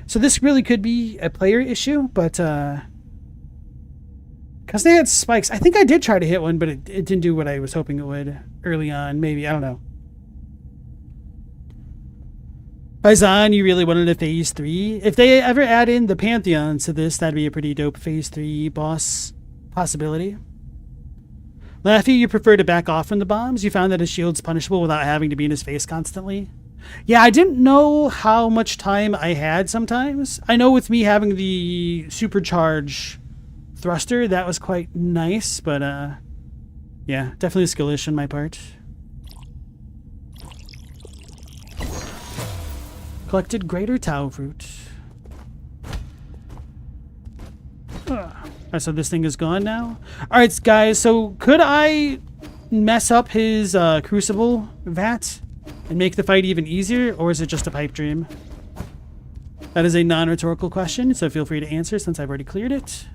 [SPEAKER 1] So this really could be a player issue, but because they had spikes. I think I did try to hit one, but it didn't do what I was hoping it would early on. Maybe, I don't know. Faizan, you really wanted a Phase 3? If they ever add in the Pantheons to this, that'd be a pretty dope Phase 3 boss possibility. Laffy, you prefer to back off from the bombs? You found that his shield's punishable without having to be in his face constantly? Yeah, I didn't know how much time I had sometimes. I know with me having the supercharge thruster, that was quite nice, but yeah, definitely a skill issue on my part. Collected greater Tau fruit. Alright, so this thing is gone now. Alright, guys, so could I mess up his crucible vat and make the fight even easier, or is it just a pipe dream? That is a non-rhetorical question, so feel free to answer since I've already cleared it.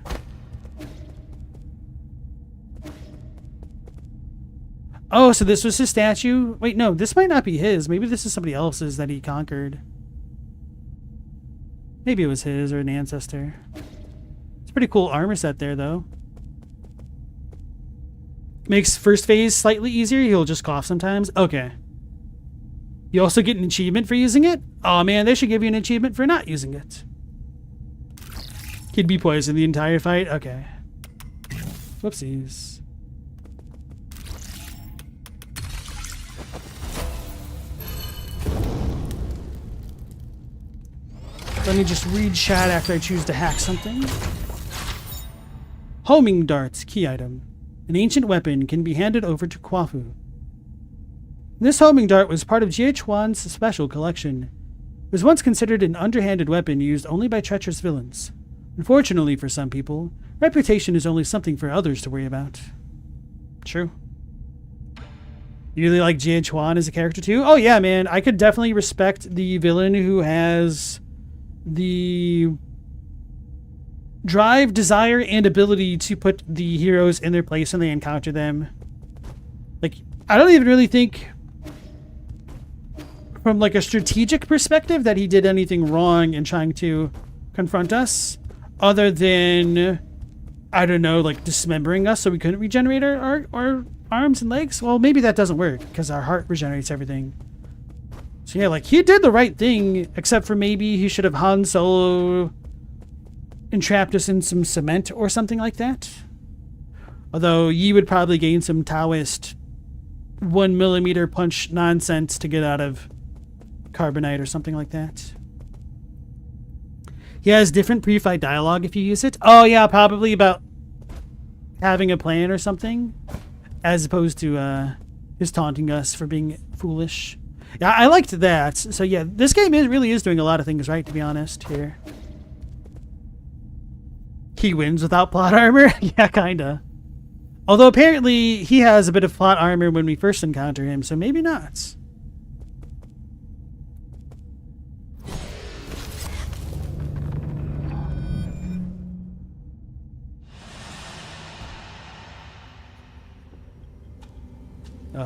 [SPEAKER 1] Oh, so this was his statue? Wait, no, this might not be his. Maybe this is somebody else's that he conquered. Maybe it was his or an ancestor. It's a pretty cool armor set there, though. Makes first phase slightly easier. He'll just cough sometimes. Okay. You also get an achievement for using it? Oh man, they should give you an achievement for not using it. He'd be poisoned the entire fight? Okay. Whoopsies. Let me just read chat after I choose to hack something. Homing darts, key item. An ancient weapon can be handed over to Kwafu. This homing dart was part of G.H. Juan's special collection. It was once considered an underhanded weapon used only by treacherous villains. Unfortunately for some people, reputation is only something for others to worry about. True. You really like G.H. Juan as a character too? Oh yeah, man. I could definitely respect the villain who has the drive, desire, and ability to put the heroes in their place when they encounter them. Like, I don't even really think from like a strategic perspective that he did anything wrong in trying to confront us, other than, I don't know, like dismembering us so we couldn't regenerate our arms and legs. Well, maybe that doesn't work because our heart regenerates everything. So yeah, like he did the right thing, except for maybe he should have Han Solo entrapped us in some cement or something like that. Although Yi would probably gain some Taoist 1mm punch nonsense to get out of carbonite or something like that. He has different pre-fight dialogue if you use it. Oh yeah, probably about having a plan or something, as opposed to his taunting us for being foolish. Yeah, I liked that. So yeah, this game really is doing a lot of things right, to be honest, here. He wins without plot armor? Yeah, kinda. Although apparently he has a bit of plot armor when we first encounter him, so maybe not.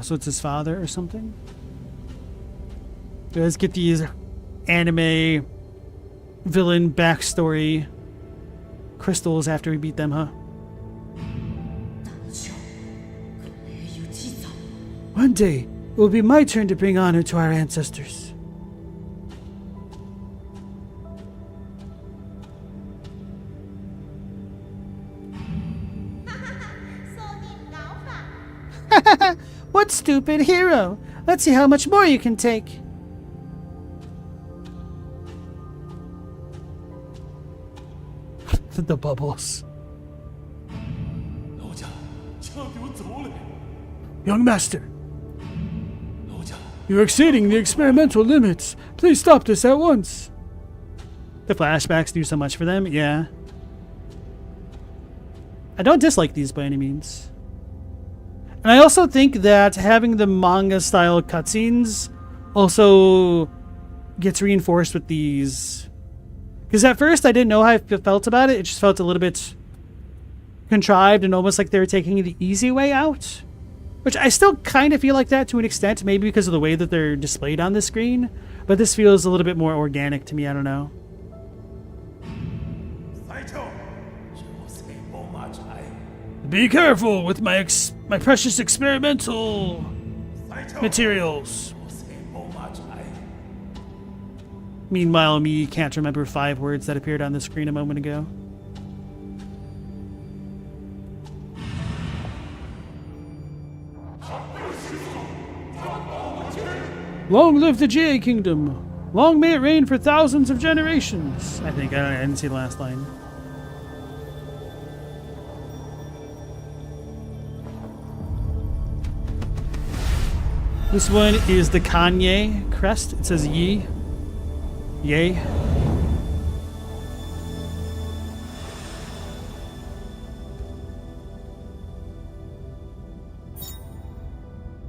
[SPEAKER 1] So it's his father or something? Let's get these anime villain backstory crystals after we beat them, huh? One day, it will be my turn to bring honor to our ancestors. What stupid hero? Let's see how much more you can take. The bubbles. Young master, you're exceeding the experimental limits. Please stop this at once. The flashbacks do so much for them, yeah. I don't dislike these by any means. And I also think that having the manga-style cutscenes also gets reinforced with these. Because at first I didn't know how I felt about it. It just felt a little bit contrived and almost like they were taking the easy way out. Which I still kind of feel like that to an extent, maybe because of the way that they're displayed on the screen. But this feels a little bit more organic to me, I don't know. Be careful with my precious experimental materials. Meanwhile, me can't remember 5 words that appeared on the screen a moment ago. Long live the GA Kingdom! Long may it reign for thousands of generations! I think, I didn't see the last line. This one is the Kanye crest. It says Yi. Yay.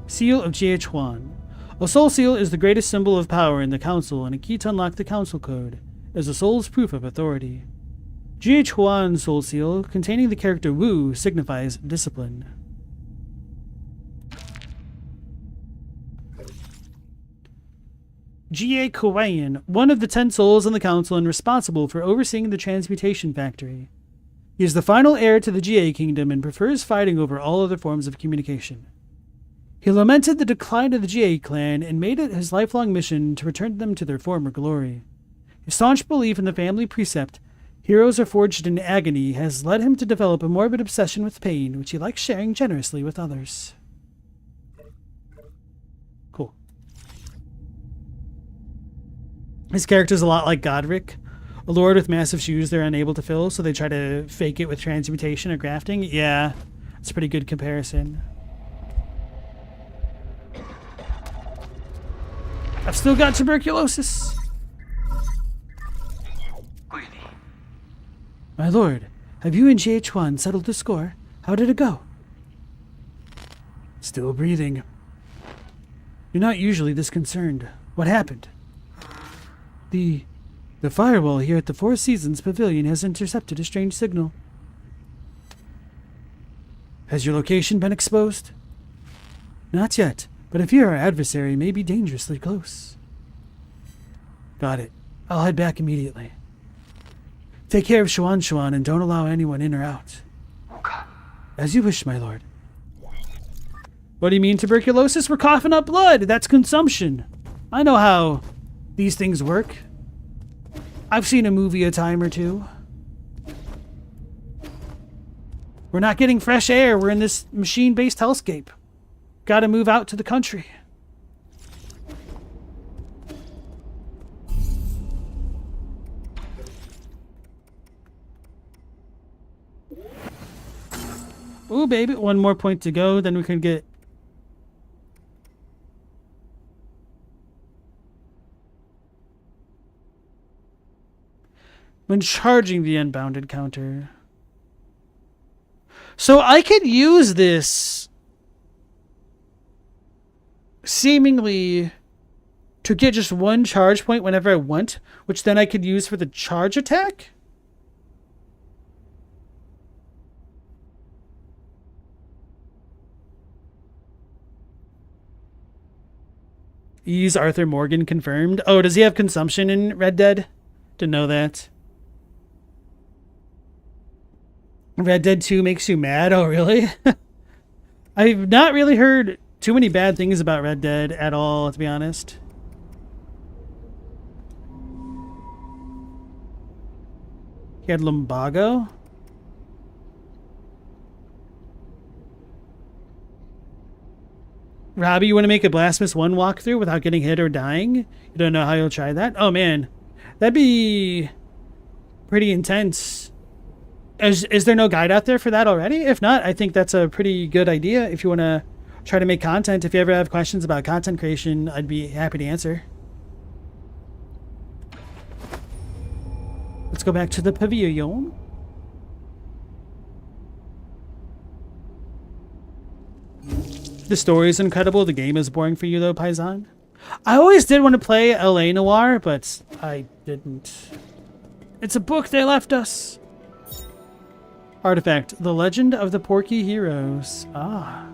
[SPEAKER 1] Seal of GH1. A soul seal is the greatest symbol of power in the council and a key to unlock the council code, as a soul's proof of authority. GH1 soul seal, containing the character Wu, signifies discipline. G.A. Kawayan, one of the 10 souls in the council and responsible for overseeing the transmutation factory. He is the final heir to the GA Kingdom and prefers fighting over all other forms of communication. He lamented the decline of the GA clan and made it his lifelong mission to return them to their former glory. His staunch belief in the family precept, heroes are forged in agony, has led him to develop a morbid obsession with pain, which he likes sharing generously with others. Cool. His character's a lot like Godric, a lord with massive shoes they're unable to fill, so they try to fake it with transmutation or grafting. Yeah, it's a pretty good comparison. I've still got tuberculosis. My lord, have you and GH1 settled the score? How did it go? Still breathing. You're not usually this concerned. What happened? The firewall here at the Four Seasons Pavilion has intercepted a strange signal. Has your location been exposed? Not yet, but I fear our adversary may be dangerously close. Got it. I'll head back immediately. Take care of Shuan and don't allow anyone in or out. As you wish, my lord. What do you mean tuberculosis? We're coughing up blood. That's consumption. I know how these things work. I've seen a movie a time or two. We're not getting fresh air. We're in this machine-based hellscape. Gotta move out to the country. Ooh, baby. One more point to go, then we can get... When charging the unbounded counter. So I could use this seemingly to get just one charge point whenever I want, which then I could use for the charge attack? Ease Arthur Morgan confirmed. Oh, does he have consumption in Red Dead? Didn't know that. Red Dead 2 makes you mad? Oh, really? I've not really heard too many bad things about Red Dead at all, to be honest. He had lumbago. Robbie, you want to make a Blasphemous 1 walkthrough without getting hit or dying? You don't know how you'll try that? Oh, man. That'd be pretty intense. Is there no guide out there for that already? If not, I think that's a pretty good idea if you want to try to make content. If you ever have questions about content creation, I'd be happy to answer. Let's go back to the pavilion. The story is incredible. The game is boring for you, though, Paisan. I always did want to play L.A. Noire, but I didn't. It's a book they left us. Artifact, The Legend of the Porky Heroes. Ah.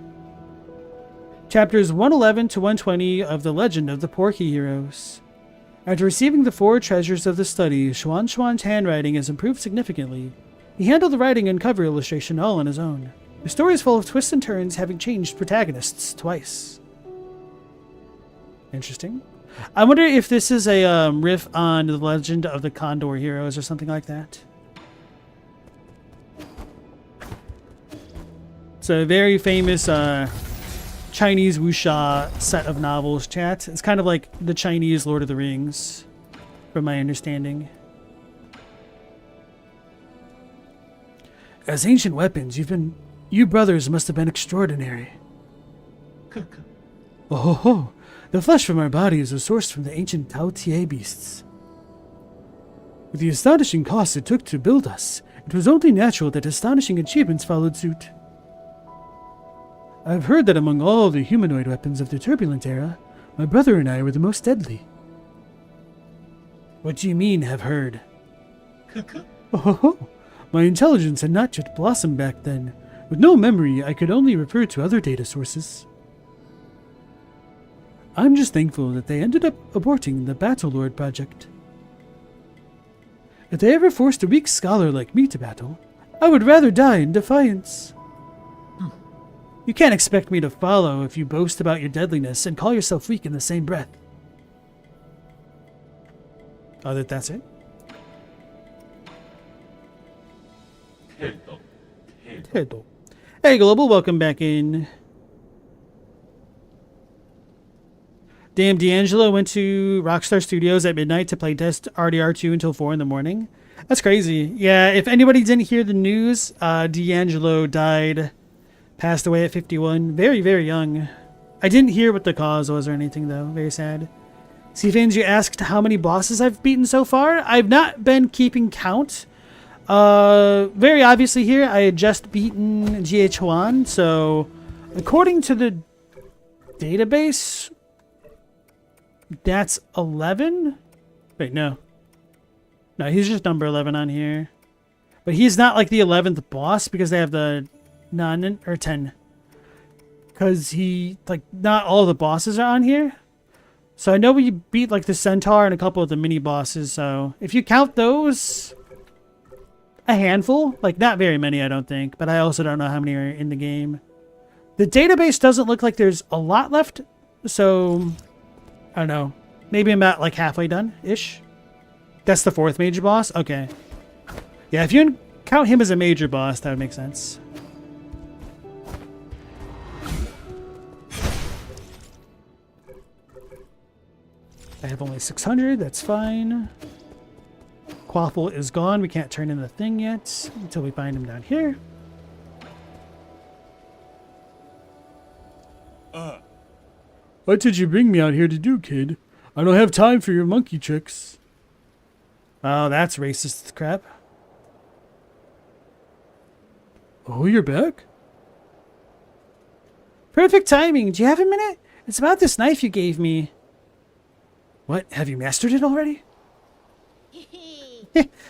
[SPEAKER 1] Chapters 111 to 120 of The Legend of the Porky Heroes. After receiving the 4 treasures of the study, Xuan Xuan's handwriting has improved significantly. He handled the writing and cover illustration all on his own. The story is full of twists and turns, having changed protagonists twice. Interesting. I wonder if this is a riff on The Legend of the Condor Heroes or something like that. It's a very famous Chinese wuxia set of novels, chat. It's kind of like the Chinese Lord of the Rings, from my understanding. As ancient weapons, you brothers must have been extraordinary. Oh ho ho! The flesh from our bodies was sourced from the ancient Tao Tie beasts. With the astonishing costs it took to build us, it was only natural that astonishing achievements followed suit. I've heard that among all the humanoid weapons of the turbulent era, my brother and I were the most deadly. What do you mean, have heard? Oh ho ho! My intelligence had not yet blossomed back then. With no memory, I could only refer to other data sources. I'm just thankful that they ended up aborting the Battlelord project. If they ever forced a weak scholar like me to battle, I would rather die in defiance. You can't expect me to follow if you boast about your deadliness and call yourself weak in the same breath. Oh, that's it? Hello. Hey, Global, welcome back in. Damn, D'Angelo went to Rockstar Studios at midnight to play test RDR2 until 4 in the morning. That's crazy. Yeah, if anybody didn't hear the news, D'Angelo passed away at 51. Very, very young. I didn't hear what the cause was or anything, though. Very sad. C-Fans, you asked how many bosses I've beaten so far. I've not been keeping count. Very obviously here, I had just beaten GH Juan, so according to the database, that's 11? Wait, no. No, he's just number 11 on here. But he's not like the 11th boss because they have the 9 or 10. Because not all the bosses are on here. So I know we beat like the Centaur and a couple of the mini bosses, so if you count those, a handful. Like, not very many, I don't think. But I also don't know how many are in the game. The database doesn't look like there's a lot left. So, I don't know. Maybe I'm about, like, halfway done-ish. That's the 4th major boss? Okay. Yeah, if you count him as a major boss, that would make sense. I have only 600. That's fine. Quaffle is gone. We can't turn in the thing yet until we find him down here. What did you bring me out here to do, kid? I don't have time for your monkey tricks. Oh, that's racist crap. Oh, you're back? Perfect timing. Do you have a minute? It's about this knife you gave me. What? Have you mastered it already?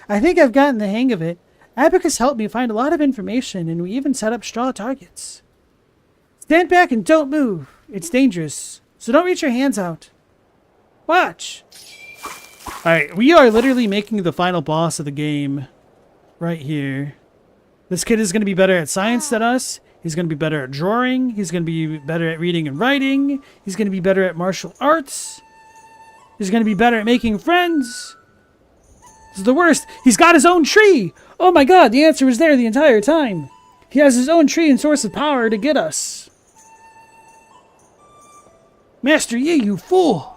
[SPEAKER 1] I think I've gotten the hang of it. Abacus helped me find a lot of information, and we even set up straw targets. Stand back and don't move. It's dangerous, so don't reach your hands out. Watch. Alright, we are literally making the final boss of the game right here. This kid is going to be better at science than us. He's going to be better at drawing. He's going to be better at reading and writing. He's going to be better at martial arts. He's going to be better at making friends. This is the worst. He's got his own tree. Oh my god, the answer was there the entire time. He has his own tree and source of power to get us. Master Yi, you fool.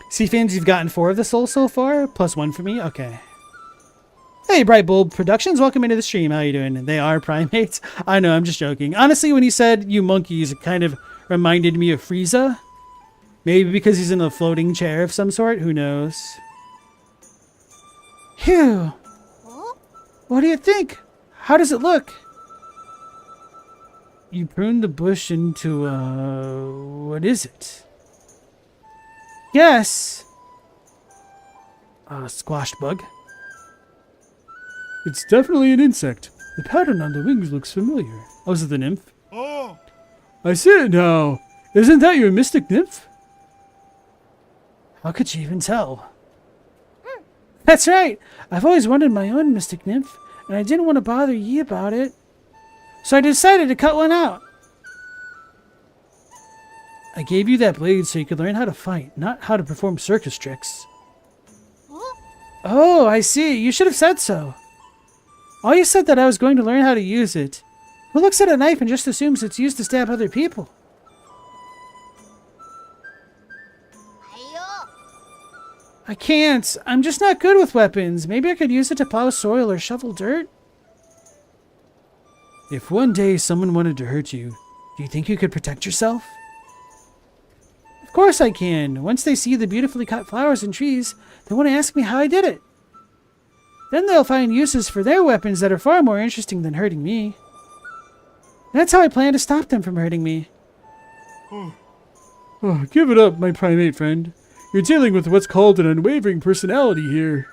[SPEAKER 1] See, fans, you've gotten 4 of the souls so far, plus 1 for me. Okay. Hey, Bright Bulb Productions, welcome into the stream. How you doing? They are primates. I know, I'm just joking. Honestly, when he said you monkeys, it kind of reminded me of Frieza. Maybe because he's in a floating chair of some sort. Who knows? Phew. What do you think? How does it look? You pruned the bush into what is it? Yes. Squashed bug. It's definitely an insect. The pattern on the wings looks familiar. Oh, is it the nymph?
[SPEAKER 2] Oh!
[SPEAKER 1] I see it now. Isn't that your mystic nymph? How could you even tell? That's right. I've always wanted my own mystic nymph, and I didn't want to bother Yi about it. So I decided to cut one out. I gave you that blade so you could learn how to fight, not how to perform circus tricks. Oh, I see. You should have said so. Oh, you said that I was going to learn how to use it. Who looks at a knife and just assumes it's used to stab other people? I can't. I'm just not good with weapons. Maybe I could use it to plow soil or shovel dirt. If one day someone wanted to hurt you, do you think you could protect yourself? Of course I can. Once they see the beautifully cut flowers and trees, they want to ask me how I did it. Then they'll find uses for their weapons that are far more interesting than hurting me. That's how I plan to stop them from hurting me. Oh, give it up, my primate friend. You're dealing with what's called an unwavering personality here.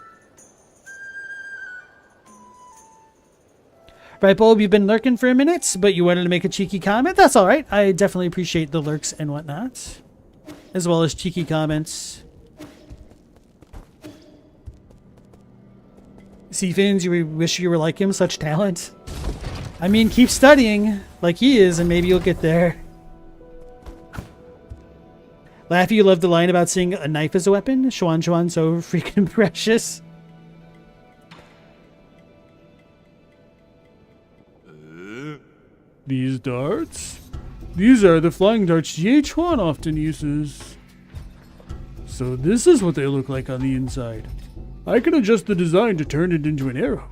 [SPEAKER 1] Right, Bulb, you've been lurking for a minute, but you wanted to make a cheeky comment? That's alright. I definitely appreciate the lurks and whatnot. As well as cheeky comments. See, Fins, you wish you were like him, such talent. I mean, keep studying like he is, and maybe you'll get there. Laffy, you love the line about seeing a knife as a weapon? Schwan Schwan, so freaking precious. These darts? These are the flying darts GH1 often uses. So this is what they look like on the inside. I can adjust the design to turn it into an arrow.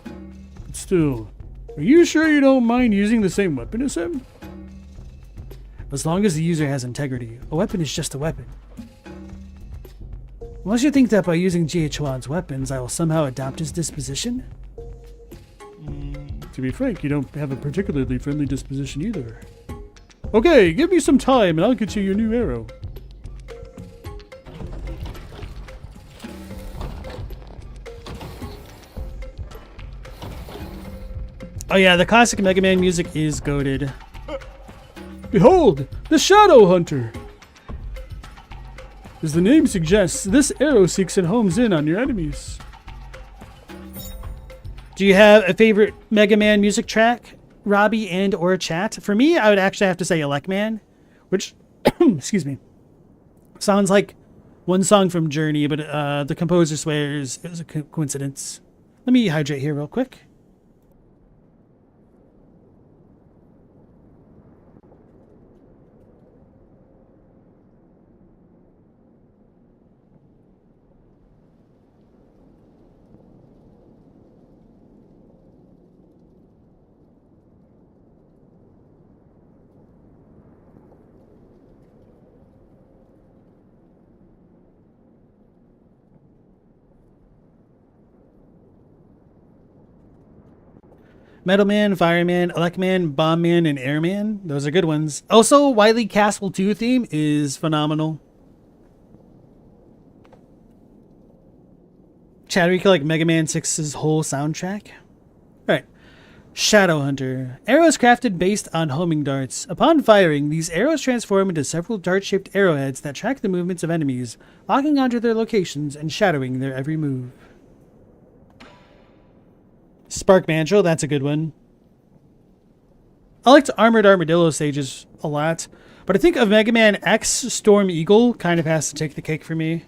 [SPEAKER 1] But still, are you sure you don't mind using the same weapon as him? As long as the user has integrity, a weapon is just a weapon. Unless you think that by using GH1's weapons, I will somehow adopt his disposition? To be frank, you don't have a particularly friendly disposition either. Okay, give me some time and I'll get you your new arrow. Oh yeah, the classic Mega Man music is goated. Behold, the Shadow Hunter! As the name suggests, this arrow seeks and homes in on your enemies. Do you have a favorite Mega Man music track, Robbie and or chat? For me, I would actually have to say Elecman, which, excuse me, sounds like one song from Journey, but the composer swears it was a coincidence. Let me hydrate here real quick. Metal Man, Fireman, Elecman, Bombman, and Airman. Those are good ones. Also, Wily Castle 2 theme is phenomenal. Chad, we like Mega Man 6's whole soundtrack. Alright. Shadow Hunter. Arrows crafted based on homing darts. Upon firing, these arrows transform into several dart-shaped arrowheads that track the movements of enemies, locking onto their locations and shadowing their every move. Spark Mandrill, that's a good one. I liked Armored Armadillo stages a lot, but I think of Mega Man X, Storm Eagle kind of has to take the cake for me.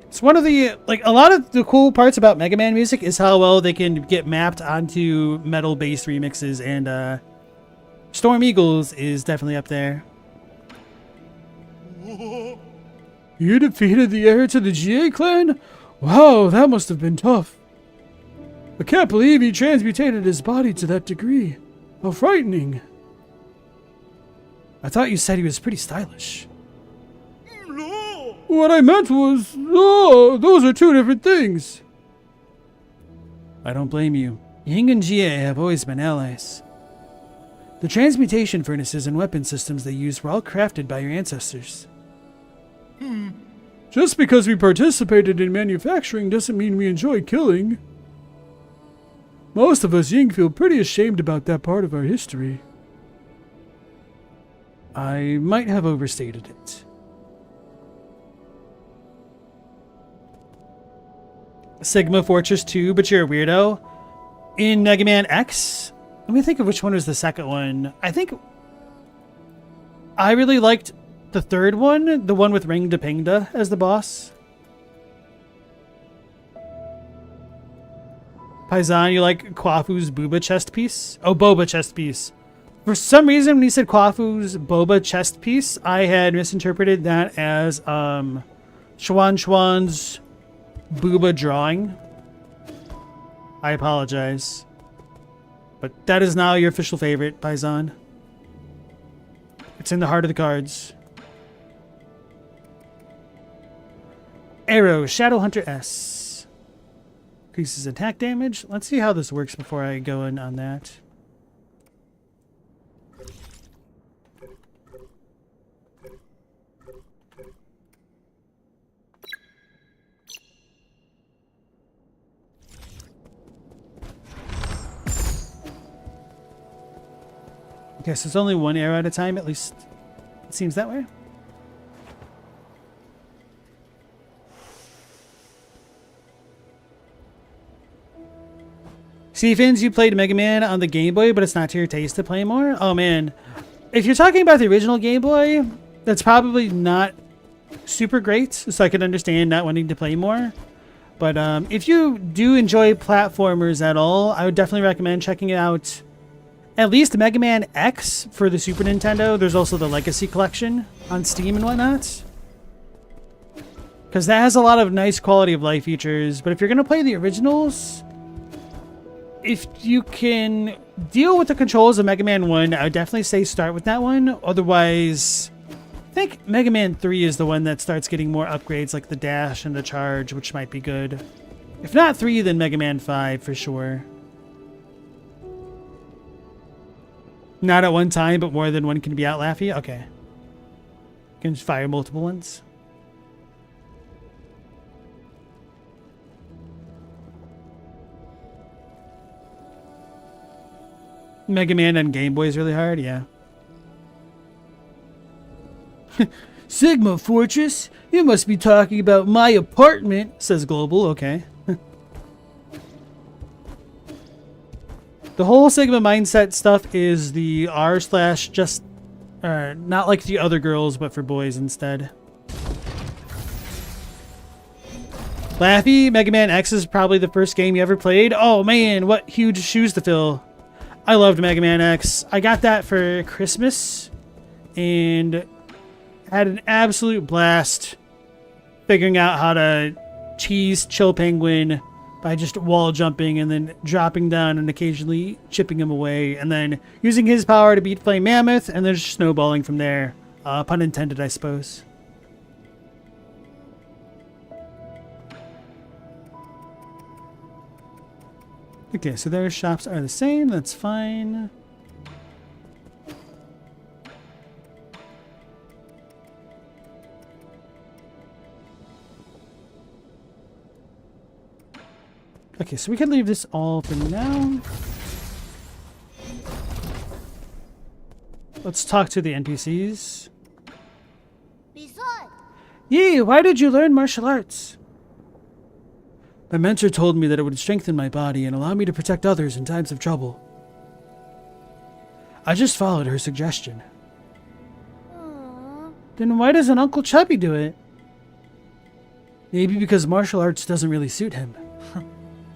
[SPEAKER 1] It's one of the, like, a lot of the cool parts about Mega Man music is how well they can get mapped onto metal-based remixes, and Storm Eagles is definitely up there. You defeated the heir to the GA clan? Wow, that must have been tough. I can't believe he transmutated his body to that degree. How frightening. I thought you said he was pretty stylish. What I meant was, those are two different things. I don't blame you. Ying and Jie have always been allies. The transmutation furnaces and weapon systems they used were all crafted by your ancestors. Just because we participated in manufacturing doesn't mean we enjoy killing. Most of us Ying feel pretty ashamed about that part of our history. I might have overstated it. Sigma Fortress 2, but you're a weirdo. In Mega Man X? Let me think of which one was the second one. I think I really liked the third one, the one with Ring Depingda as the boss. Paisan, you like Kwafu's Booba chest piece? Oh, Boba chest piece. For some reason, when he said Kwafu's Boba chest piece, I had misinterpreted that as Chuan Chuan's Booba drawing. I apologize. But that is now your official favorite, Paisan. It's in the heart of the cards. Arrow, Shadow Hunter S. Increases attack damage. Let's see how this works before I go in on that. Okay, so it's only one arrow at a time, at least it seems that way. Stephens, you played Mega Man on the Game Boy, but it's not to your taste to play more? Oh man. If you're talking about the original Game Boy, that's probably not super great, so I can understand not wanting to play more. But if you do enjoy platformers at all, I would definitely recommend checking out at least Mega Man X for the Super Nintendo. There's also the Legacy Collection on Steam and whatnot, because that has a lot of nice quality of life features. But if you're going to play the originals, if you can deal with the controls of Mega Man 1, I would definitely say start with that one. Otherwise, I think Mega Man 3 is the one that starts getting more upgrades like the dash and the charge, which might be good. If not 3, then Mega Man 5 for sure. Not at one time, but more than one can be out Laffy? Okay. You can fire multiple ones. Mega Man on Game Boy is really hard, yeah. Sigma Fortress? You must be talking about my apartment, says Global. Okay. The whole Sigma mindset stuff is the r/just, not like the other girls, but for boys instead. Laffy, Mega Man X is probably the first game you ever played. Oh man, what huge shoes to fill. I loved Mega Man X. I got that for Christmas and had an absolute blast figuring out how to cheese Chill Penguin by just wall jumping and then dropping down and occasionally chipping him away, and then using his power to beat Flame Mammoth, and then just snowballing from there. Pun intended, I suppose. Okay, so their shops are the same. That's fine. Okay, so we can leave this all for now. Let's talk to the NPCs. Yi, why did you learn martial arts? My mentor told me that it would strengthen my body and allow me to protect others in times of trouble. I just followed her suggestion. Then why doesn't Uncle Chubby do it? Maybe because martial arts doesn't really suit him.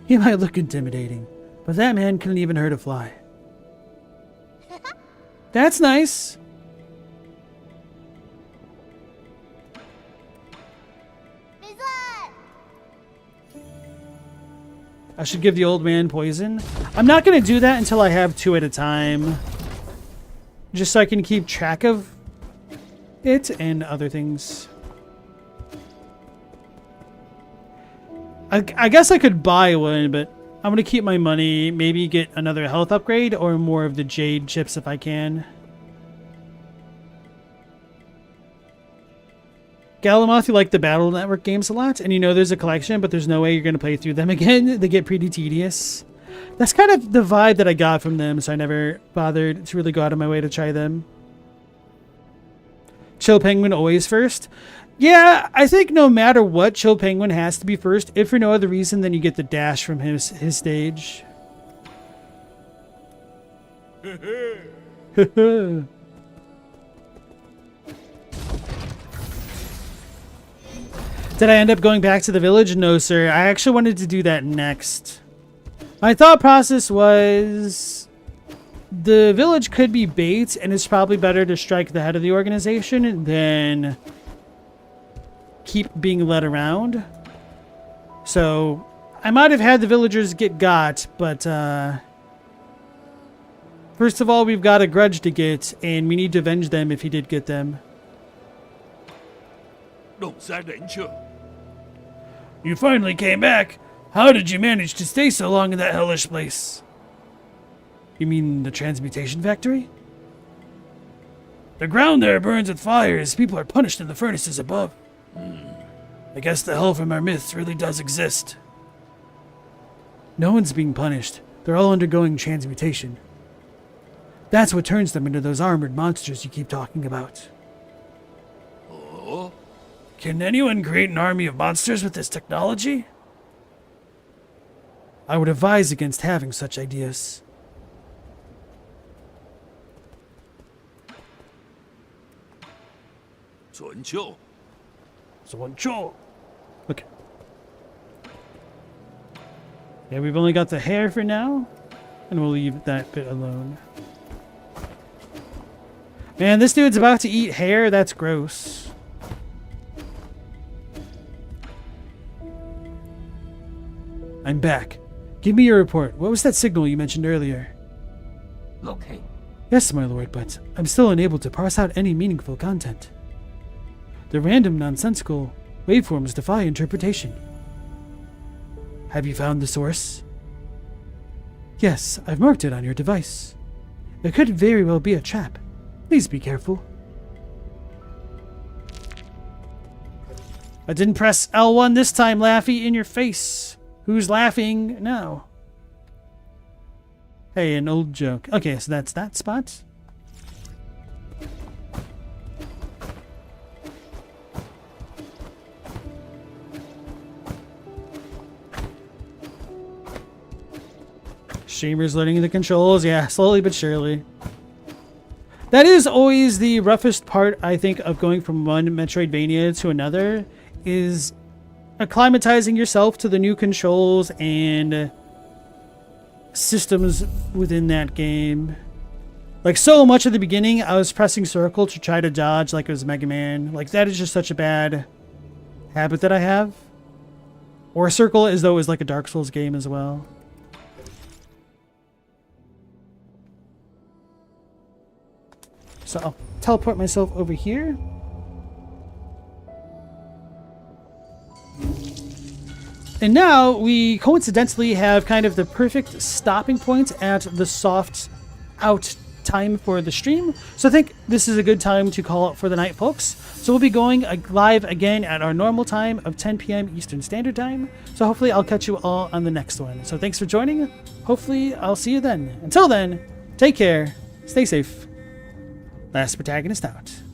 [SPEAKER 1] He might look intimidating, but that man couldn't even hurt a fly. That's nice. I should give the old man poison. I'm not going to do that until I have 2 at a time. Just so I can keep track of it and other things. I guess I could buy one, but I'm going to keep my money. Maybe get another health upgrade or more of the jade chips if I can. Galamoth, you like the Battle Network games a lot, and you know there's a collection, but there's no way you're going to play through them again. They get pretty tedious. That's kind of the vibe that I got from them, so I never bothered to really go out of my way to try them. Chill Penguin always first. Yeah, I think no matter what, Chill Penguin has to be first, if for no other reason than you get the dash from his stage. Did I end up going back to the village? No, sir. I actually wanted to do that next. My thought process was the village could be bait, and it's probably better to strike the head of the organization than keep being led around. So I might have had the villagers get got, but first of all, we've got a grudge to get, and we need to avenge them if he did get them. You finally came back. How did you manage to stay so long in that hellish place? You mean the transmutation factory? The ground there burns with fires. People are punished in the furnaces above. I guess the hell from our myths really does exist. No one's being punished. They're all undergoing transmutation. That's what turns them into those armored monsters you keep talking about. Oh? Can anyone create an army of monsters with this technology? I would advise against having such ideas. Okay. Yeah, we've only got the hair for now, and we'll leave that bit alone. Man, this dude's about to eat hair. That's gross. I'm back. Give me your report. What was that signal you mentioned earlier?
[SPEAKER 3] Locate.
[SPEAKER 1] Yes, my lord, but I'm still unable to parse out any meaningful content. The random, nonsensical waveforms defy interpretation. Have you found the source? Yes, I've marked it on your device. It could very well be a trap. Please be careful. I didn't press L1 this time, Laffy, in your face. Who's laughing now? Hey, an old joke. Okay, so that's that spot. Streamer's learning the controls. Yeah, slowly but surely. That is always the roughest part, I think, of going from one Metroidvania to another, is acclimatizing yourself to the new controls and systems within that game. Like, so much at the beginning, I was pressing circle to try to dodge like it was Mega Man. Like, that is just such a bad habit that I have. Or circle as though it was like a Dark Souls game as well. So I'll teleport myself over here. And now we coincidentally have kind of the perfect stopping point at the soft out time for the stream. So I think this is a good time to call it for the night, folks. So we'll be going live again at our normal time of 10 p.m. Eastern Standard Time. So hopefully I'll catch you all on the next one. So thanks for joining. Hopefully I'll see you then. Until then, take care, stay safe. Last Protagonist out.